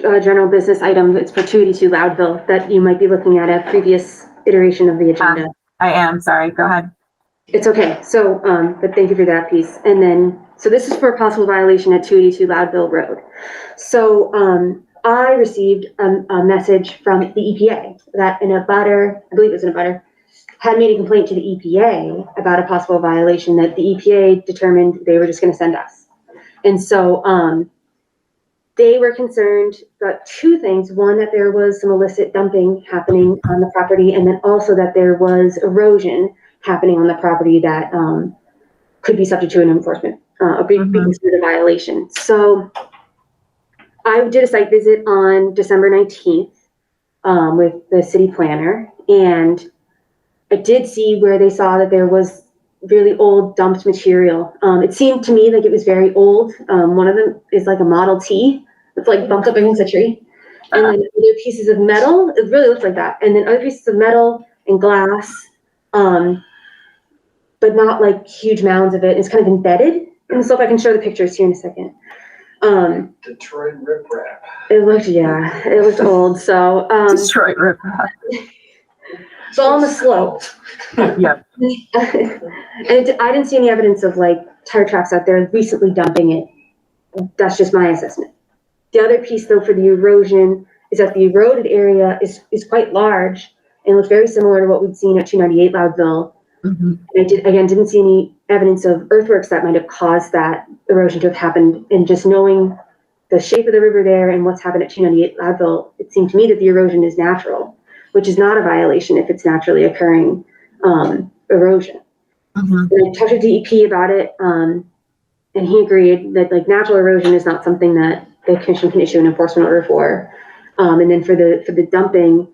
general business item. It's for 282 Loudville that you might be looking at a previous iteration of the agenda. I am sorry. Go ahead. It's okay. So, but thank you for that piece. And then, so this is for a possible violation at 282 Loudville Road. So, I received a message from the EPA that an abutter, I believe it was an abutter, had made a complaint to the EPA about a possible violation that the EPA determined they were just going to send us. And so, they were concerned about two things. One, that there was some illicit dumping happening on the property, and then also that there was erosion happening on the property that could be subject to an enforcement, be considered a violation. So I did a site visit on December 19th with the city planner, and I did see where they saw that there was really old dumped material. It seemed to me like it was very old. One of them is like a Model T. It's like bumped up against a tree. And then other pieces of metal, it really looks like that. And then other pieces of metal and glass, but not like huge mounds of it. It's kind of embedded. And so if I can show the pictures here in a second. Detroit riprap. It looked old. So, Detroit riprap. So on the slope. Yeah. And I didn't see any evidence of like tire tracks out there recently dumping it. That's just my assessment. The other piece though for the erosion is that the eroded area is quite large and looks very similar to what we'd seen at 298 Loudville. Mm-hmm. I didn't see any evidence of earthworks that might have caused that erosion to have happened. And just knowing the shape of the river there and what's happened at 298 Loudville, it seemed to me that the erosion is natural, which is not a violation if it's naturally occurring erosion. Mm-hmm. And I talked to DEP about it, and he agreed that like natural erosion is not something that the commission can issue an enforcement order for. And then for the dumping,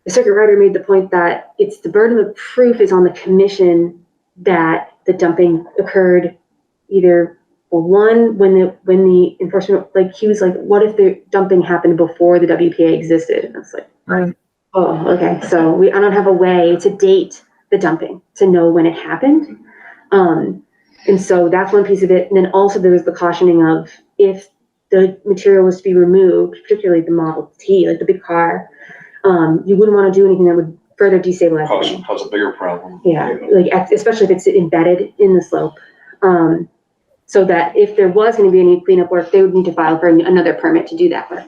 the circuit rider made the point that it's the burden of proof is on the commission that the dumping occurred either, well, one, when the enforcement, like he was like, what if the dumping happened before the WPA existed? And I was like, right. Oh, okay. So I don't have a way to date the dumping to know when it happened. And so that's one piece of it. And then also there was the cautioning of if the material was to be removed, particularly the Model T, like the big car, you wouldn't want to do anything that would further destabilize it. Cause a bigger problem. Yeah, like especially if it's embedded in the slope. So that if there was going to be any cleanup work, they would need to file for another permit to do that work.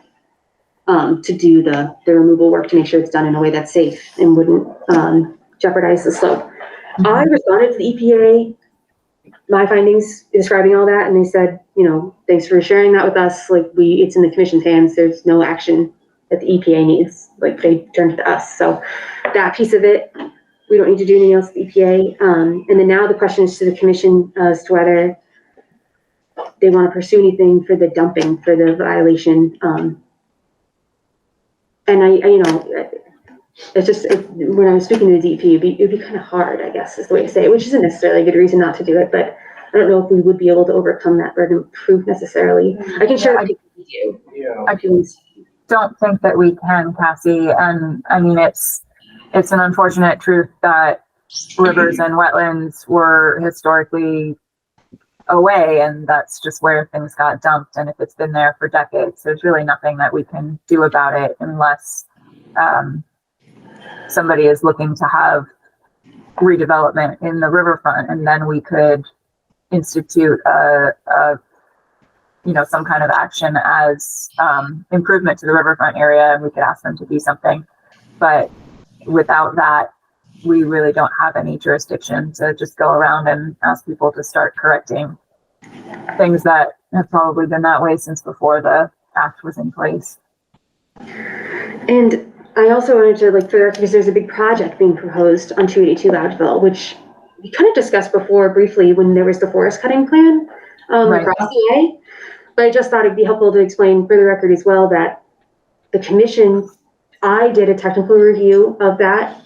To do the removal work to make sure it's done in a way that's safe and wouldn't jeopardize the slope. Mm-hmm. I responded to the EPA, my findings describing all that, and they said, you know, thanks for sharing that with us. Like it's in the commission's hands. There's no action that the EPA needs. Like they turned to us. So that piece of it, we don't need to do anything else with the EPA. And then now the question is to the commission as to whether they want to pursue anything for the dumping for the violation. And I you know, it's just, when I was speaking to the DEP, it'd be kind of hard, I guess, is the way to say it, which isn't necessarily a good reason not to do it, but I don't know if we would be able to overcome that burden of proof necessarily. I can share a picture with you. Yeah. I can. don't think that we can, Cassie. And I mean, it's an unfortunate truth that rivers and wetlands were historically away, and that's just where things got dumped. And if it's been there for decades, there's really nothing that we can do about it unless somebody is looking to have redevelopment in the riverfront, and then we could institute some kind of action as improvement to the riverfront area, and we could ask them to do something. But without that, we really don't have any jurisdiction to just go around and ask people to start correcting things that have probably been that way since before the act was in place. And I also wanted to, for the record, because there's a big project being proposed on 282 Loudville, which we kind of discussed before briefly when there was the forest cutting plan across the way. But I just thought it'd be helpful to explain for the record as well that the commission, I did a technical review of that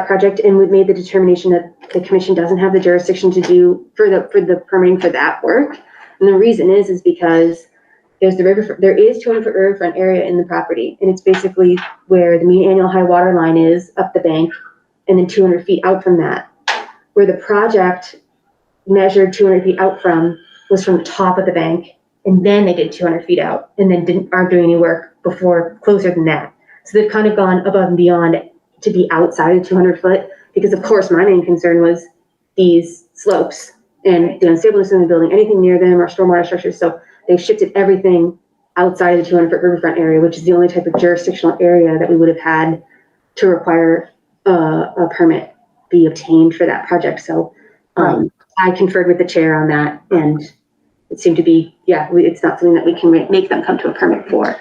project, and we made the determination that the commission doesn't have the jurisdiction to do for the permitting for that work. And the reason is because there's there is 200-foot riverfront area in the property, and it's basically where the mean annual high water line is up the bank, and then 200 feet out from that. Where the project measured 200 feet out from was from the top of the bank, and then they did 200 feet out, and then aren't doing any work before closer than that. So they've kind of gone above and beyond to be outside of 200 foot, because of course my main concern was these slopes and the unstableness in the building, anything near them or stormwater structures. So they've shifted everything outside of the 200-foot riverfront area, which is the only type of jurisdictional area that we would have had to require a permit be obtained for that project. So I conferred with the chair on that, and it seemed to be, it's not something that we can make them come to a permit for.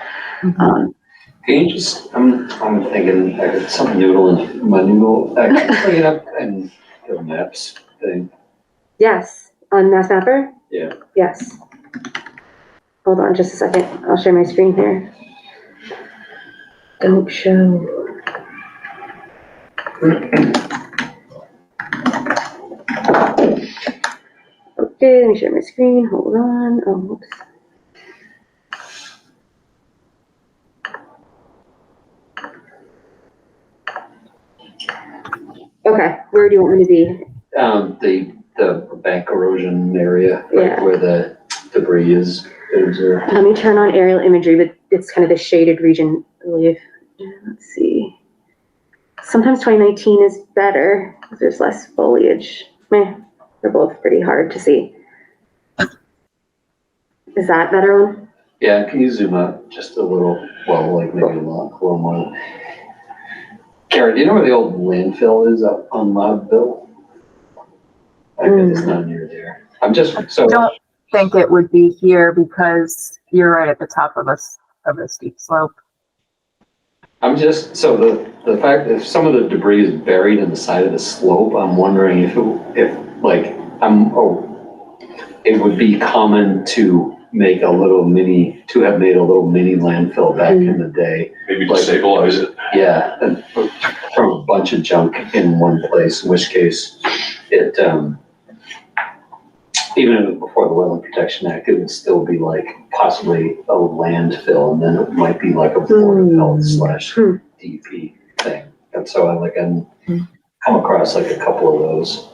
Can you just, I'm thinking, I got some noodle in my noodle, I can bring it up and the maps thing. Yes, on Mass Mapper? Yeah. Yes. Hold on just a second. I'll share my screen here. Don't show. Okay, let me share my screen. Hold on. Oh, whoops. Okay, where do you want me to be? The bank erosion area, Yeah. where the debris is. Let me turn on aerial imagery, but it's kind of the shaded region, I believe. Let's see. Sometimes 2019 is better because there's less foliage. They're both pretty hard to see. Is that better one? Yeah, can you zoom out just a little, well, like maybe a little more. Karen, do you know where the old landfill is up on Loudville? I bet it's not near there. I don't think it would be here because you're right at the top of a steep slope. I'm just, so the fact that if some of the debris is buried in the side of the slope, I'm wondering if it would be common to make a little mini landfill back in the day. Maybe to stabilize it. Yeah, and throw a bunch of junk in one place, in which case it, even before the Wetland Protection Act, it would still be like possibly a landfill, and then it might be like a Board of Health / DP thing. And so I come across like a couple of those.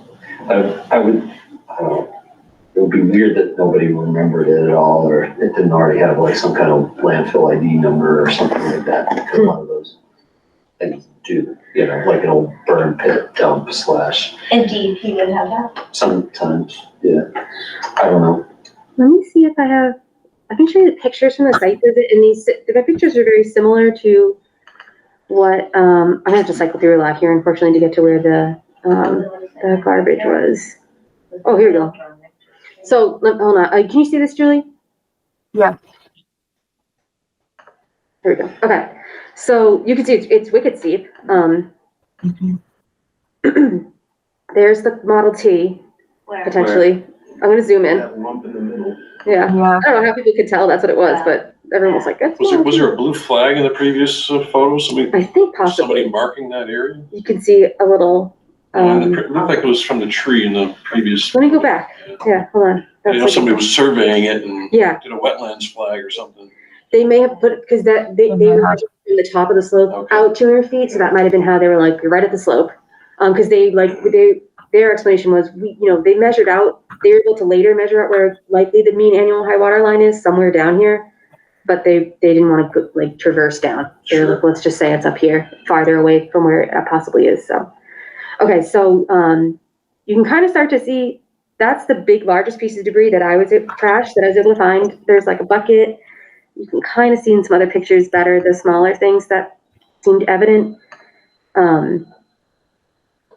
I don't know, it would be weird that nobody remembered it at all, or it didn't already have like some kind of landfill ID number or something like that. Because a lot of those things do, like an old burn pit dump / And DEP would have that? Sometimes, yeah. I don't know. Let me see if I can show you the pictures from the site visit, and the pictures are very similar to what, I'm gonna have to cycle through a lot here, unfortunately, to get to where the garbage was. Oh, here we go. So, hold on, can you see this, Julie? Yeah. Here we go. Okay, so you can see it's wicked steep. There's the Model T, potentially. I'm gonna zoom in. That lump in the middle. Yeah. I don't know how people could tell that's what it was, but everyone was like, that's Was there a blue flag in the previous photos? I think possibly. Somebody marking that area? You can see a little. It looked like it was from the tree in the previous. Let me go back. Yeah, hold on. Somebody was surveying it and did a wetlands flag or something. They may have put, because that, they were from the top of the slope out 200 feet, so that might have been how they were like, you're right at the slope. Because their explanation was, they measured out, they were able to later measure out where likely the mean annual high water line is, somewhere down here. But they didn't want to like traverse down. They were like, let's just say it's up here, farther away from where it possibly is. So, okay, so you can kind of start to see that's the largest piece of debris that I was able to find. There's like a bucket. You can kind of see in some other pictures better the smaller things that seemed evident.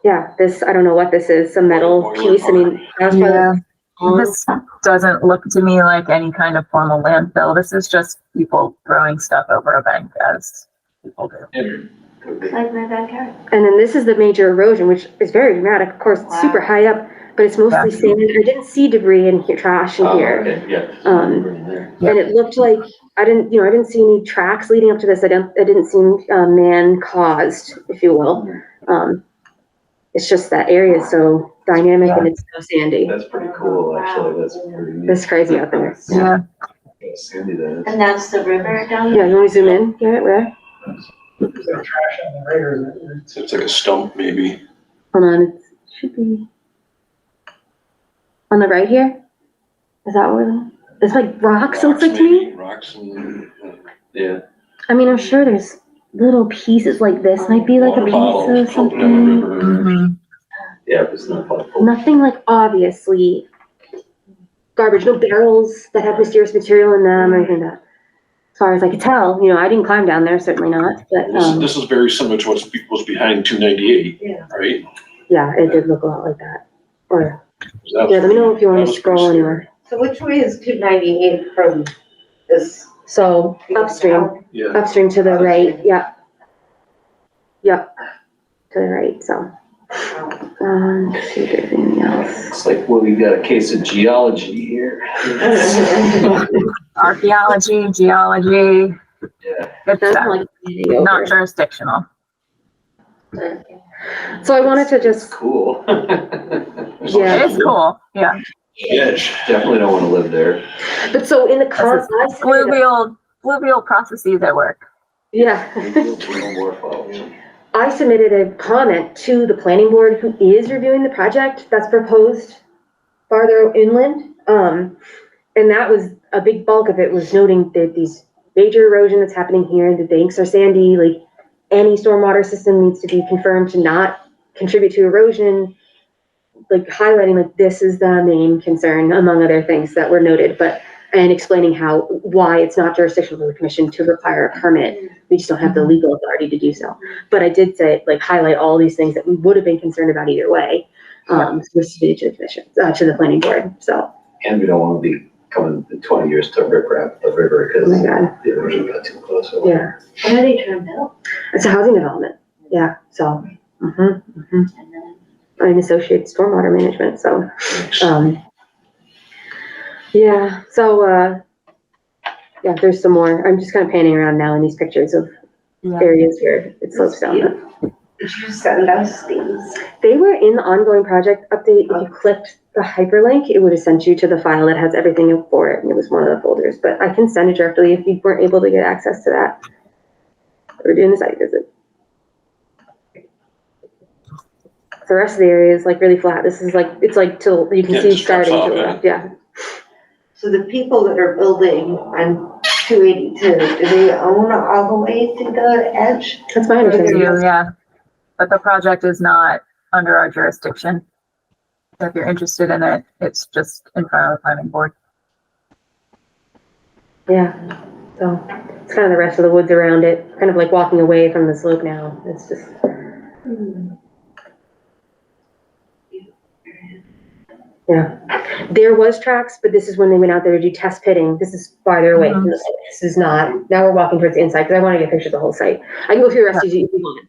Yeah, I don't know what this is, some metal piece. I mean, that's probably this doesn't look to me like any kind of formal landfill. This is just people throwing stuff over a bank as people do. Like my backyard. And then this is the major erosion, which is very dramatic. Of course, it's super high up, but it's mostly sand. I didn't see debris in here, trash in here. Okay, yeah. And it looked like I didn't see any tracks leading up to this. I didn't see man caused, if you will. It's just that area is so dynamic and it's so sandy. That's pretty cool, actually. That's pretty neat. It's crazy out there. Yeah. Sandy, that is. And that's the river down there? Yeah, you want to zoom in? Yeah, where? Is there trash on the right or is it? It's like a stump, maybe. Hold on, it should be on the right here. Is that what it's like? Rocks, it looks like to me. Rocks and, Yeah. I mean, I'm sure there's little pieces like this. Might be like a piece of something. Yeah, it's not fun. Nothing like obviously garbage. No barrels that have mysterious material in them or anything like that. As far as I could tell, I didn't climb down there, certainly not. But this is very similar to what was behind 298, right? yeah, it did look a lot like that. Or Let me know if you want to scroll anywhere. So which way is 298 from this? So upstream. Yeah. Upstream to the right, yep. Yep, to the right, so. Let's see if there's anything else. It's like, well, we got a case of geology here. Archaeology, geology. Yeah. It's not jurisdictional. So I wanted to just, Cool. yeah. It is cool, yeah. Definitely don't want to live there. But so in the This is fluvial processes at work. yeah. More I submitted a comment to the planning board who is reviewing the project that's proposed farther inland. And that was a big bulk of it was noting that these major erosion that's happening here, the banks are sandy, like any stormwater system needs to be confirmed to not contribute to erosion, like highlighting like this is the main concern among other things that were noted, and explaining why it's not jurisdictional for the commission to require a permit. We just don't have the legal authority to do so. But I did say, like, highlight all these things that we would have been concerned about either way. So this is to the commission, to the planning board, so. And we don't want to be coming in 20 years to riprap the river because Oh my God. the erosion got too close. Yeah. What are they trying to build? It's a housing development, yeah, so. And associated stormwater management, so, yeah, so, yeah, there's some more. I'm just kind of panning around now in these pictures of areas where it slopes down. Did you send us these? They were in the ongoing project update. If you clicked the hyperlink, it would have sent you to the file that has everything for it, and it was one of the folders, but I can send it directly if you weren't able to get access to that. We're doing the site visit. The rest of the area is like really flat. This is like, it's like till you can see starting to the left, yeah. So the people that are building on 282, do they own all the way to the edge? That's my understanding. Yeah, but the project is not under our jurisdiction. So if you're interested in it, it's just in front of the planning board. Yeah, so it's kind of the rest of the woods around it, kind of like walking away from the slope now. It's just. Yeah, there was tracks, but this is when they went out there to do test pitting. This is farther away from the site. This is not, now we're walking towards the inside because I want to get pictures of the whole site. I can go through the rest of you if you want,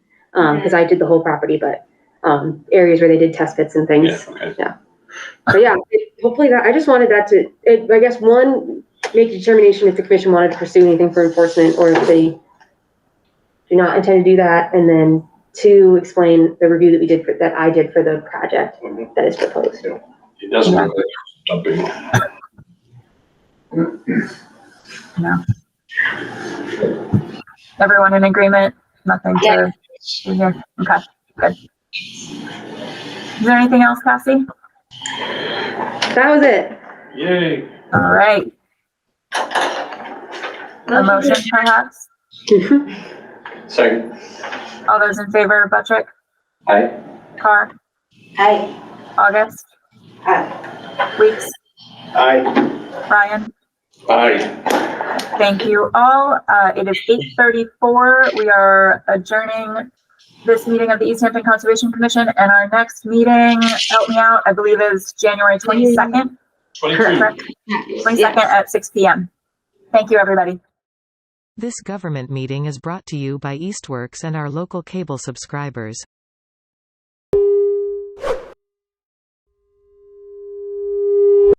because I did the whole property, but areas where they did test pits and things. Yeah. So yeah, hopefully that, I just wanted that to, I guess, one, make a determination if the commission wanted to pursue anything for enforcement or if they do not intend to do that. And then two, explain the review that we did that I did for the project that is proposed. It doesn't look like dumping. No. Everyone in agreement? Nothing to do here? Okay, good. Is there anything else, Cassie? That was it. Yay. All right. A motion, perhaps? Second. All those in favor, Buttrick, Aye. Carr, Aye. August, Aye. Weeks, Aye. Ryan? Aye. Thank you all. It is 8:34. We are adjourning this meeting of the Easthampton Conservation Commission, and our next meeting, help me out, I believe is January 22nd. 22. Correct. 22nd at 6 p.m. Thank you, everybody. This government meeting is brought to you by Eastworks and our local cable subscribers.